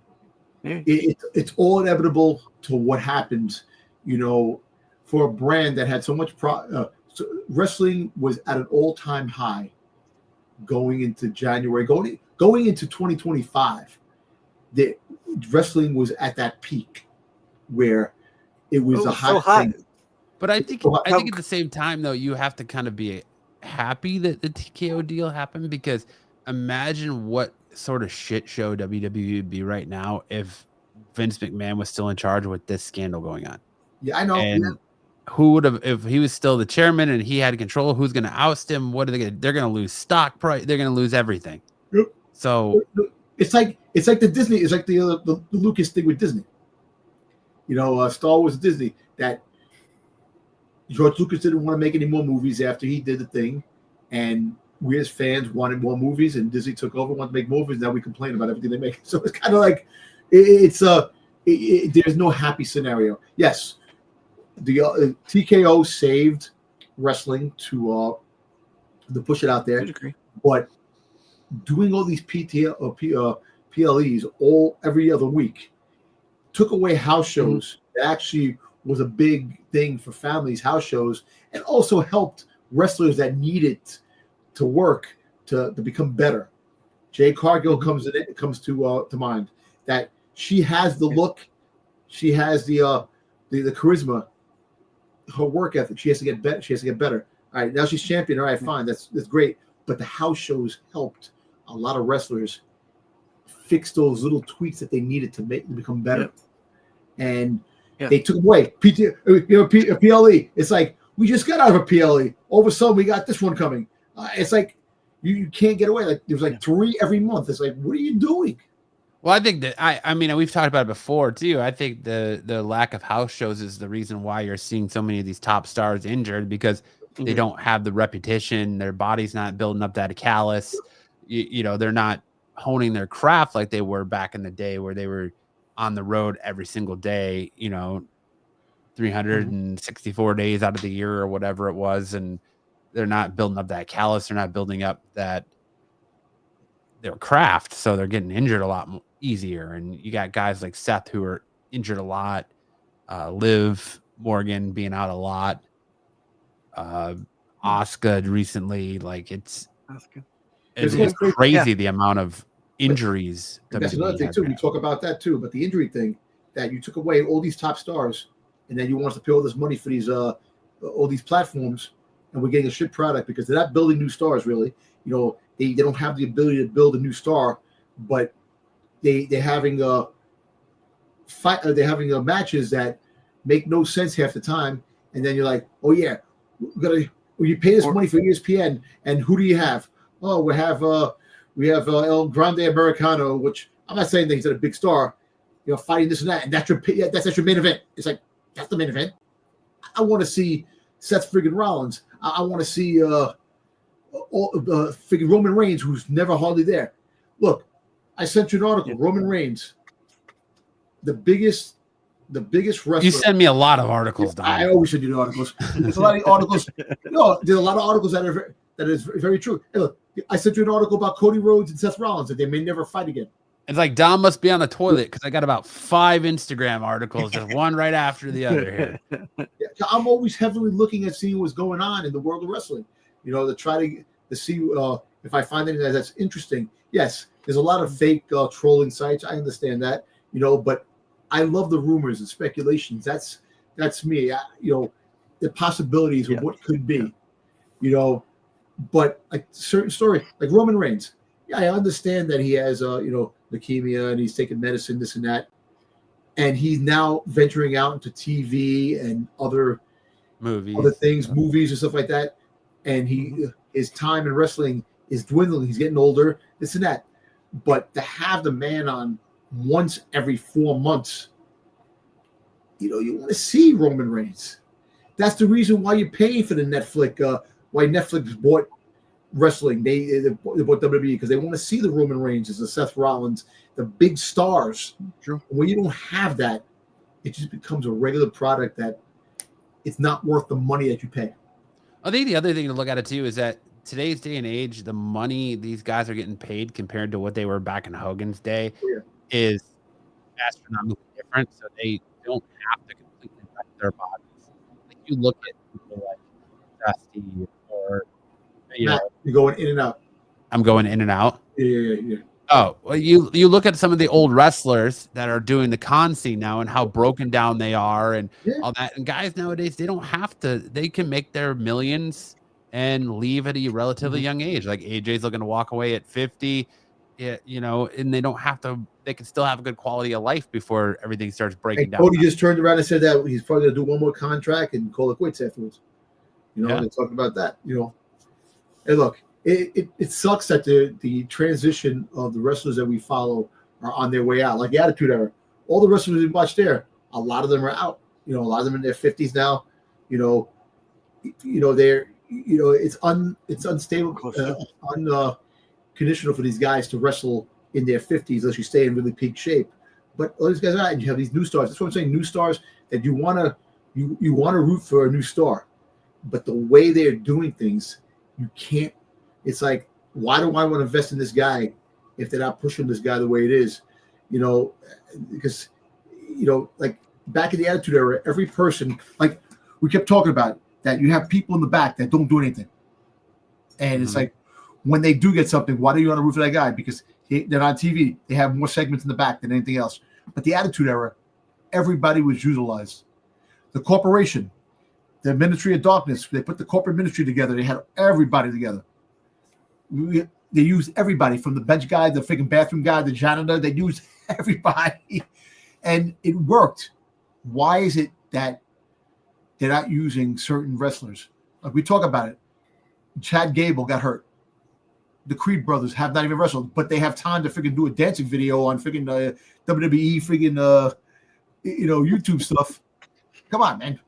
it's all inevitable to what happens, for a brand that had so much wrestling was at an all-time high going into January, going into 2025. The wrestling was at that peak where it was a hot thing. But I think at the same time, though, you have to kind of be happy that the TKO deal happened, because imagine what sort of shit show WWE would be right now if Vince McMahon was still in charge with this scandal going on. Yeah, I know. And who would have, if he was still the chairman and he had control, who's going to oust him? What are they going to? They're going to lose stock price. They're going to lose everything. Yep. So it's like the Disney. It's like the Lucas thing with Disney. Star Wars, Disney. That George Lucas didn't want to make any more movies after he did the thing, and we as fans wanted more movies, and Disney took over, wanted to make movies. Now we complain about everything they make. So it's kind of like there's no happy scenario. Yes, the TKO saved wrestling to push it out there, but doing all these PLEs every other week took away house shows. That actually was a big thing for families, house shows, and also helped wrestlers that needed to work to become better. Jade Cargill comes to mind. That she has the look, she has the charisma, her work ethic. She has to get better. She has to get better. All right, now she's champion. All right, fine, that's great. But the house shows helped a lot of wrestlers fix those little tweaks that they needed to become better. And they took away PLE. It's like we just got out of a PLE. All of a sudden, we got this one coming. It's like you can't get away. Like there's like 3 every month. It's like, what are you doing? Well, I think that I mean, we've talked about it before too. I think the lack of house shows is the reason why you're seeing so many of these top stars injured, because they don't have the repetition. Their body's not building up that callus. They're not honing their craft like they were back in the day, where they were on the road every single day, 364 days out of the year or whatever it was. And they're not building up that callus. They're not building up their craft. So they're getting injured a lot easier. And you got guys like Seth who are injured a lot. Liv Morgan being out a lot. Asuka recently, like it's crazy the amount of injuries. That's another thing too. We talk about that too, but the injury thing, that you took away all these top stars, and then you want us to pay all this money for these all these platforms, and we're getting a shit product because they're not building new stars really. They don't have the ability to build a new star, but they're having matches that make no sense half the time, and then you're like, oh yeah, you pay this money for ESPN, and who do you have? Oh, we have El Grande Americano, which I'm not saying that he's a big star, fighting this and that, and that's your main event. It's like, that's the main event. I want to see Seth friggin' Rollins. I want to see friggin' Roman Reigns, who's never hardly there. Look, I sent you an article. Roman Reigns, the biggest the biggest wrestler. You send me a lot of articles, Don. I always send you the articles. There's a lot of articles. No, there's a lot of articles that is very true. Hey, look, I sent you an article about Cody Rhodes and Seth Rollins that they may never fight again. It's like Dom must be on the toilet because I got about 5 Instagram articles, just one right after the other here. Yeah, I'm always heavily looking at seeing what's going on in the world of wrestling. To try to see if I find anything that's interesting. Yes, there's a lot of fake trolling sites. I understand that, but I love the rumors and speculations. That's me. The possibilities of what could be, But like certain story, like Roman Reigns. Yeah, I understand that he has leukemia and he's taking medicine, this and that, and he's now venturing out into TV and other movies and stuff like that. And his time in wrestling is dwindling. He's getting older, this and that. But to have the man on once every 4 months, you want to see Roman Reigns. That's the reason why you're paying for the Netflix. Why Netflix bought wrestling? They bought WWE because they want to see the Roman Reigns, the Seth Rollins, the big stars. True. When you don't have that, it just becomes a regular product that it's not worth the money that you pay. I think the other thing to look at it too is that today's day and age, the money these guys are getting paid compared to what they were back in Hogan's day is astronomically different. So they don't have to completely wreck their bodies. Like you look at people like Dusty or You're going in and out. I'm going in and out. Yeah. Oh, well, you look at some of the old wrestlers that are doing the con scene now and how broken down they are and all that. And guys nowadays, they don't have to. They can make their millions and leave at a relatively young age. Like AJ's looking to walk away at 50, and they don't have to. They can still have a good quality of life before everything starts breaking down. Cody just turned around and said that he's probably going to do one more contract and call it quits afterwards. They talked about that. Hey, look. It sucks that the transition of the wrestlers that we follow are on their way out. Like the Attitude Era, all the wrestlers we watch there, a lot of them are out. A lot of them in their 50s now. They're it's unstable, unconditional for these guys to wrestle in their 50s unless you stay in really peak shape. But all these guys are out, and you have these new stars. That's what I'm saying. New stars that you wanna root for a new star, but the way they're doing things, you can't. It's like, why do I want to invest in this guy if they're not pushing this guy the way it is? Because, like back in the Attitude Era, every person, like we kept talking about, that you have people in the back that don't do anything. And it's like, when they do get something, why do you want to root for that guy? Because they're on TV. They have more segments in the back than anything else. But the Attitude Era, everybody was utilized. The corporation, the Ministry of Darkness, they put the corporate ministry together. They had everybody together. They used everybody from the bench guy, the freaking bathroom guy, the janitor. They used everybody, and it worked. Why is it that they're not using certain wrestlers? Like we talk about it. Chad Gable got hurt. The Creed brothers have not even wrestled, but they have time to freaking do a dancing video on freaking WWE freaking YouTube stuff. Come on, man.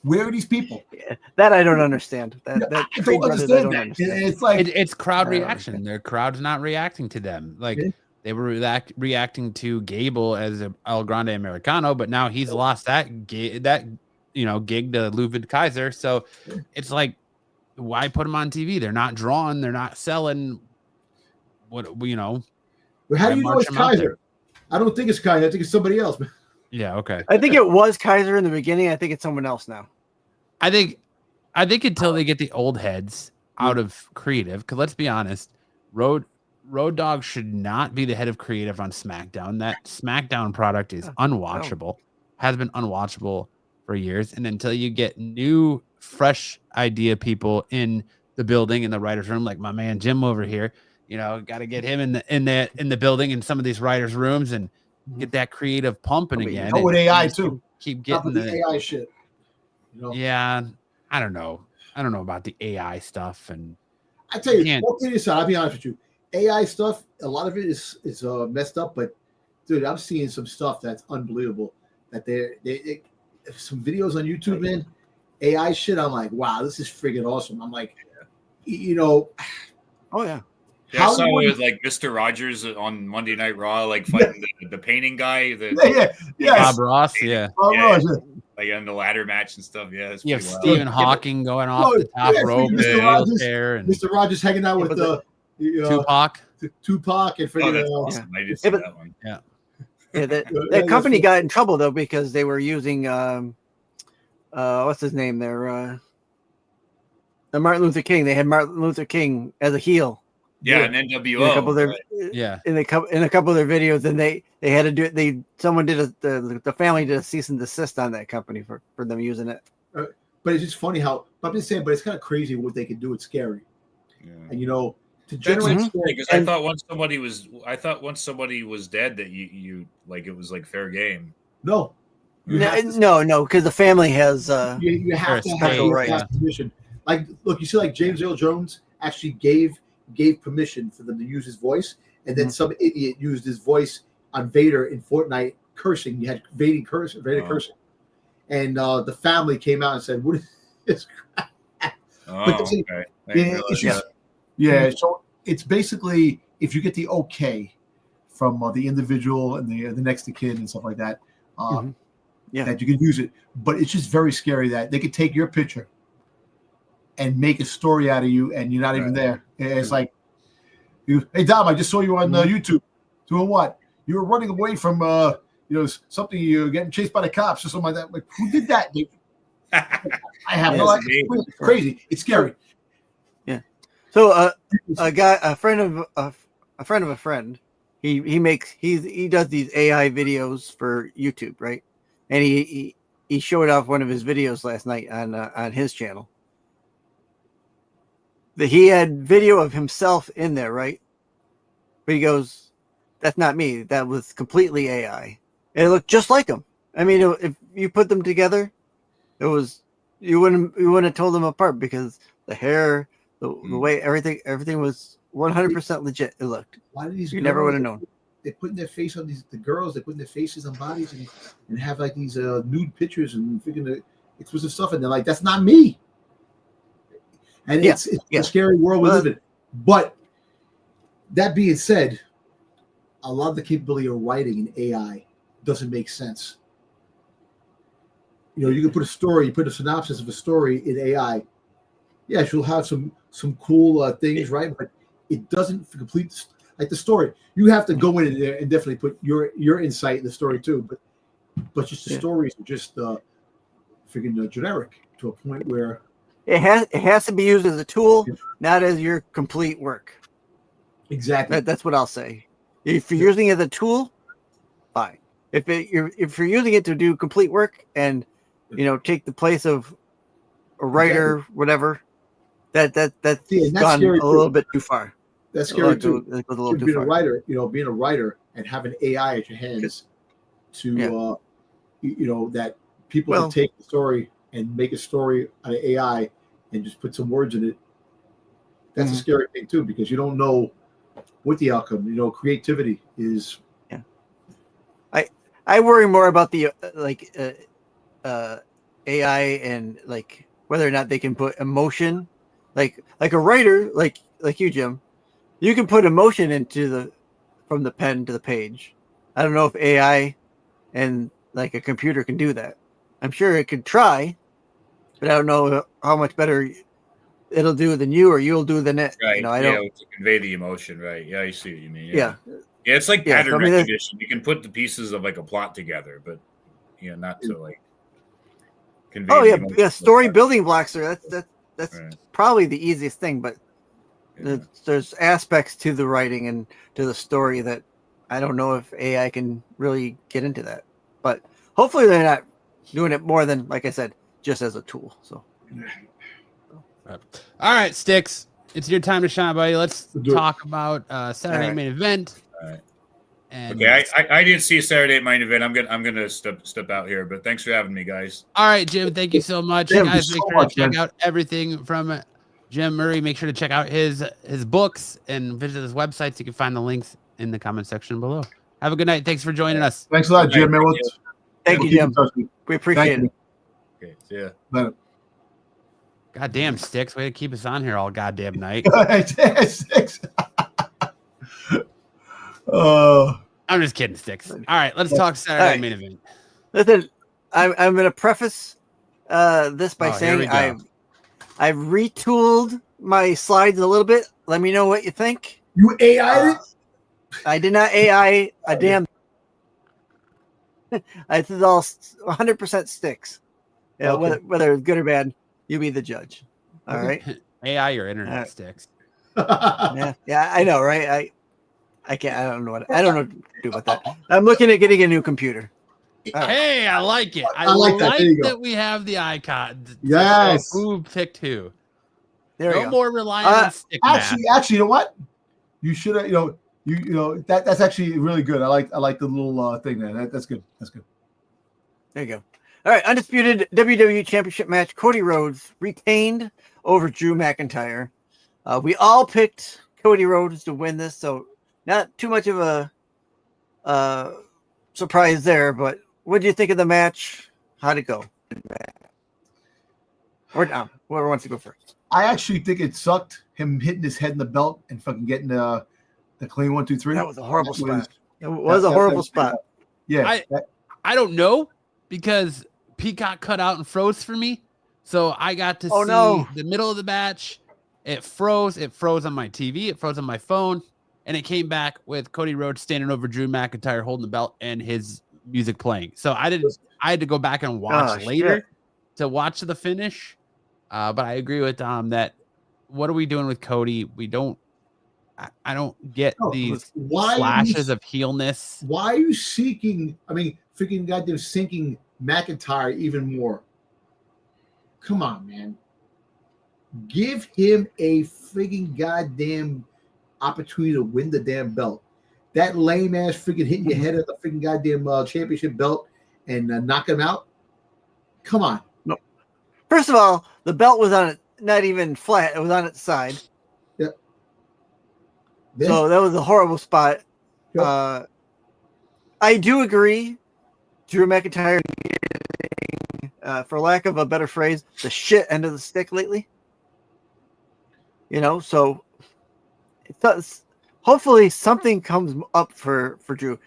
Where are these people? Yeah, that I don't understand. I don't understand. It's like it's crowd reaction. Their crowd's not reacting to them. Like they were reacting to Gable as El Grande Americano, but now he's lost that gig to Ludwig Kaiser. So it's like, why put them on TV? They're not drawing. They're not selling. Well, how do you know it's Kaiser? I don't think it's Kaiser. I think it's somebody else, man. Yeah, okay. I think it was Kaiser in the beginning. I think it's someone else now. I think until they get the old heads out of creative, because let's be honest, Road Dogg should not be the head of creative on SmackDown. That SmackDown product is unwatchable, has been unwatchable for years. And until you get new, fresh idea people in the building, in the writer's room, like my man Jim over here, got to get him in the building in some of these writers' rooms and get that creative pumping again. With AI too. Keep getting the AI shit. Yeah, I don't know. I don't know about the AI stuff. And I tell you, I'll be honest with you. AI stuff, a lot of it is messed up, but dude, I'm seeing some stuff that's unbelievable. That they some videos on YouTube, man. AI shit. I'm like, wow, this is friggin' awesome. I'm like, oh yeah. Yeah, I saw it with like Mr. Rogers on Monday Night Raw, like fighting the painting guy. Bob Ross, Bob Ross, like in the ladder match and stuff. Yeah, it's you have pretty wild. Stephen Hawking going off the top rope in a wheelchair, and Mr. Rogers hanging out with Tupac. Tupac and freaking. That's awesome. I did see that one. Yeah, that company got in trouble though because they were using what's his name there? Martin Luther King. They had Martin Luther King as a heel. Yeah, and NWO. In a couple of their, in a couple of their videos, and they had to do it. Someone did the family did a cease and desist on that company for them using it. But it's just funny how I'm just saying. But it's kind of crazy what they can do. It's scary, and to generate because I thought once somebody was dead that you like it was like fair game. No, no, because the family has you have to have permission. Like, look, you see, like James Earl Jones actually gave permission for them to use his voice, and then some idiot used his voice on Vader in Fortnite cursing. You had Vader cursing, and the family came out and said, "What is this crap?" So it's basically if you get the okay from the individual and the next to kin and stuff like that, that you can use it. But it's just very scary that they could take your picture and make a story out of you, and you're not even there. It's like, hey Dom, I just saw you on YouTube. Doing what? You were running away from something. You're getting chased by the cops or something like that. Like, who did that? I have no idea. It's crazy. It's scary. Yeah. So a friend of a friend, he does these AI videos for YouTube, right? And he showed off one of his videos last night on his channel. That he had video of himself in there, right? But he goes, "That's not me. That was completely AI." And it looked just like him. I mean, if you put them together, it was you wouldn't have told them apart because the hair, the way everything was 100% legit. It looked. Why did these? You never would have known. They're putting their face on the girls. They're putting their faces on bodies and have like these nude pictures and freaking exclusive stuff, and they're like, "That's not me." And it's a scary world we live in. But that being said, a lot of the capability of writing in AI doesn't make sense. You can put a story, you put a synopsis of a story in AI. Yeah, she'll have some cool things, right? But it doesn't complete like the story. You have to go in there and definitely put your insight in the story too. But just the stories are just freaking generic to a point where. It has to be used as a tool, not as your complete work. Exactly. That's what I'll say. If you're using it as a tool, fine. If you're using it to do complete work and take the place of a writer, whatever, that's gone a little bit too far. That's scary too. Being a writer, being a writer and having AI at your hands to that people can take the story and make a story out of AI and just put some words in it. That's a scary thing too, because you don't know what the outcome. Creativity is. Yeah, I worry more about the AI and like whether or not they can put emotion, like a writer, like you, Jim. You can put emotion from the pen to the page. I don't know if AI and like a computer can do that. I'm sure it could try. But I don't know how much better it'll do than you or you'll do than it. Right. I don't to convey the emotion. Right. Yeah, I see what you mean. Yeah. Yeah, it's like pattern recognition. You can put the pieces of like a plot together, but not to like convey. Oh yeah, story building blocks are that's probably the easiest thing. But there's aspects to the writing and to the story that I don't know if AI can really get into that. But hopefully they're not doing it more than, like I said, just as a tool. So, all right, Sticks, it's your time to shine, buddy. Let's talk about Saturday main event. All right. And okay, I didn't see a Saturday main event. I'm gonna step out here, but thanks for having me, guys. All right, Jim. Thank you so much, Jim, guys. Make sure to check out everything from Jim Murray. Make sure to check out his books and visit his websites. You can find the links in the comment section below. Have a good night. Thanks for joining us. Thanks a lot, Jim. Thank you, Jim. We appreciate it. Okay, see ya. Later. Goddamn, Sticks. Way to keep us on here all goddamn night. Sticks. I'm just kidding, Sticks. All right, let's talk Saturday main event. Listen, I'm going to preface this by saying I've retooled my slides a little bit. Let me know what you think. You AI'd it? I did not AI a damn. This is all 100% Sticks. Yeah, whether it's good or bad, you be the judge. All right. AI your internet Sticks. Yeah, I know, right? I can't. I don't know what to do with that. I'm looking at getting a new computer. Right. Hey, I like it. I like that we have the icon. Yes. Who picked who? There no more relying on stick actually, you know what? You should have. You know that's actually really good. I like the little thing there. That's good. That's good. There you go. All right, undisputed WWE Championship match. Cody Rhodes retained over Drew McIntyre. We all picked Cody Rhodes to win this, so not too much of a surprise there. But what do you think of the match? How'd it go? Or down? Whoever wants to go first. I actually think it sucked him hitting his head in the belt and fucking getting the clean 1, 2, 3. That was a horrible spot. It was a horrible spot. Yeah, I don't know because Peacock cut out and froze for me, so I got to see the middle of the match. It froze. It froze on my TV. It froze on my phone, and it came back with Cody Rhodes standing over Drew McIntyre holding the belt and his music playing. So I had to go back and watch later to watch the finish. But I agree with Dom that what are we doing with Cody? I don't get these flashes of heelness. Why are you seeking? I mean, freaking goddamn sinking McIntyre even more. Come on, man. Give him a freaking goddamn opportunity to win the damn belt. That lame ass freaking hitting your head at the freaking goddamn championship belt and knocking him out. Come on. No. First of all, the belt was on it, not even flat. It was on its side. Yep. So that was a horrible spot. Yep. I do agree. Drew McIntyre, for lack of a better phrase, the shit end of the stick lately. So it does. Hopefully something comes up for Drew.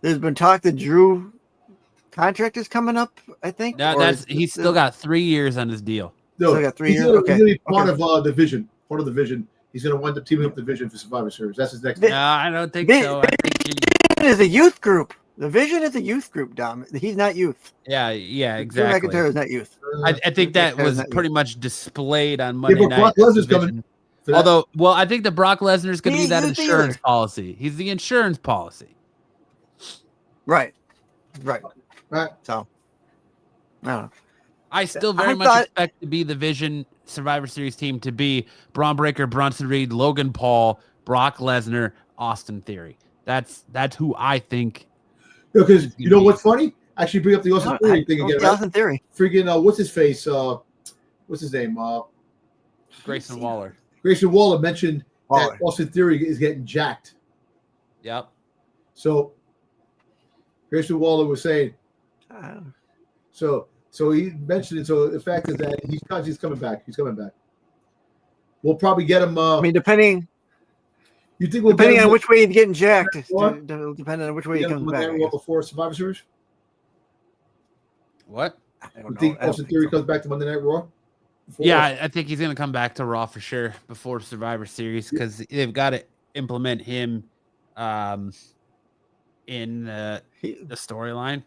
There's been talk that Drew contract is coming up, I think. He's still got 3 years on his deal. No, still got 3 years. He's going to be part of the division. Part of the division. He's going to wind up teaming up the division for Survivor Series. That's his next. No, I don't think so. I think it is a youth group. The Vision is a youth group, Dom. He's not youth. Yeah, exactly. Drew McIntyre is not youth. I think that was pretty much displayed on Monday night. Brock Lesnar's coming. Although, I think that Brock Lesnar is going to be that insurance policy. He's the insurance policy. Right. So, I don't know. I still very much expect to be the Vision Survivor Series team to be Braun Breaker, Bronson Reed, Logan Paul, Brock Lesnar, Austin Theory. That's who I think. Because you know what's funny? Actually, bring up the Austin Theory thing again. Austin Theory. Freaking what's his face? What's his name? Grayson Waller. Grayson Waller mentioned that Austin Theory is getting jacked. Yep. So Grayson Waller was saying. So he mentioned it. So the fact is that he's coming back. He's coming back. We'll probably get him. I mean, depending. You think depending on which way he's getting jacked, depending on which way he comes back. Before Survivor Series. What? You think Austin Theory comes back to Monday Night Raw? Yeah, I think he's going to come back to Raw for sure before Survivor Series because they've got to implement him in the storyline.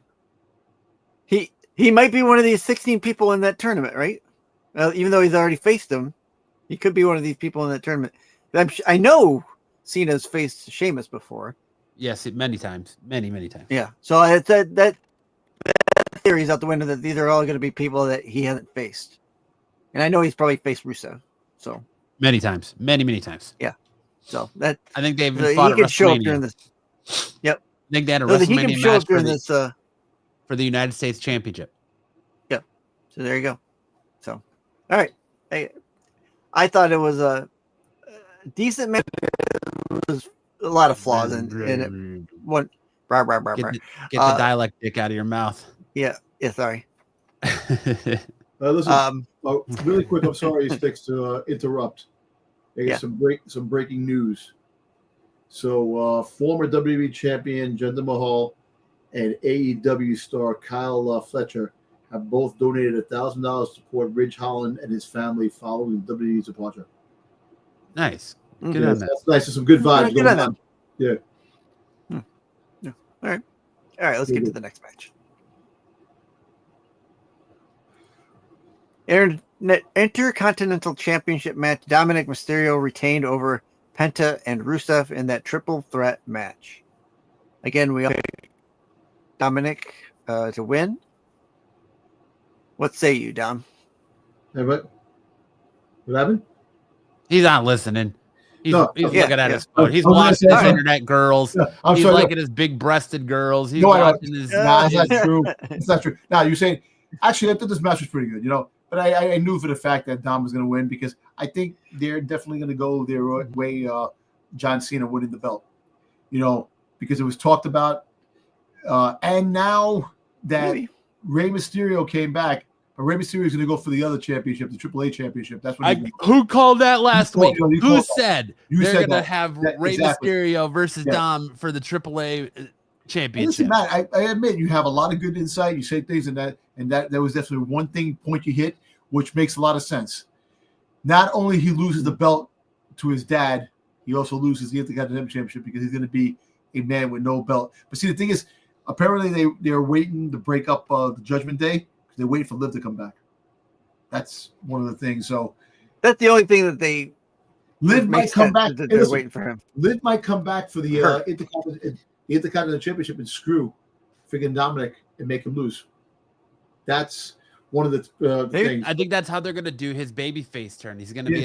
He might be one of these 16 people in that tournament, right? Even though he's already faced them, he could be one of these people in that tournament. I know Cena's faced Sheamus before. Yes, many times. Many times. Yeah. So that theory's out the window that these are all going to be people that he hasn't faced. And I know he's probably faced Rusev. So many times. Many times. Yeah. So that I think they've fought he could show up during this. Yep. I think they had a WrestleMania match during this for the United States Championship. Yep. So there you go. So all right. I thought it was a decent match. There was a lot of flaws in it. One, get the dialectic out of your mouth. Yeah. Sorry. Listen, really quick. I'm sorry, Sticks, to interrupt. I got some breaking news. So former WWE champion Jinder Mahal and AEW star Kyle Fletcher have both donated $1,000 to support Ridge Holland and his family following WWE's departure. Nice. Good Yeah, on that. that's nice. There's some good vibes Good going on on. Yeah. Yeah. All right. Let's get to the next match. Intercontinental Championship match. Dominic Mysterio retained over Penta and Rusev in that triple threat match. Again, we all Dominic to win. What say you, Dom? Hey, what happened? He's not listening. He's looking at his phone. He's I'm gonna watching say his something. internet girls. I'm He's sorry, liking his big-breasted girls. He's No, I don't. watching his. Nah, it's not true. It's not true. Now you're saying actually I thought this match was pretty good, but I knew for the fact that Dom was going to win because I think they're definitely going to go their way. John Cena winning the belt, because it was talked about, and now that Rey Mysterio came back, but Rey Mysterio is going to go for the other championship, the AAA championship. That's what who called that last week? Who said they're going to that. have Rey exactly. Mysterio versus Dom for the AAA championship? Listen, Matt, I admit you have a lot of good insight. You say things, and that was definitely one point you hit, which makes a lot of sense. Not only he loses the belt to his dad, he also loses the Intercontinental Championship because he's going to be a man with no belt. But see, the thing is, apparently they're waiting to break up the Judgment Day. They're waiting for Liv to come back. That's one of the things. So that's the only thing that they Liv might come back. They're waiting for him. Liv might come back for the Intercontinental Championship and screw freaking Dominic and make him lose. That's one of the things. I think that's how they're going to do his babyface turn. He's going to be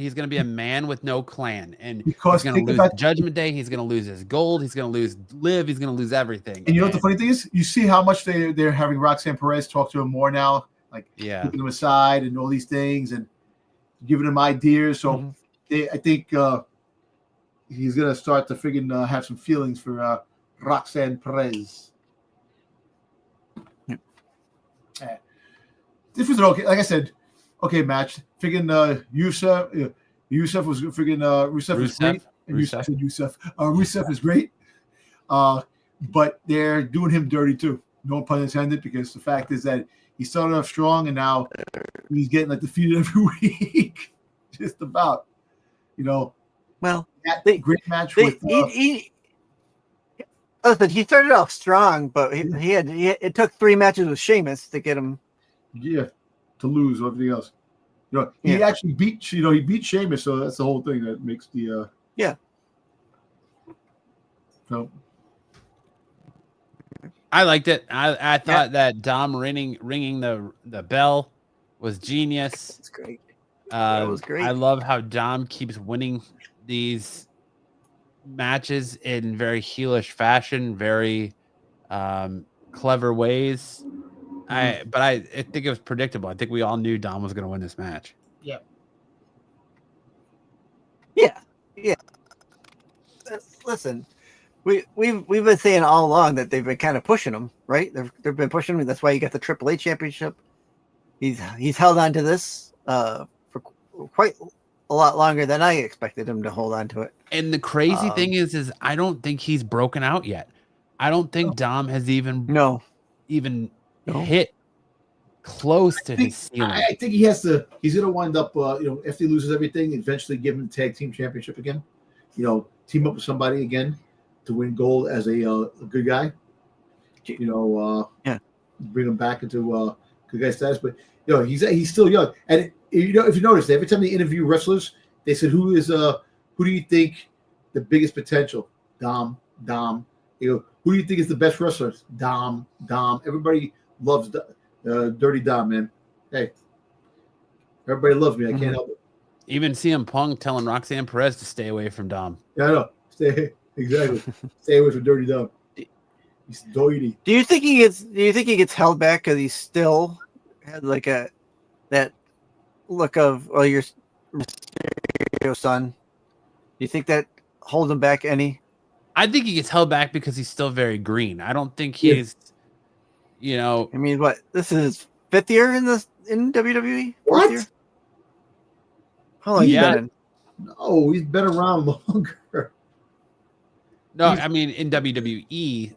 he's going to be a man with no clan, and because he's going to lose Judgment Day. He's going to lose his gold. He's going to lose Liv. He's going to lose everything. And you know what the funny thing is? You see how much they're having Roxanne Perez talk to him more now, like taking him aside and all these things and giving him ideas. So I think he's going to start to friggin' have some feelings for Roxanne Perez. This was an okay, like I said, okay match. Friggin' Rusev was friggin' Rusev was great. And Rusev is great. But they're doing him dirty too. No pun intended, because the fact is that he started off strong and now he's getting defeated every week. Just about. Well, that great match with listen, he started off strong, but it took 3 matches with Sheamus to get him. Yeah, to lose everything else. He actually beat. He beat Sheamus, so that's the whole thing that makes the. So. I liked it. I thought that Dom ringing the bell was genius. It's great. That was great. I love how Dom keeps winning these matches in very heelish fashion, very clever ways. I think it was predictable. I think we all knew Dom was going to win this match. Yeah. Listen, we've been saying all along that they've been kind of pushing him, right? They've been pushing him. That's why you got the AAA championship. He's held on to this for quite a lot longer than I expected him to hold on to it. And the crazy thing is I don't think he's broken out yet. I don't think Dom has even hit close to his ceiling. I think he has to. He's going to wind up. If he loses everything, eventually give him the tag team championship again. Team up with somebody again to win gold as a good guy. Bring him back into good guy status. But he's still young. And if you notice, every time they interview wrestlers, they said, "Who do you think the biggest potential?" Dom. Who do you think is the best wrestler? Dom. Everybody loves Dirty Dom, man. Hey, everybody loves me. I can't help it. Even CM Punk telling Roxanne Perez to stay away from Dom. Yeah, I know. Stay away from Dirty Dom. He's dirty. Do you think he gets held back because he still had that look of your son? Do you think that holds him back any? I think he gets held back because he's still very green. I don't think he's, I mean, what? This is his 5th year in WWE? What? Year? How long you been in? No, he's been around longer. No, I mean in WWE,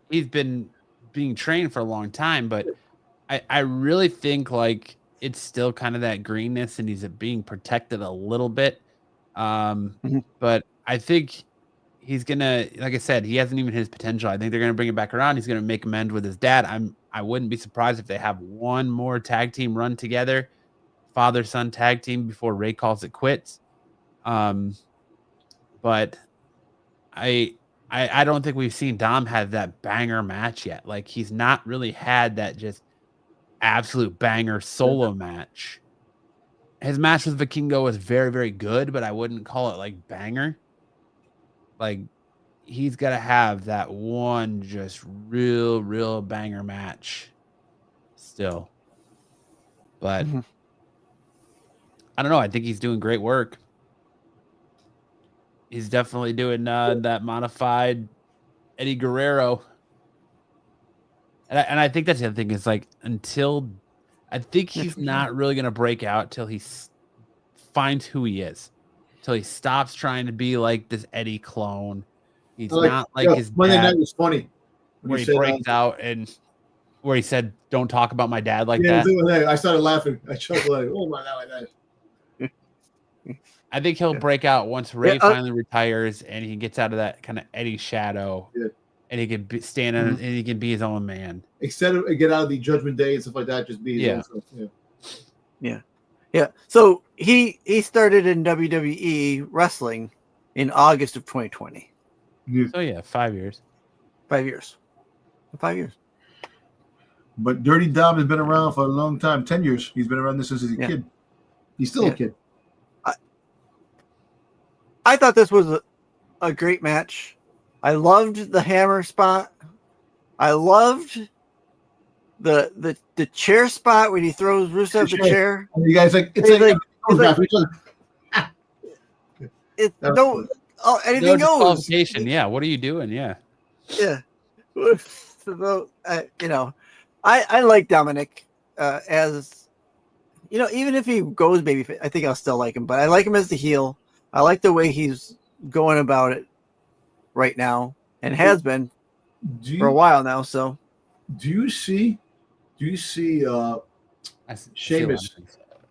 he's been being trained for a long time, but I really think like it's still kind of that greenness, and he's being protected a little bit. But I think he's gonna, like I said, he hasn't even hit his potential. I think they're gonna bring it back around. He's gonna make amends with his dad. I wouldn't be surprised if they have one more tag team run together, father son tag team, before Ray calls it quits. But I don't think we've seen Dom have that banger match yet. Like he's not really had that just absolute banger solo match. His match with Vikingo was very, very good, but I wouldn't call it like banger. Like he's got to have that one just real banger match still. But I don't know. I think he's doing great work. He's definitely doing that modified Eddie Guerrero. And I think that's the other thing is like I think he's not really going to break out till he finds who he is. Till he stops trying to be like this Eddie clone. He's not like his Monday dad, night was funny. Where he breaks out and where he said, "Don't talk about my dad like that." I started laughing. I chuckled like, "Oh my god, like that." I think he'll break out once Ray finally retires and he gets out of that kind of Eddie shadow, and he can stand on and he can be his own man. Instead of get out of the Judgment Day and stuff like that, just be his own self. Yeah. So he started in WWE wrestling in August of 2020. So 5 years. 5 years. 5 years. But Dirty Dom has been around for a long time. 10 years. He's been around this since he's a kid. He's still a kid. I thought this was a great match. I loved the hammer spot. I loved the chair spot when he throws Rusev the chair. And you guys anything goes. Yeah, what are you doing? Yeah. So, I like Dominic as even if he goes babyface, I think I'll still like him. But I like him as the heel. I like the way he's going about it right now and has been for a while now. So, do you see Sheamus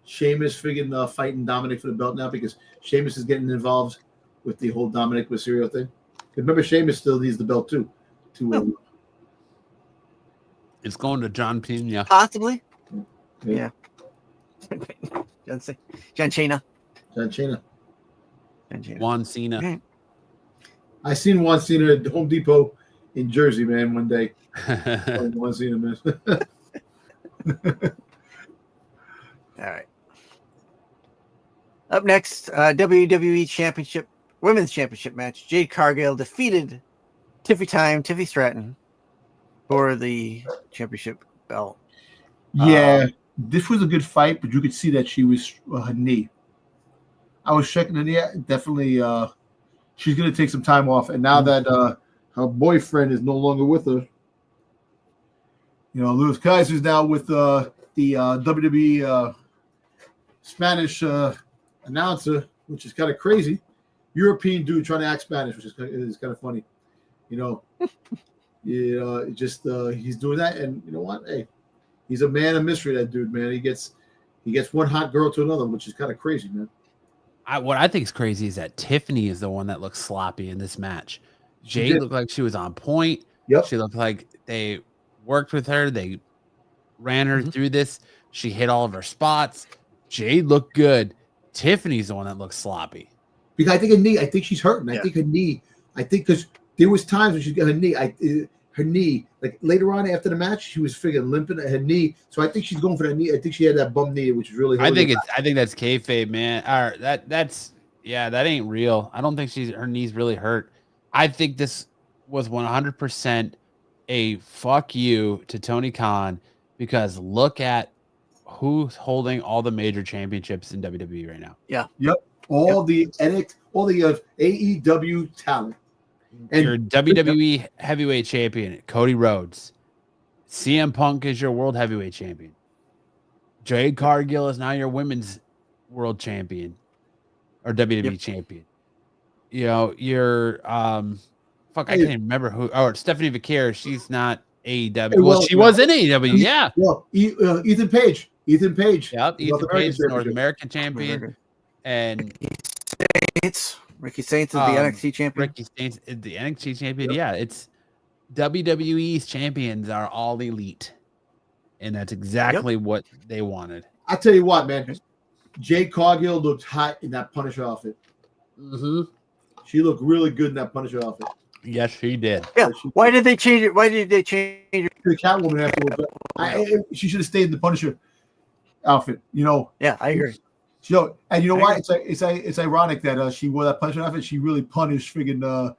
friggin' fighting Dominic for the belt now because Sheamus is getting involved with the whole Dominic Mysterio thing? Remember, Sheamus still needs the belt too. It's going to John Cena. Possibly. Yeah. John Cena. Juan Cena. I seen Juan Cena at Home Depot in Jersey, man, one day. Juan Cena, man. All right. Up next, WWE Women's Championship match. Jade Cargill defeated Tiffy Stratton for the championship belt. Yeah, this was a good fight, but you could see that she was her knee. I was checking the knee. Definitely, she's going to take some time off. And now that her boyfriend is no longer with her, Louis Kaiser's now with the WWE Spanish announcer, which is kind of crazy. European dude trying to act Spanish, which is kind of funny. Just he's doing that, and you know what? Hey, he's a man of mystery. That dude, man. He gets one hot girl to another, which is kind of crazy, man. What I think is crazy is that Tiffany is the one that looks sloppy in this match. Jade looked like she was on point. Yep. She looked like they worked with her. They ran her through this. She hit all of her spots. Jade looked good. Tiffany's the one that looks sloppy. Because I think her knee. I think she's hurting. I think her knee. I think because there was times when she got her knee. Her knee, like later on after the match, she was friggin' limping at her knee. So I think she's going for that knee. I think she had that bum knee, which is really. I think that's kayfabe, man. Or that ain't real. I don't think her knee's really hurt. I think this was 100% a fuck you to Tony Khan because look at who's holding all the major championships in WWE right now. Yeah. Yep. All the AEW talent. And your WWE heavyweight champion, Cody Rhodes. CM Punk is your world heavyweight champion. Jade Cargill is now your women's world champion or WWE champion. Your Fuck, I can't even remember who. Oh, Stephanie Vaquer. She's not AEW. Hey, well, she was in AEW. Yeah. Well, Ethan Page. Ethan Page. Yep. Ethan Page, North American champion. American. And Ricky Saints is the NXT champion. Ricky Saints is the NXT champion. Yep. Yeah, it's WWE's champions are all elite, and that's exactly what they wanted. I'll tell you what, man. Jade Cargill looked hot in that Punisher outfit. Mm-hmm. She looked really good in that Punisher outfit. Yes, she did. Yeah. Why did they change it? Why did they change it? The Catwoman afterwards. She should have stayed in the Punisher outfit. You know. Yeah, I agree. And you know why? It's ironic that she wore that Punisher outfit. She really punished friggin'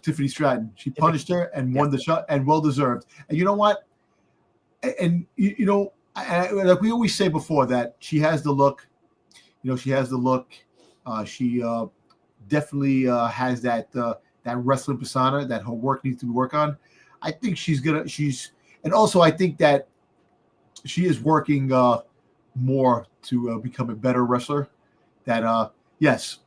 Tiffany Stratton. She punished her and won the shot, and well deserved. And you know what? And you know, like we always say before, that she has the look. You know, she has the look. She definitely has that wrestling persona that her work needs to be worked on. I think and also I think that she is working more to become a better wrestler. That yes,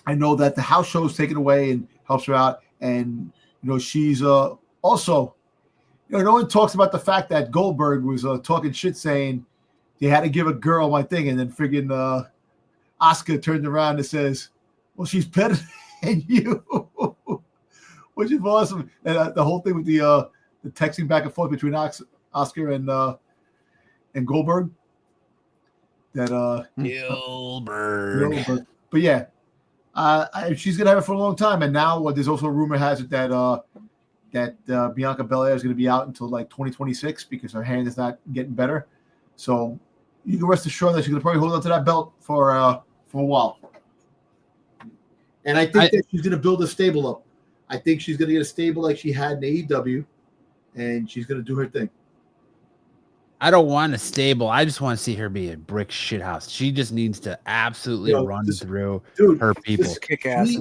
I know that the house show is taken away and helps her out, and you know she's also, you know, no one talks about the fact that Goldberg was talking shit, saying they had to give a girl my thing, and then friggin' Oscar turned around and says, "Well, she's better than you," which is awesome. And the whole thing with the texting back and forth between Oscar and Goldberg. That Gilbert. But yeah, she's gonna have it for a long time. And now there's also a rumor has it that Bianca Belair is gonna be out until like 2026 because her hand is not getting better. So you can rest assured that she's gonna probably hold on to that belt for a while. And I think that she's gonna build a stable up. I think she's gonna get a stable like she had in AEW, and she's gonna do her thing. I don't want a stable. I just want to see her be a brick shithouse. She just needs to absolutely run through her people. Kick ass.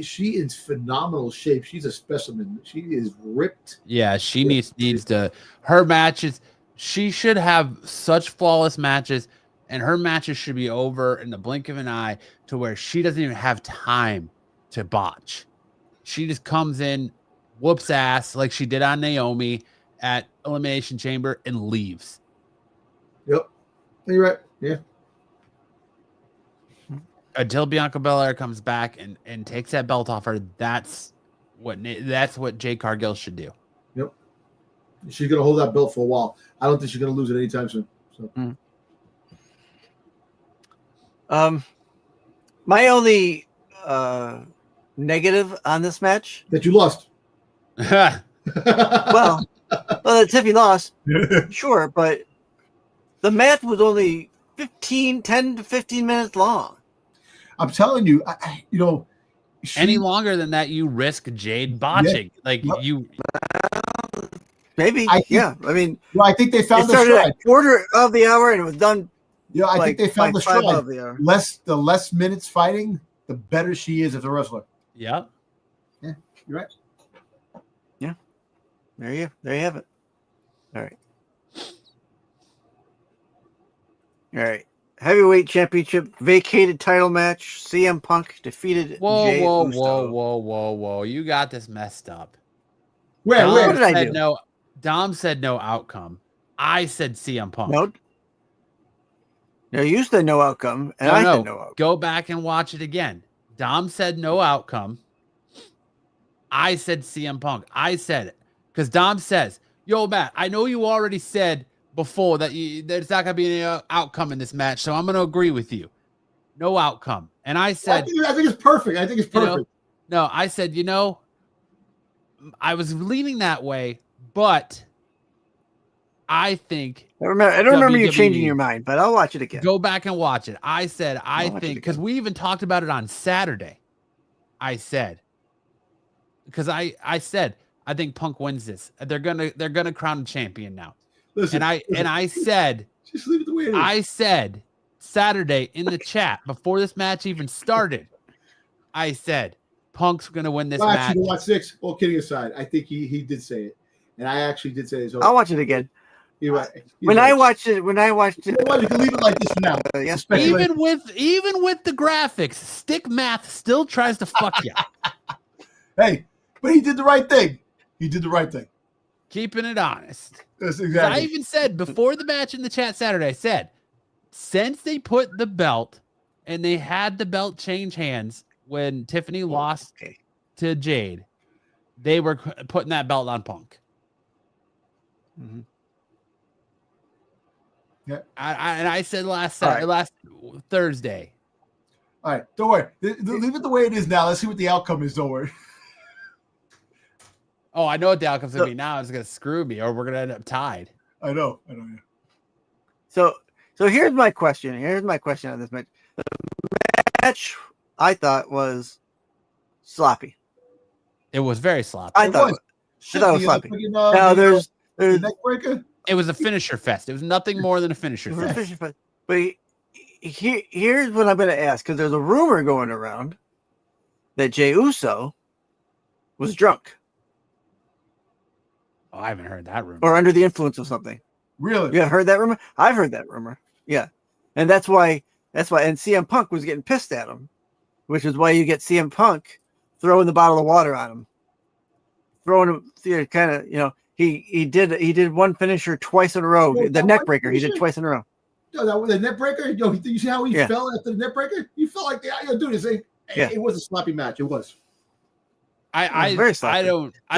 She is phenomenal shape. She's a specimen. She is ripped. Yeah, she needs to. Her matches. She should have such flawless matches, and her matches should be over in the blink of an eye to where she doesn't even have time to botch. She just comes in, whoops ass like she did on Naomi at Elimination Chamber, and leaves. Yep, you're right. Yeah. Until Bianca Belair comes back and takes that belt off her, that's what Jade Cargill should do. Yep. She's gonna hold that belt for a while. I don't think she's gonna lose it anytime soon. So. My only negative on this match that you lost. Well, Tiffany lost, sure, but the match was only 10 to 15 minutes long. I'm telling you, you know, any longer than that, you risk Jade botching. You, maybe. I mean, I think they found the stride. At quarter of the hour, and it was done. Yeah, I think they found the stride. The less minutes fighting, the better she is as a wrestler. Yeah. Yeah, you're right. Yeah. There you have it. All right. Heavyweight championship vacated title match. CM Punk defeated Jey Uso. Whoa. You got this messed up. Where did I do? No, Dom said no outcome. I said CM Punk. No, you said no outcome, and I said no outcome. Go back and watch it again. Dom said no outcome. I said CM Punk. I said it. Because Dom says, yo, Matt, I know you already said before that there's not going to be any outcome in this match, so I'm going to agree with you. No outcome. And I said... I think it's perfect. No, I said, I was leaning that way, but I think... I don't remember you changing your mind, but I'll watch it again. Go back and watch it. I said, I think... Because we even talked about it on Saturday. I said... Because I said... I think Punk wins this. They're gonna crown a champion now. Listen, and I said, just leave it the way it is. I said Saturday in the chat before this match even started, I said Punk's gonna win this match. Actually, watch 6. All kidding aside, I think he did say it, and I actually did say it. So I'll watch it again. When I watched it, you can leave it like this for now. Yes, even with the graphics, stick math still tries to fuck you. Hey, but he did the right thing. He did the right thing. Keeping it honest. That's exactly. I even said before the match in the chat Saturday, I said, since they put the belt and they had the belt change hands when Tiffany lost to Jade, they were putting that belt on Punk. Mm-hmm. Yeah. I said last Thursday. All right, don't worry. Leave it the way it is now. Let's see what the outcome is. Don't worry. Oh, I know what the outcome's gonna be now. It's gonna screw me, or we're gonna end up tied. I know. Yeah. So here's my question. Here's my question on this match. The match I thought was sloppy. It was very sloppy. I thought it was sloppy. Now there's the neck breaker. It was a finisher fest. It was nothing more than a finisher fest. But here's what I'm going to ask, because there's a rumor going around that Jey Uso was drunk. Oh, I haven't heard that rumor. Or under the influence of something. Really? You haven't heard that rumor? I've heard that rumor. Yeah. And that's why, and CM Punk was getting pissed at him, which is why you get CM Punk throwing the bottle of water on him. Throwing him, kind of, he did one finisher twice in a row. The neck breaker, he did twice in a row. Yo, the net breaker. Yo, you see how he fell after the net breaker? You felt like it was a sloppy match. It was. I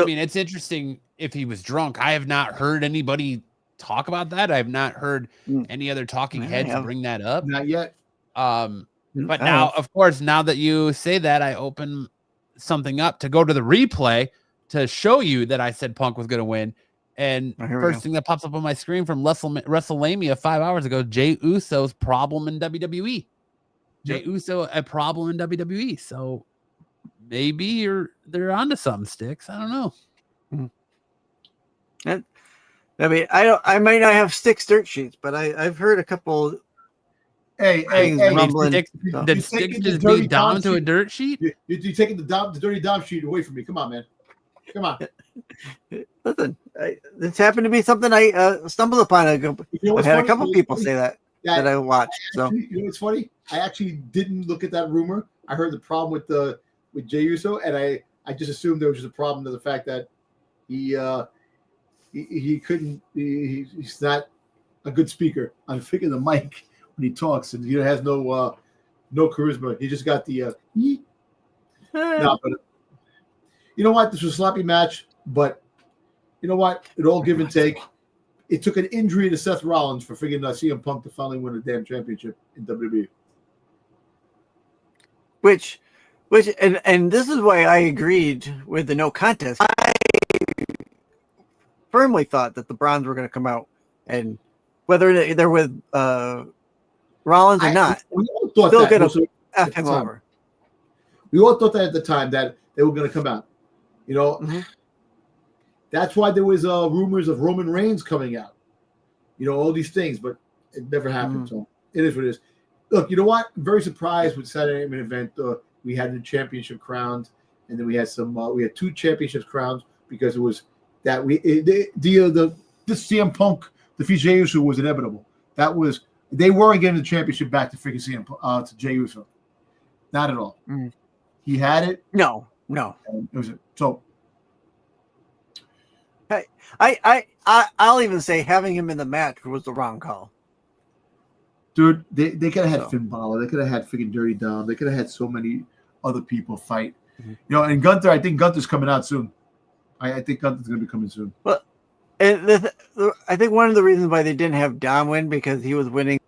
mean, it's interesting if he was drunk. I have not heard anybody talk about that. I have not heard any other talking heads bring that up. Not yet. But now, of course, now that you say that, I open something up to go to the replay to show you that I said Punk was going to win. And first thing that pops up on my screen from WrestleMania 5 hours ago, Jey Uso's problem in WWE. Jey Uso, a problem in WWE. So maybe they're onto something, Sticks. I don't know. I mean, I might not have Sticks dirt sheets, but I've heard a couple. Hey, rumbling. Did Sticks just beat Dom to a dirt sheet? You're taking the dirty Dom sheet away from me. Come on, man. Come on. Listen, this happened to be something I stumbled upon. I've had a couple people say that I watched. You know what's funny? I actually didn't look at that rumor. I heard the problem with Jey Uso, and I just assumed there was just a problem to the fact that he couldn't. He's not a good speaker on figuring the mic when he talks, and he has no charisma. He just got the. No, but you know what? This was a sloppy match, but you know what? It all give and take. It took an injury to Seth Rollins for freaking CM Punk to finally win a damn championship in WWE. Which, and this is why I agreed with the no contest. I firmly thought that the Browns were going to come out, and whether they're with Rollins or not, we all thought still that. going to F him over. We all thought that at the time that they were going to come out. That's why there was rumors of Roman Reigns coming out. All these things, but it never happened. So it is what it is. Look, you know what? I'm very surprised with Saturday Night Main Event. We had the championship crowned, and then we had we had 2 championships crowned because it was that the CM Punk defeat Jey Uso was inevitable. They weren't getting the championship back to freaking CM to Jey Uso. Not at all. He had it. No. It was so. Hey, I'll even say having him in the match was the wrong call. Dude, they could have had Finn Balor. They could have had freaking Dirty Dom. They could have had so many other people fight. And Gunther, I think Gunther's coming out soon. I think Gunther's going to be coming soon. Well, and I think one of the reasons why they didn't have Dom win because he was winning,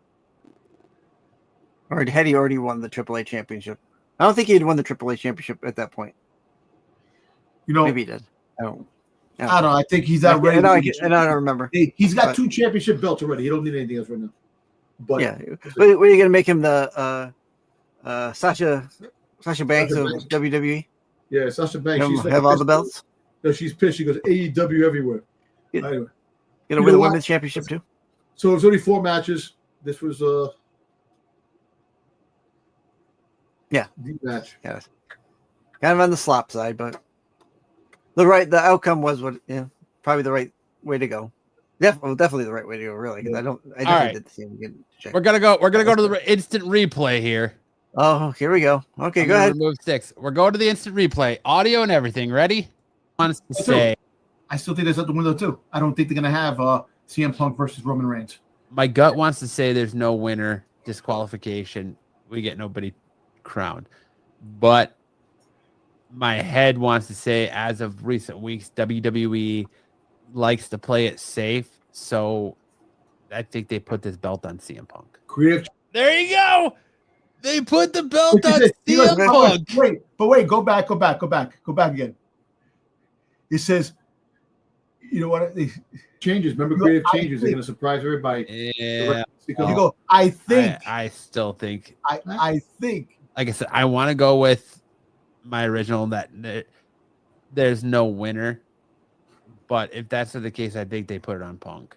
or had he already won the AAA championship? I don't think he had won the AAA championship at that point. Maybe he did. I don't know. I think he's not ready. And I don't remember. He's got 2 championship belts already. He don't need anything else right now. But what are you going to make him the Sasha Banks of WWE? Yeah, Sasha Banks. She's have all the belts. No, she's pissed. She goes AEW everywhere. Anyway, going to win the women's championship too. So it was only 4 matches. This was deep match. Yeah, kind of on the slop side, but the outcome was probably the right way to go. Definitely the right way to go, really. Because I definitely did the same again. We're gonna go to the instant replay here. Oh, here we go. Okay, I'm go gonna ahead. remove Sticks. We're going to the instant replay, audio and everything. Ready? Wants to say, I still think that's out the window too. I don't think they're gonna have CM Punk versus Roman Reigns. my gut wants to say there's no winner, disqualification. We get nobody crowned, but my head wants to say, as of recent weeks, WWE likes to play it safe, so I think they put this belt on CM Punk. Creative. There you go. They put the belt on He goes, CM Punk. Wait, go back again. It says, you know what? Changes. Remember, creative changes. They're going to surprise everybody. Yeah. You go. I think. I still think. I think. Like I said, I want to go with my original that there's no winner. But if that's the case, I think they put it on Punk.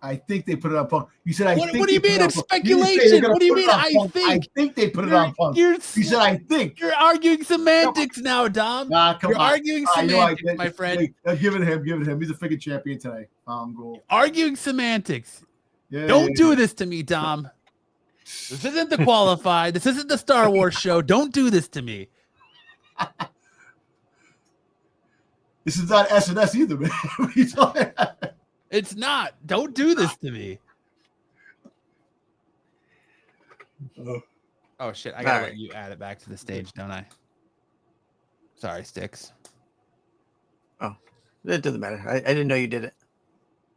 I think they put it on Punk. You said I think. What do you mean? It's speculation. What do you mean? I think they put it on Punk. You said I think. You're arguing semantics now, Dom. You're arguing semantics, my friend. Give it him. He's a freaking champion today. Go. Arguing semantics. Yeah, Don't do this to me, Dom. This isn't the Qualified. This isn't the Star Wars show. Don't do this to me. This is not SNS either, man. What are you talking about? It's not. Don't do this to me. Oh shit! I gotta let you add it back to the stage, don't I? Sorry, Sticks. Oh, it doesn't matter. I didn't know you did it.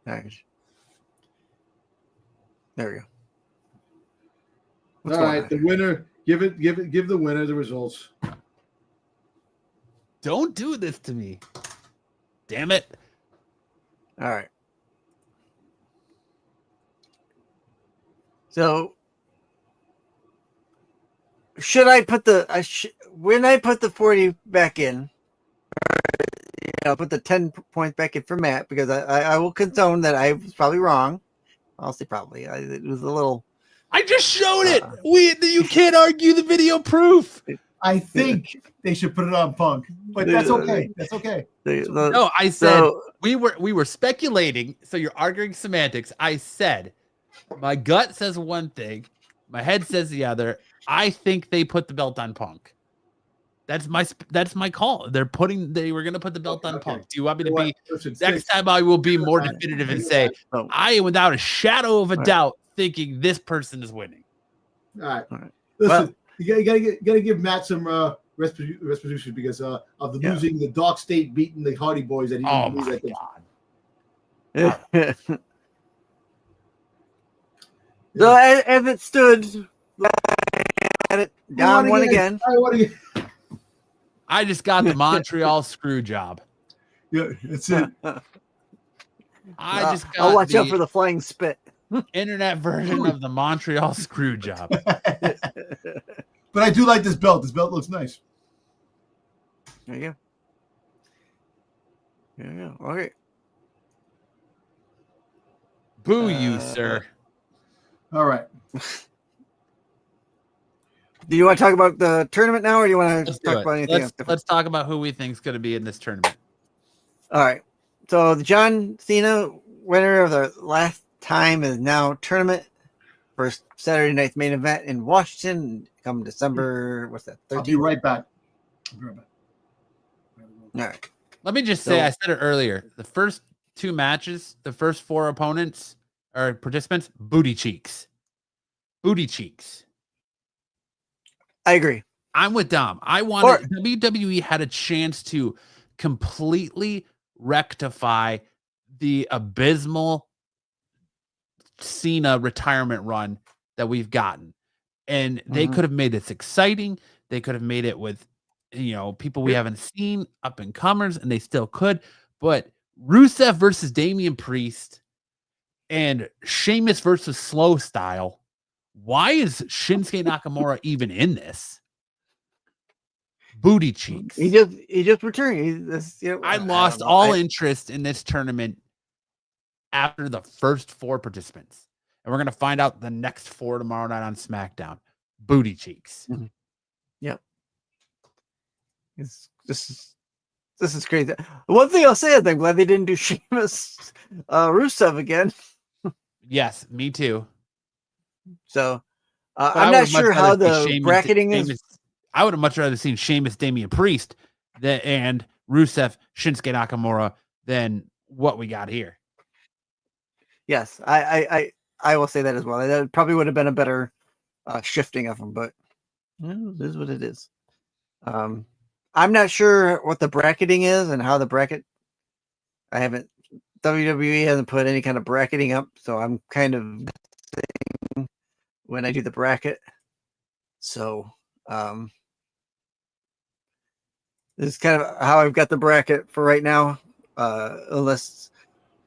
All right. There we go. All right, the winner. Give the winner the results. Don't do this to me. Damn it. All right. So should I put when I put the 40 back in, I'll put the 10 points back in for Matt, because I will condone that I was probably wrong. I'll say probably. It was a little. I just showed it. You can't argue the video proof. I think they should put it on Punk, but that's okay. That's okay. No, I said we were speculating. So you're arguing semantics. I said my gut says one thing, my head says the other. I think they put the belt on Punk. That's my call. They were gonna put the belt on Punk. Do you want me to be? Next time I will be more definitive and say I am without a shadow of a doubt thinking this person is winning. All right. Listen, you gotta give Matt some restitution because of the losing the Dark State beating the Hardy Boys that he didn't lose. So as it stood, down one again. I just got the Montreal screw job. Yeah, that's it. I'll watch out for the flying spit. Internet version of the Montreal screw job. But I do like this belt. This belt looks nice. There you go. Yeah. Okay. Boo you, sir. All right. Do you want to talk about the tournament now, or do you want to talk about anything else? Let's talk about who we think is going to be in this tournament. All right. So the John Cena winner of the last time is now tournament. First Saturday night's main event in Washington, come December. What's that? 13th? I'll be right back. All right. Let me just say, I said it earlier. The first two matches, the first four opponents or participants, booty cheeks. Booty cheeks. I agree. I'm with Dom. WWE had a chance to completely rectify the abysmal Cena retirement run that we've gotten. And they could have made this exciting. They could have made it with, people we haven't seen, up and comers, and they still could. But Rusev versus Damian Priest and Sheamus versus Slow Style. Why is Shinsuke Nakamura even in this? Booty cheeks. He just returned. I lost all interest in this tournament after the first four participants. And we're going to find out the next four tomorrow night on SmackDown. Booty cheeks. Mm-hmm. Yep. This is crazy. One thing I'll say is I'm glad they didn't do Sheamus Rusev again. Yes, me too. So I'm not sure how the bracketing is. I would have much rather seen Sheamus, Damian Priest, and Rusev, Shinsuke Nakamura than what we got here. Yes, I will say that as well. That probably would have been a better shifting of them, but it is what it is. I'm not sure what the bracketing is and how the bracket. WWE hasn't put any kind of bracketing up, so I'm kind of guessing when I do the bracket. So this is kind of how I've got the bracket for right now. Unless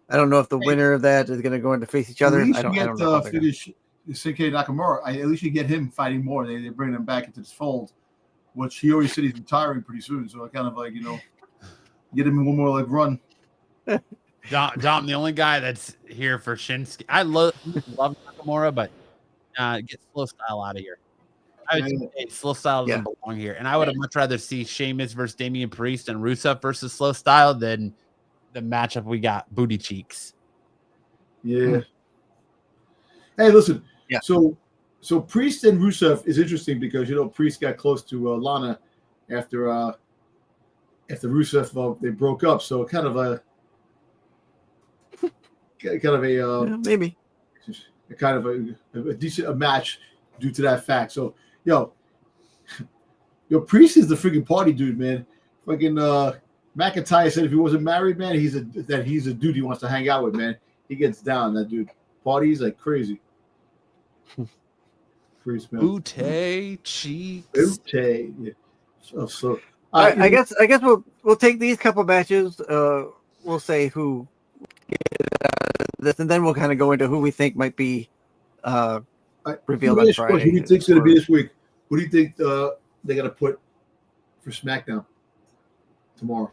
I don't know if the winner of that is going to go in to face each other. I don't know. Finish Shinsuke Nakamura. At least you get him fighting more. They bring him back into this fold, which he always said he's retiring pretty soon. So I kind of get him one more run. Dom, the only guy that's here for Shinsuke. I love Nakamura, but get Slow Style out of here. I would say Slow Style doesn't belong here, and I would have much rather see Sheamus versus Damian Priest and Rusev versus Slow Style than the matchup we got Booty Cheeks. Yeah. Hey, listen. Yeah. So Priest and Rusev is interesting because Priest got close to Lana after Rusev they broke up, so kind of a maybe a kind of a decent match due to that fact. So Priest is the freaking party dude, man. Fucking McIntyre said if he wasn't married, man, he's a dude he wants to hang out with, man. He gets down, that dude. Parties like crazy. Priest, man. Booty cheeks. Booty. Yeah. So I guess we'll take these couple matches. We'll say who this, and then we'll kind of go into who we think might be revealed on Friday. Who do you think's going to be this week? Who do you think they're going to put for SmackDown tomorrow?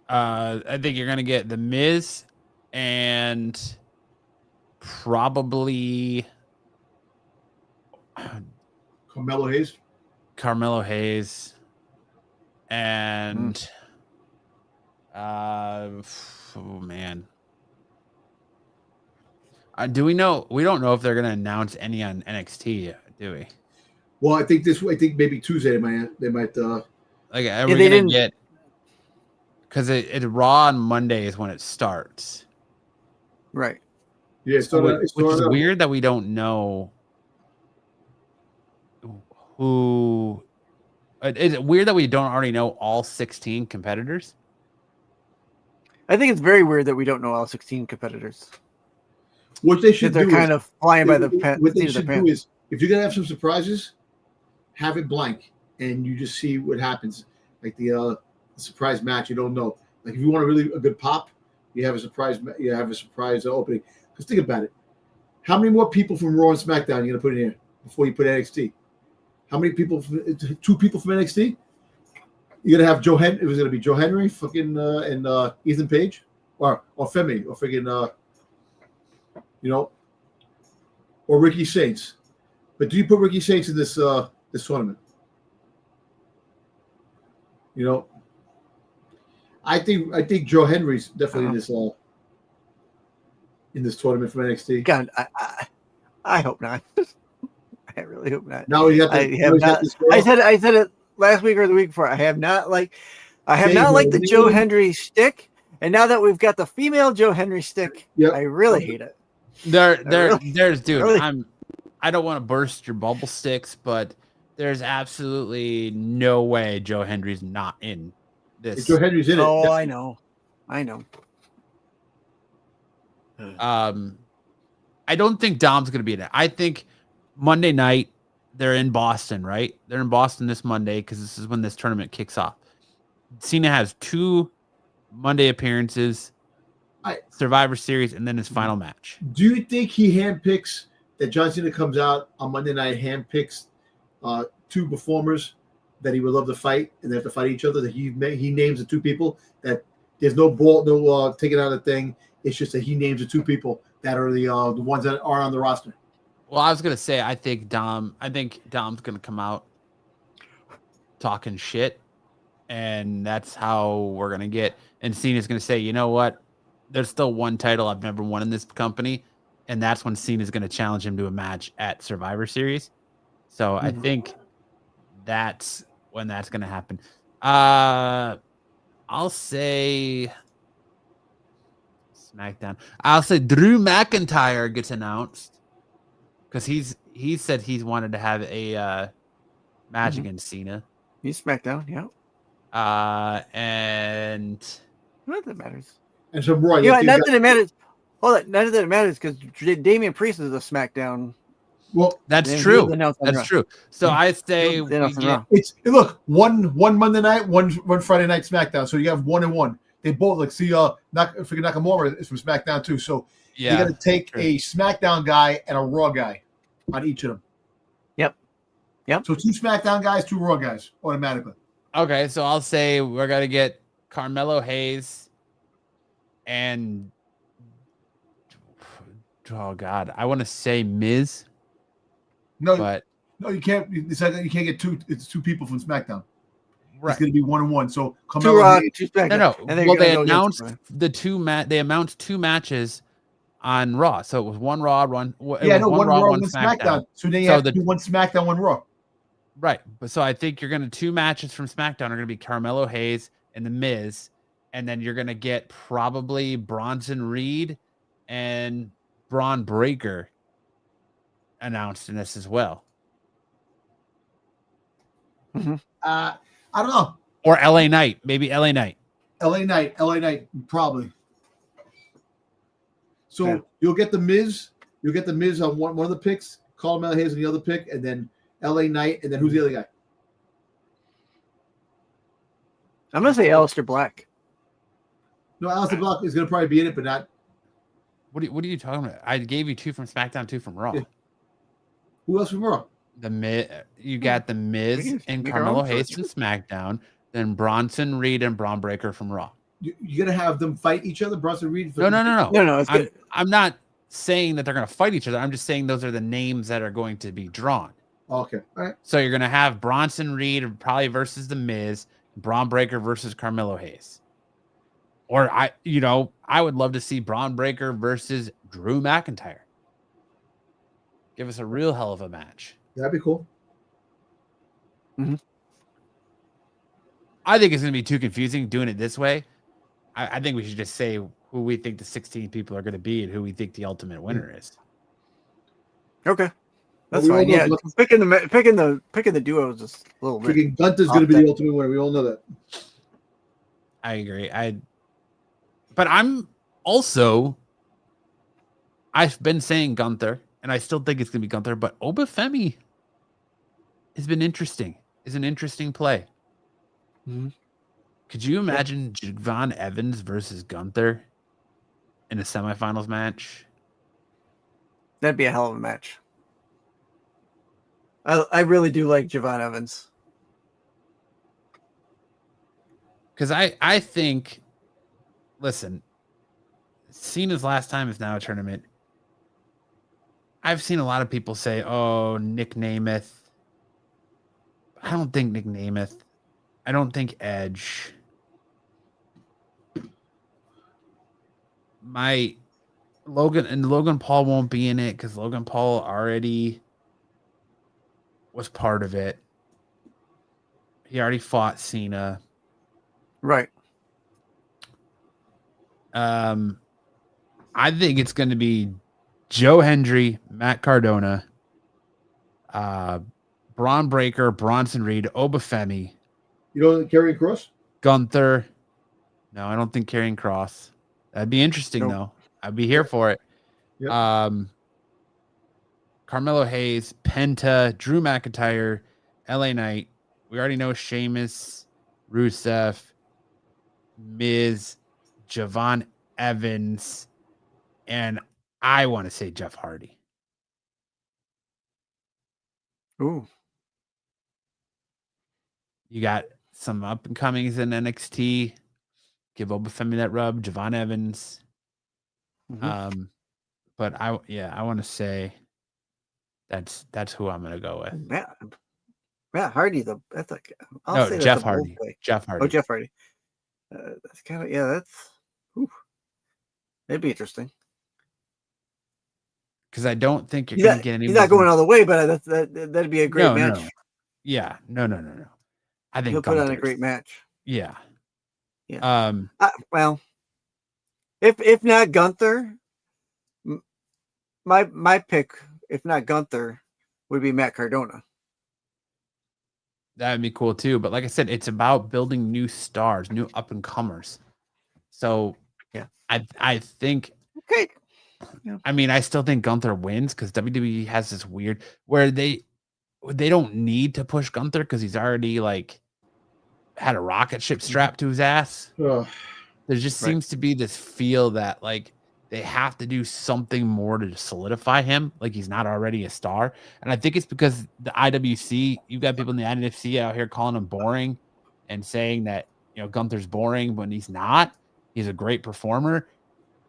I think you're going to get The Miz and probably Carmelo Hayes. And oh man. Do we know? We don't know if they're going to announce any on NXT, do we? Well, I think maybe Tuesday they might are we going to get, because it Raw on Monday is when it starts. Right. Yeah, which is weird that we don't know who. Is it weird that we don't already know all 16 competitors? I think it's very weird that we don't know all 16 competitors. What they should do, they're kind of flying by the pants. What they should do is, if you're gonna have some surprises, have it blank, and you just see what happens. Like the surprise match, you don't know. Like if you want a good pop, you have a surprise. You have a surprise opening. Because think about it, how many more people from Raw and SmackDown are you gonna put in here before you put NXT? How many people? 2 people from NXT. You're gonna have Joe Henry. It was gonna be Joe Henry, fucking, and Ethan Page, or Femi, or freaking, or Ricky Saints. But do you put Ricky Saints in this tournament? I think Joe Henry's definitely in this tournament from NXT. God, I hope not. I really hope not. No, I said it last week or the week before. I have not liked the Joe Henry stick, and now that we've got the female Joe Henry stick, I really hate it. There's dude. I don't want to burst your bubble sticks, but there's absolutely no way Joe Henry's not in this. If Joe Henry's in it. Oh, I know. I don't think Dom's going to be in it. I think Monday night they're in Boston, right? They're in Boston this Monday because this is when this tournament kicks off. Cena has 2 Monday appearances, Survivor Series, and then his final match. Do you think he handpicks that John Cena comes out on Monday night, handpicks 2 performers that he would love to fight, and they have to fight each other? That he names the 2 people, that there's no taking out of the thing. It's just that he names the 2 people that are the ones that are on the roster. Well, I was gonna say I think Dom's gonna come out talking shit, and that's how we're gonna get. And Cena's gonna say, you know what? There's still one title I've never won in this company, and that's when Cena's going to challenge him to a match at Survivor Series. So I think that's when that's going to happen. I'll say SmackDown. I'll say Drew McIntyre gets announced because he said he's wanted to have a match against Cena. He's SmackDown, yeah. And not that it matters. And so, Roy, not that it matters. Hold on, not that it matters because Damian Priest is a SmackDown. Well, that's true. That's true. So I say it's look one Monday night, one Friday night SmackDown. So you have 1 and 1. They both like see Nakamura is from SmackDown too. So you got to take a SmackDown guy and a Raw guy on each of them. Yep. So 2 SmackDown guys, 2 Raw guys automatically. Okay, so I'll say we're gonna get Carmelo Hayes and oh God, I want to say Miz. No, you can't. It's like you can't get 2. It's 2 people from SmackDown. Right. It's going to be 1 and 1. So Carmelo. Two SmackDown. No. Well, they announced They announced 2 matches on Raw. So it was 1 Raw, one Raw, 1 SmackDown. So then you have to do 1 SmackDown, 1 Raw. Right. But so I think you're going to 2 matches from SmackDown are going to be Carmelo Hayes and The Miz, and then you're going to get probably Bronson Reed and Braun Breaker announced in this as well. I don't know. Or LA Knight, maybe LA Knight. LA Knight, probably. So you'll get the Miz. You'll get the Miz on one of the picks. Carmelo Hayes on the other pick, and then LA Knight, and then who's the other guy? I'm gonna say Aleister Black. No, Aleister Black is gonna probably be in it, but not. What are you talking about? I gave you 2 from SmackDown, 2 from Raw. Yeah. Who else from Raw? You got the Miz and Carmelo Hayes from SmackDown, then Bronson Reed and Braun Breaker from Raw. You're gonna have them fight each other, Bronson Reed? No. I'm not saying that they're gonna fight each other. I'm just saying those are the names that are going to be drawn. Okay, all right. So you're gonna have Bronson Reed probably versus the Miz, Braun Breaker versus Carmelo Hayes. Or I would love to see Braun Breaker versus Drew McIntyre. Give us a real hell of a match. That'd be cool. I think it's going to be too confusing doing it this way. I think we should just say who we think the 16 people are going to be and who we think the ultimate winner is. Okay, that's fine. Yeah, picking the duo is just a little bit. Freaking Gunther's going to be the ultimate winner. We all know that. I agree. But I've been saying Gunther, and I still think it's going to be Gunther. But Obafemi has been interesting. Is an interesting play. Could you imagine Javon Evans versus Gunther in a semifinals match? That'd be a hell of a match. I really do like Javon Evans. Because I think, listen, Cena's last time is now a tournament. I've seen a lot of people say, oh, Nick Namath. I don't think Nick Namath. I don't think Edge. Logan Paul won't be in it because Logan Paul already was part of it. He already fought Cena. Right. I think it's going to be Joe Hendry, Matt Cardona, Braun Breaker, Bronson Reed, Obafemi. You don't carry Cross? Gunther. No, I don't think carrying Cross. That'd be interesting though. I'd be here for it. Yep. Carmelo Hayes, Penta, Drew McIntyre, LA Knight. We already know Sheamus, Rusev, Miz, Javon Evans, and I want to say Jeff Hardy. Ooh. You got some up and comings in NXT. Give Obafemi that rub. Javon Evans. But I want to say that's who I'm gonna go with. Matt Hardy, Jeff Hardy. Jeff Hardy. Oh, Jeff Hardy. That's kind of that'd be interesting. because I don't think you're He's going not, to get any. he's not going all the way, but that'd be a great match. No. Yeah, no. I think he'll put on a great match. Yeah. Well, if not Gunther, my pick, if not Gunther, would be Matt Cardona. That would be cool too. But like I said, it's about building new stars, new up and comers. So yeah, I think. Okay. Yeah. I mean, I still think Gunther wins because WWE has this weird where they don't need to push Gunther because he's already like had a rocket ship strapped to his ass. There just seems to be this feel that like they have to do something more to solidify him, like he's not already a star. And I think it's because the IWC, you've got people in the IWC out here calling him boring and saying that, Gunther's boring when he's not. He's a great performer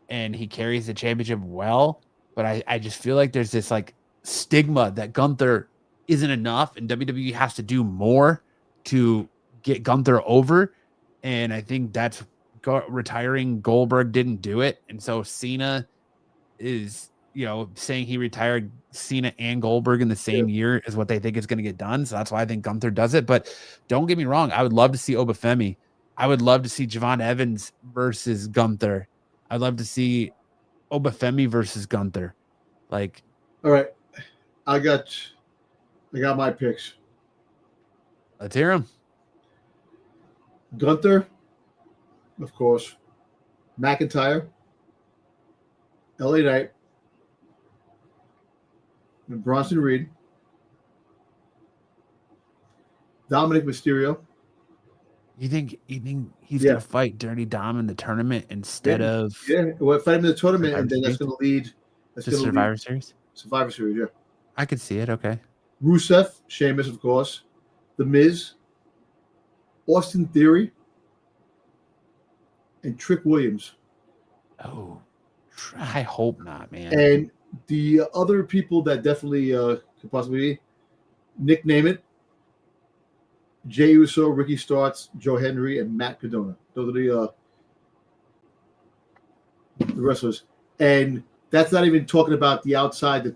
and he carries the championship well. But I just feel like there's this like stigma that Gunther isn't enough and WWE has to do more to get Gunther over. And I think that's retiring Goldberg didn't do it. And so Cena is, saying he retired Cena and Goldberg in the same year is what they think is going to get done. So that's why I think Gunther does it. But don't get me wrong. I would love to see Obafemi. I would love to see Javon Evans versus Gunther. I'd love to see Obafemi versus Gunther. Like, all right. I got my picks. Let's hear them. Gunther, of course, McIntyre, LA Knight, and Bronson Reed, Dominic Mysterio. You think he's gonna fight Dirty Dom in the tournament instead of we'll fight him in the tournament, and then that's gonna lead to Survivor Series? Survivor Series, yeah. I could see it. Okay. Rusev, Sheamus, of course, The Miz, Austin Theory, and Trick Williams. Oh, I hope not, man. And the other people that definitely could possibly be Nick Namath, Jey Uso, Ricky Starks, Joe Hendry, and Matt Cardona. Those are the wrestlers. And that's not even talking about the outside, the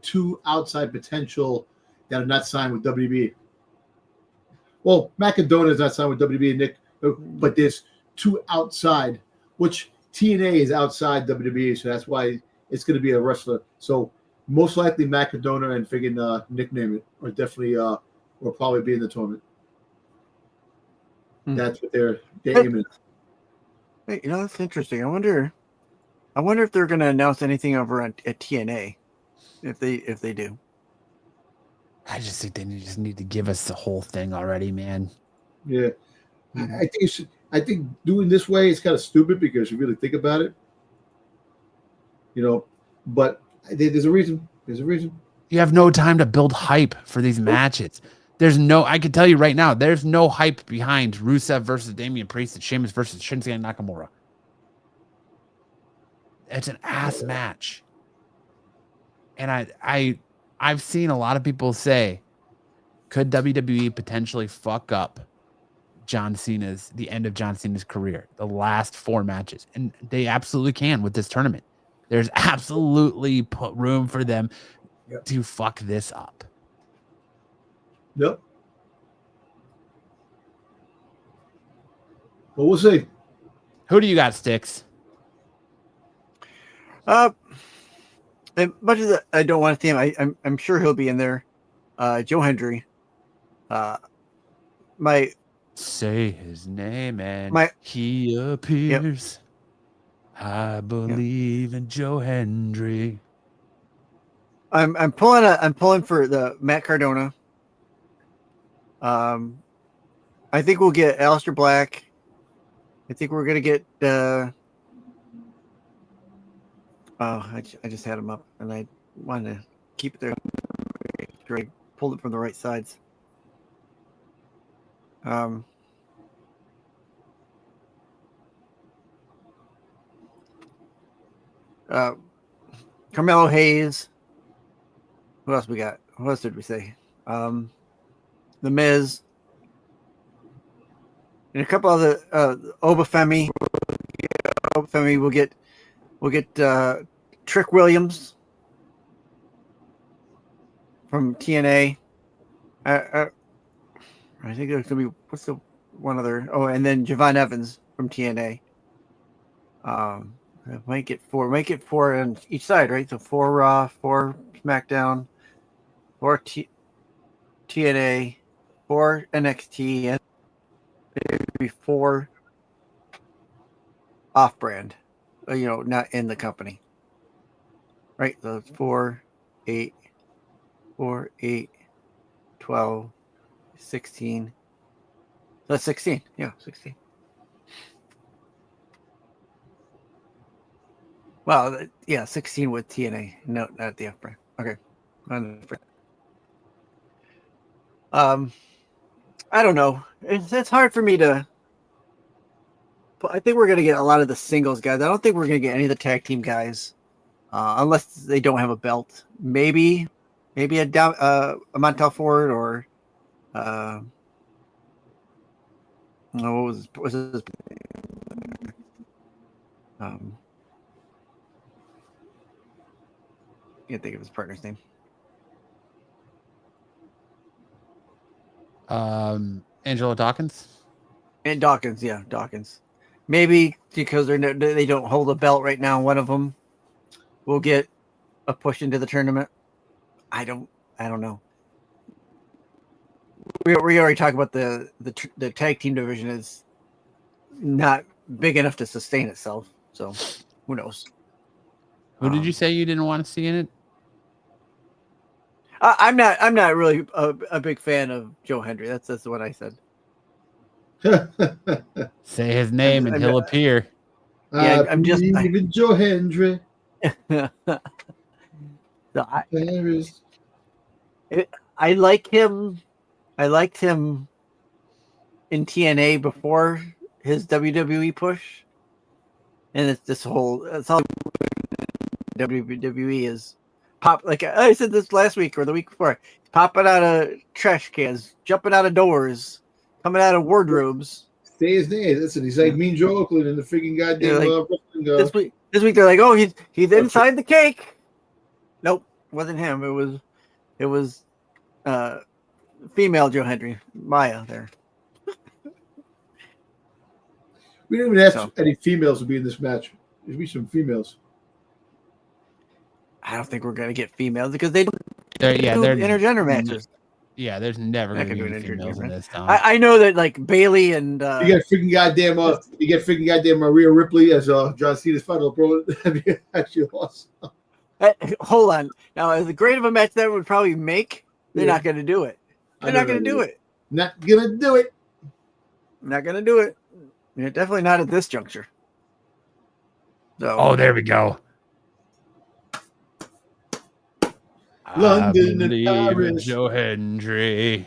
two outside potential that are not signed with WWE. Well, Matt Cardona is not signed with WWE, Nick, but there's two outside, which TNA is outside WWE, so that's why it's going to be a wrestler. So most likely Matt Cardona and friggin' Nick Namath are definitely will probably be in the tournament. That's what they're aiming at. Hey, that's interesting. I wonder if they're going to announce anything over at TNA, if they do. I just think they just need to give us the whole thing already, man. Yeah, I think doing this way is kind of stupid because you really think about it, But there's a reason. There's a reason. You have no time to build hype for these matches. I can tell you right now, there's no hype behind Rusev versus Damian Priest and Sheamus versus Shinsuke Nakamura. It's an ass match. And I've seen a lot of people say, could WWE potentially fuck up the end of John Cena's career, the last 4 matches? And they absolutely can with this tournament. There's absolutely room for them to fuck this up. Yep. Well, we'll see. Who do you got, Sticks? As much as I don't want to see him, I'm sure he'll be in there. Joe Hendry. Say his name and he appears. Yep. I believe in Joe Hendry. I'm pulling for the Matt Cardona. I think we'll get Aleister Black. I think we're gonna get. I just had him up, and I wanted to keep it there. I pulled it from the right sides. Carmelo Hayes. Who else we got? What else did we say? The Miz. And a couple other Obafemi. Obafemi will get Trick Williams. from TNA. I think there's gonna be what's the one other? Oh, and then Javon Evans from TNA. Might get four on each side, right? So 4 Raw, 4 SmackDown, 4 TNA, 4 NXT, and maybe 4 off-brand. Not in the company. Right? So it's 4, 8, 12, 16. That's 16. Yeah, 16. Well, yeah, 16 with TNA. No, not the off-brand. Okay. I don't know. It's hard for me to. I think we're going to get a lot of the singles guys. I don't think we're going to get any of the tag team guys, unless they don't have a belt. Maybe a Montel Ford or what was his can't think of his partner's name. Angelo Dawkins. And Dawkins, yeah, Dawkins. Maybe because they don't hold a belt right now. One of them will get a push into the tournament. I don't know. We already talked about the tag team division is not big enough to sustain itself. So who knows? Who did you say you didn't want to see in it? I'm not really a big fan of Joe Hendry. That's what I said. Say his name and he'll appear. Yeah, I'm just even Joe Hendry. I like him. I liked him in TNA before his WWE push, and it's all WWE is pop. Like I said this last week or the week before, popping out of trash cans, jumping out of doors, coming out of wardrobes. Say his name. Listen, he's like Mean Joe Oakland in the freaking goddamn This week they're like, oh, he's inside the cake. Nope, wasn't him. It was female Joe Hendry, Maya there. We didn't even ask any females to be in this match. There'd be some females. I don't think we're gonna get females because they're intergender matches. Yeah, there's never going to be any females in this time. I know that like Bailey and you get freaking goddamn Rhea Ripley as John Cena's final opponent. That'd be actually awesome. Hold on. Now, as great of a match that would probably make, they're not going to do it. They're not going to do it. Not going to do it. Not going to do it. Yeah, definitely not at this juncture. So, there we go. London and Paris. Joe Hendry.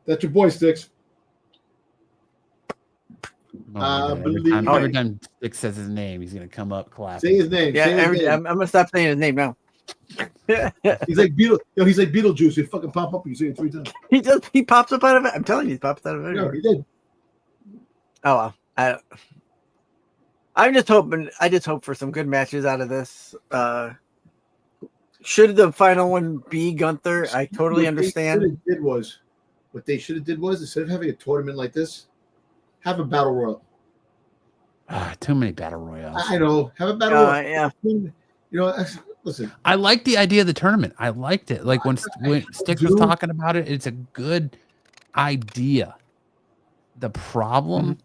That's your boy, Sticks. Every time Sticks says his name, he's gonna come up clapping. Say his name. Yeah, I'm gonna stop saying his name now. He's like Beetlejuice. He fucking pop up and you say it 3 times. He pops up out of it. I'm telling you, he pops out of it. No, he did. Oh well. I just hope for some good matches out of this. Should the final one be Gunther? I totally understand. What they should have did was instead of having a tournament like this, have a battle royal. Too many battle royals. I know. Have a battle royal. Yeah. You know, listen. I like the idea of the tournament. I liked it. Like when Sticks was talking about it, it's a good idea. The problem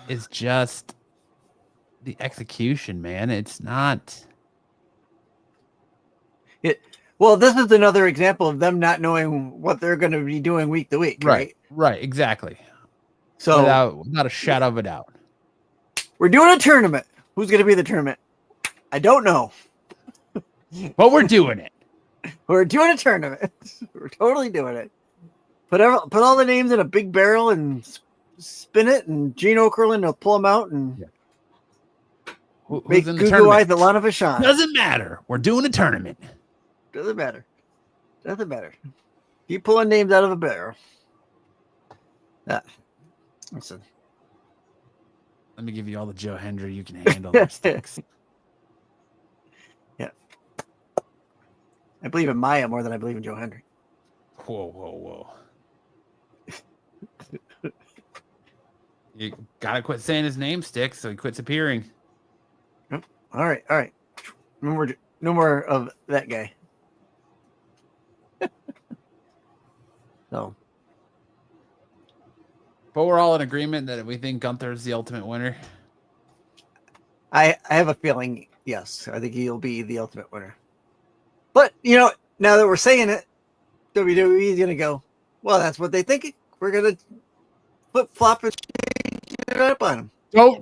is just the execution, man. It's not. Well, this is another example of them not knowing what they're going to be doing week to week, right? Right, exactly. So without a shadow of a doubt. We're doing a tournament. Who's going to be the tournament? I don't know. But we're doing it. We're doing a tournament. We're totally doing it. Put all the names in a big barrel and spin it, and Gene Okerlund will pull them out and make Goo Eyes the Lana Vachon. Doesn't matter. We're doing a tournament. Doesn't matter. Keep pulling names out of a barrel. Listen. Let me give you all the Joe Hendry you can handle. Sticks. Yeah. I believe in Maya more than I believe in Joe Hendry. Whoa. You gotta quit saying his name, Sticks, so he quits appearing. All right. No more of that guy. So, but we're all in agreement that we think Gunther is the ultimate winner. I have a feeling, yes, I think he'll be the ultimate winner. But now that we're saying it, WWE is gonna go, well, that's what they think. We're gonna flip flop it up on him.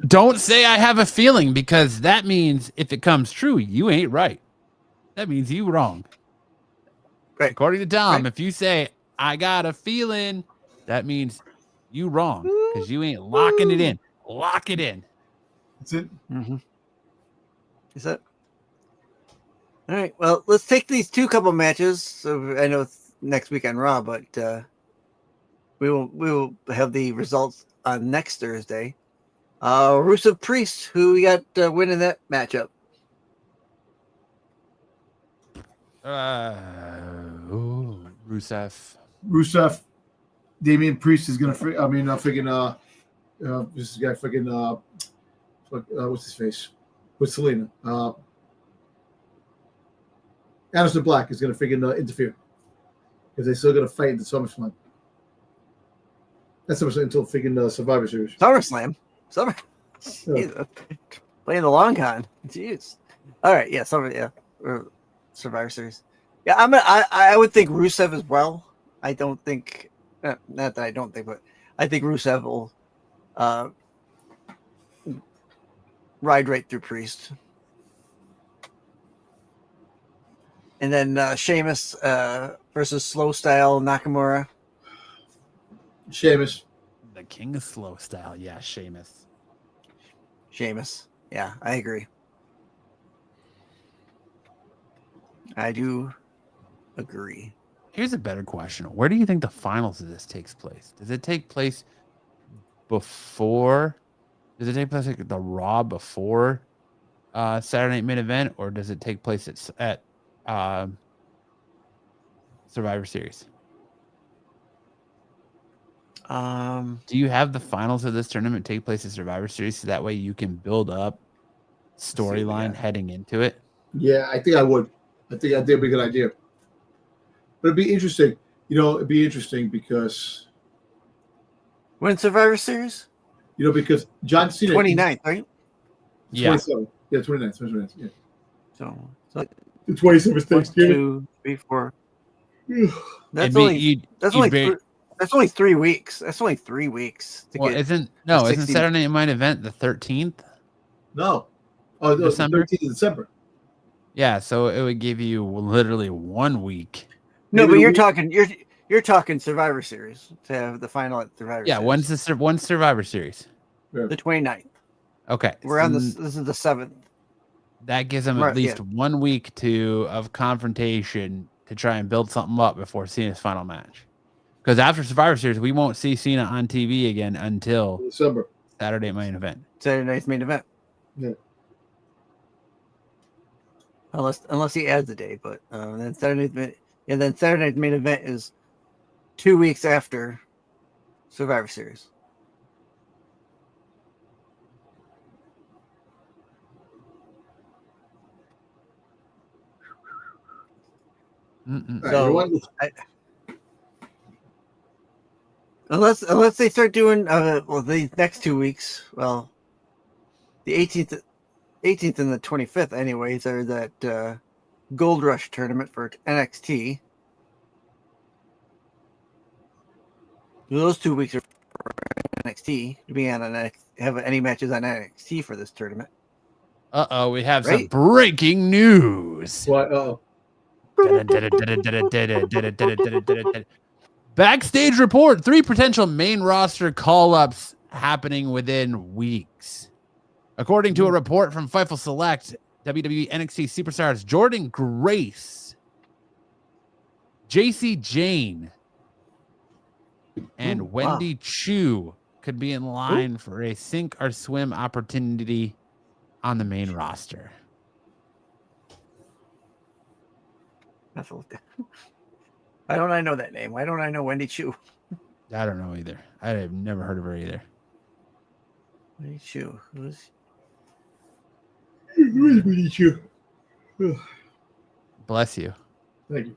Don't say I have a feeling, because that means if it comes true, you ain't right. That means you wrong. Right. According to Dom, if you say I got a feeling, that means you wrong, because you ain't locking it in. Lock it in. That's it. Mm-hmm. Is that? All right. Well, let's take these couple matches. So I know it's next week on Raw, but we will have the results on next Thursday. Rusev Priest, who we got winning that matchup. Rusev. Damian Priest is gonna. This guy freaking. What's his face? With Selena. Anderson Black is gonna freaking interfere because they're still gonna fight in the SummerSlam. That's SummerSlam until freaking Survivor Series. SummerSlam. Yeah. Playing the long con. Jeez. All right. Yeah. Survivor Series. Yeah. I would think Rusev as well. I don't think. Not that I don't think, but I think Rusev will ride right through Priest. And then Sheamus versus Slow Style Nakamura. Sheamus. The king of slow style. Yeah, Sheamus. Yeah, I agree. I do agree. Here's a better question. Where do you think the finals of this takes place? Does it take place before? Does it take place like the Raw before Saturday Night Main Event, or does it take place at Survivor Series? Do you have the finals of this tournament take place at Survivor Series, so that way you can build up storyline heading into it? Yeah, I think I would. I think that'd be a good idea. But it'd be interesting. It'd be interesting because when Survivor Series? Because John Cena 29th, right? Yeah. 27th. Yeah, 29th. Yeah. So the 27th Thanksgiving. 1, 2, 3, 4. That's only 3 weeks. That's only 3 weeks. Isn't Saturday Night Main Event the 13th? No. Oh, December? The 13th of December. Yeah, so it would give you literally 1 week. No, but you're talking Survivor Series to have the final at Survivor Series. Yeah, when's Survivor Series? The 29th. Okay. We're on this is the 7th. That gives them at least 1 week of confrontation to try and build something up before Cena's final match. Because after Survivor Series, we won't see Cena on TV again until December. Saturday Main Event. Saturday Night's Main Event. Yeah. Unless he adds a day, but then Saturday Night's Main Event is 2 weeks after Survivor Series. So unless they start doing the next 2 weeks, the 18th and the 25th, anyways, are that Gold Rush tournament for NXT. Those 2 weeks are for NXT to be on have any matches on NXT for this tournament. We have some breaking news. What? Backstage report: 3 potential main roster call-ups happening within weeks. According to a report from Fightful Select, WWE NXT superstars Jordan Grace, JC Jane, and Wendy Chu could be in line for a sink or swim opportunity on the main roster. Why don't I know that name? Why don't I know Wendy Chu? I don't know either. I have never heard of her either. Wendy Chu. Who's Wendy Chu? Bless you. Thank you.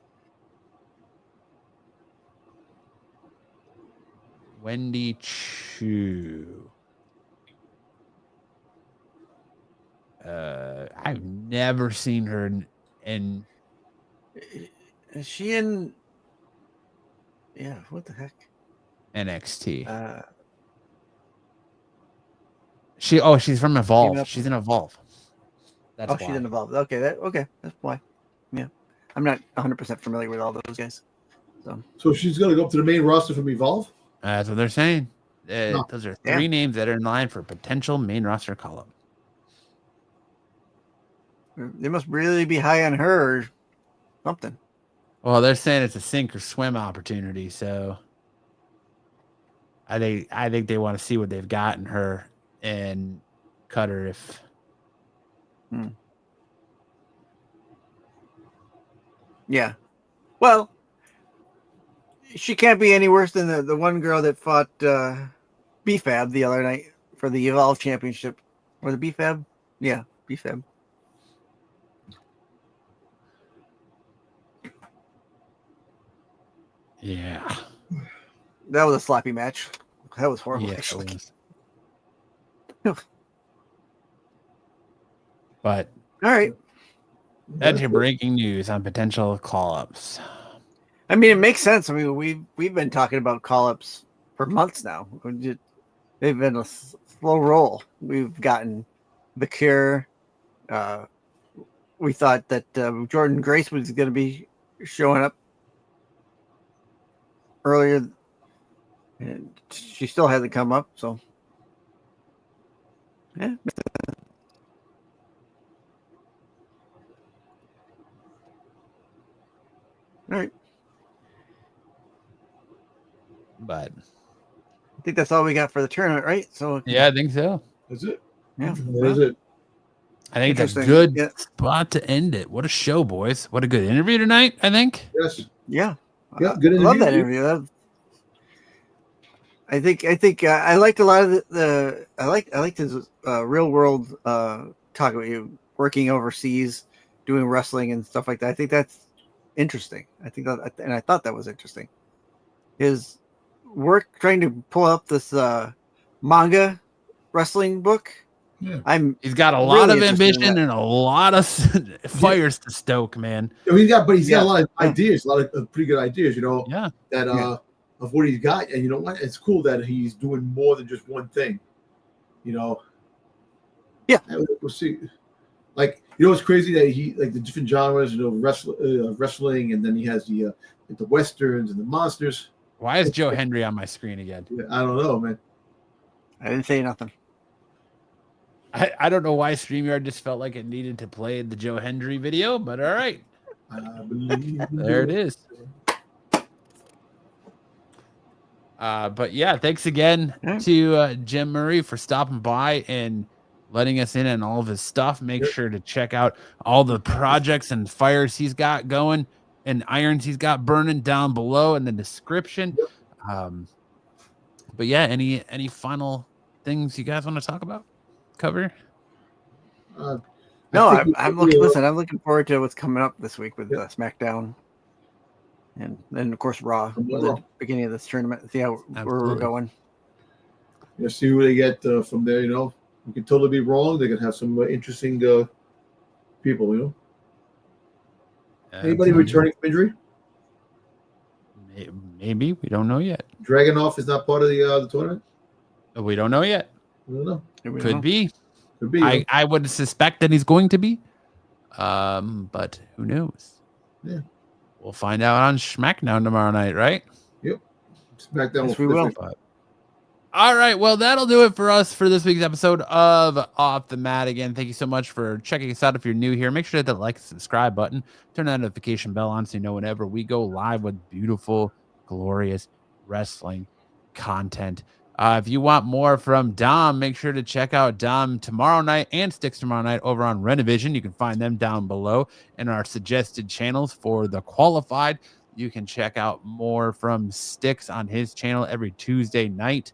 Wendy Chu. I've never seen her in. Is she in? Yeah, what the heck? NXT. She's from Evolve. She's in Evolve. That's why. She's in Evolve. Okay, that's why. Yeah, I'm not 100% familiar with all those guys. So she's gonna go up to the main roster from Evolve. That's what they're saying. Those are three names that are in line for potential main roster call-up. They must really be high on her or something. Well, they're saying it's a sink or swim opportunity, so I think they want to see what they've got in her and cut her if. Yeah. Well, she can't be any worse than the one girl that fought BFAB the other night for the Evolve Championship. Or the BFAB? Yeah, BFAB. Yeah. That was a sloppy match. That was horrible, actually. But all right. That's your breaking news on potential call-ups. I mean, it makes sense. I mean, we've been talking about call-ups for months now. They've been a slow roll. We've gotten The Cure. We thought that Jordan Grace was going to be showing up earlier, and she still hasn't come up. So, yeah. All right. But I think that's all we got for the tournament, right? So yeah, I think so. That's it. Yeah, that's it. I think that's a good spot to end it. What a show, boys! What a good interview tonight. I think. Yes. Yeah. Yeah. Good interview. I love that interview. I think I liked a lot of I liked his real world talk about you working overseas, doing wrestling and stuff like that. I think that's interesting. I thought that was interesting. His work trying to pull up this manga wrestling book. Yeah. He's got a lot of ambition and a lot of fires to stoke, man. He's got a lot of ideas, a lot of pretty good ideas, that of what he's got. And you know what? It's cool that he's doing more than just one thing. Yeah. We'll see. Like, it's crazy that he like the different genres, wrestling, and then he has the westerns and the monsters. Why is Joe Hendry on my screen again? I don't know, man. I didn't say nothing. I don't know why StreamYard just felt like it needed to play the Joe Hendry video, but all right. I believe there it is. But yeah, thanks again to Jim Murray for stopping by and letting us in on all of his stuff. Make sure to check out all the projects and fires he's got going and irons he's got burning down below in the description. But yeah, any final things you guys want to talk about? Cover? No, I'm looking forward to what's coming up this week with SmackDown, and then of course Raw, the beginning of this tournament. See how we're going. Yeah, see who they get from there. We could totally be wrong. They could have some interesting people. Anybody returning from injury? Maybe, we don't know yet. Dragunov is not part of the tournament. We don't know yet. I don't know. Could be. I would suspect that he's going to be. But who knows? Yeah. We'll find out on SmackDown tomorrow night, right? Yep. SmackDown. Yes, we will. All right. Well, that'll do it for us for this week's episode of Off the Mat. Again, thank you so much for checking us out. If you're new here, make sure to hit that like and subscribe button. Turn that notification bell on so you know whenever we go live with beautiful, glorious wrestling content. If you want more from Dom, make sure to check out Dom tomorrow night and Sticks tomorrow night over on Renovision. You can find them down below in our suggested channels for the qualified. You can check out more from Sticks on his channel every Tuesday night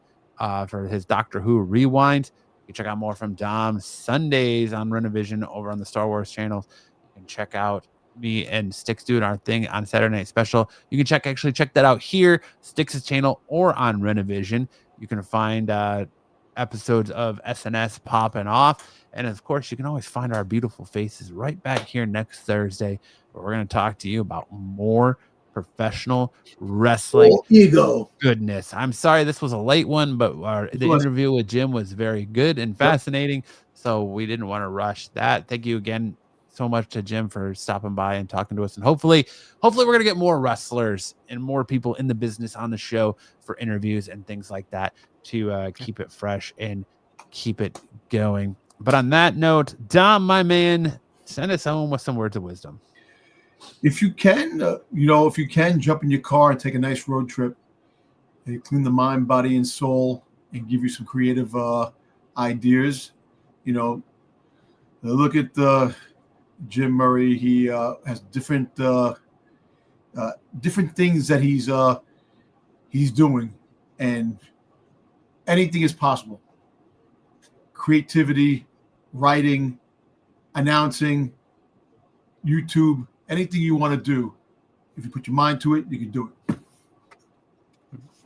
for his Doctor Who Rewind. You can check out more from Dom Sundays on Renovision over on the Star Wars channels. You can check out me and Sticks doing our thing on Saturday Night Special. You can check that out here, Sticks' channel, or on Renovision. You can find episodes of SNS popping off. And of course, you can always find our beautiful faces right back here next Thursday, where we're going to talk to you about more professional wrestling ego goodness. I'm sorry this was a late one, but the interview with Jim was very good and fascinating. So we didn't want to rush that. Thank you again so much to Jim for stopping by and talking to us. And hopefully we're going to get more wrestlers and more people in the business on the show for interviews and things like that to keep it fresh and keep it going. But on that note, Dom, my man, send us home with some words of wisdom. If you can, if you can, jump in your car and take a nice road trip. They clean the mind, body, and soul, and give you some creative ideas. Look at Jim Murray. He has different things that he's doing, and anything is possible. Creativity, writing, announcing, YouTube, anything you want to do. If you put your mind to it, you can do it.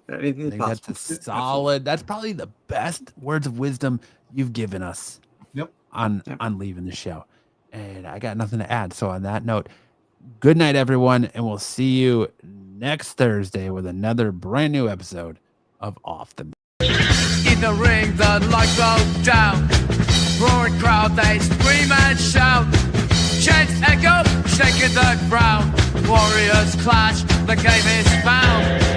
I think that's a solid. That's probably the best words of wisdom you've given us. Yep. On leaving the show. And I got nothing to add. So on that note, good night, everyone. And we'll see you next Thursday with another brand new episode of Off the Mat. In the ring, the lights go down. Roaring crowd, they scream and shout. Chants echo, shaking the ground. Warriors clash, the game is found.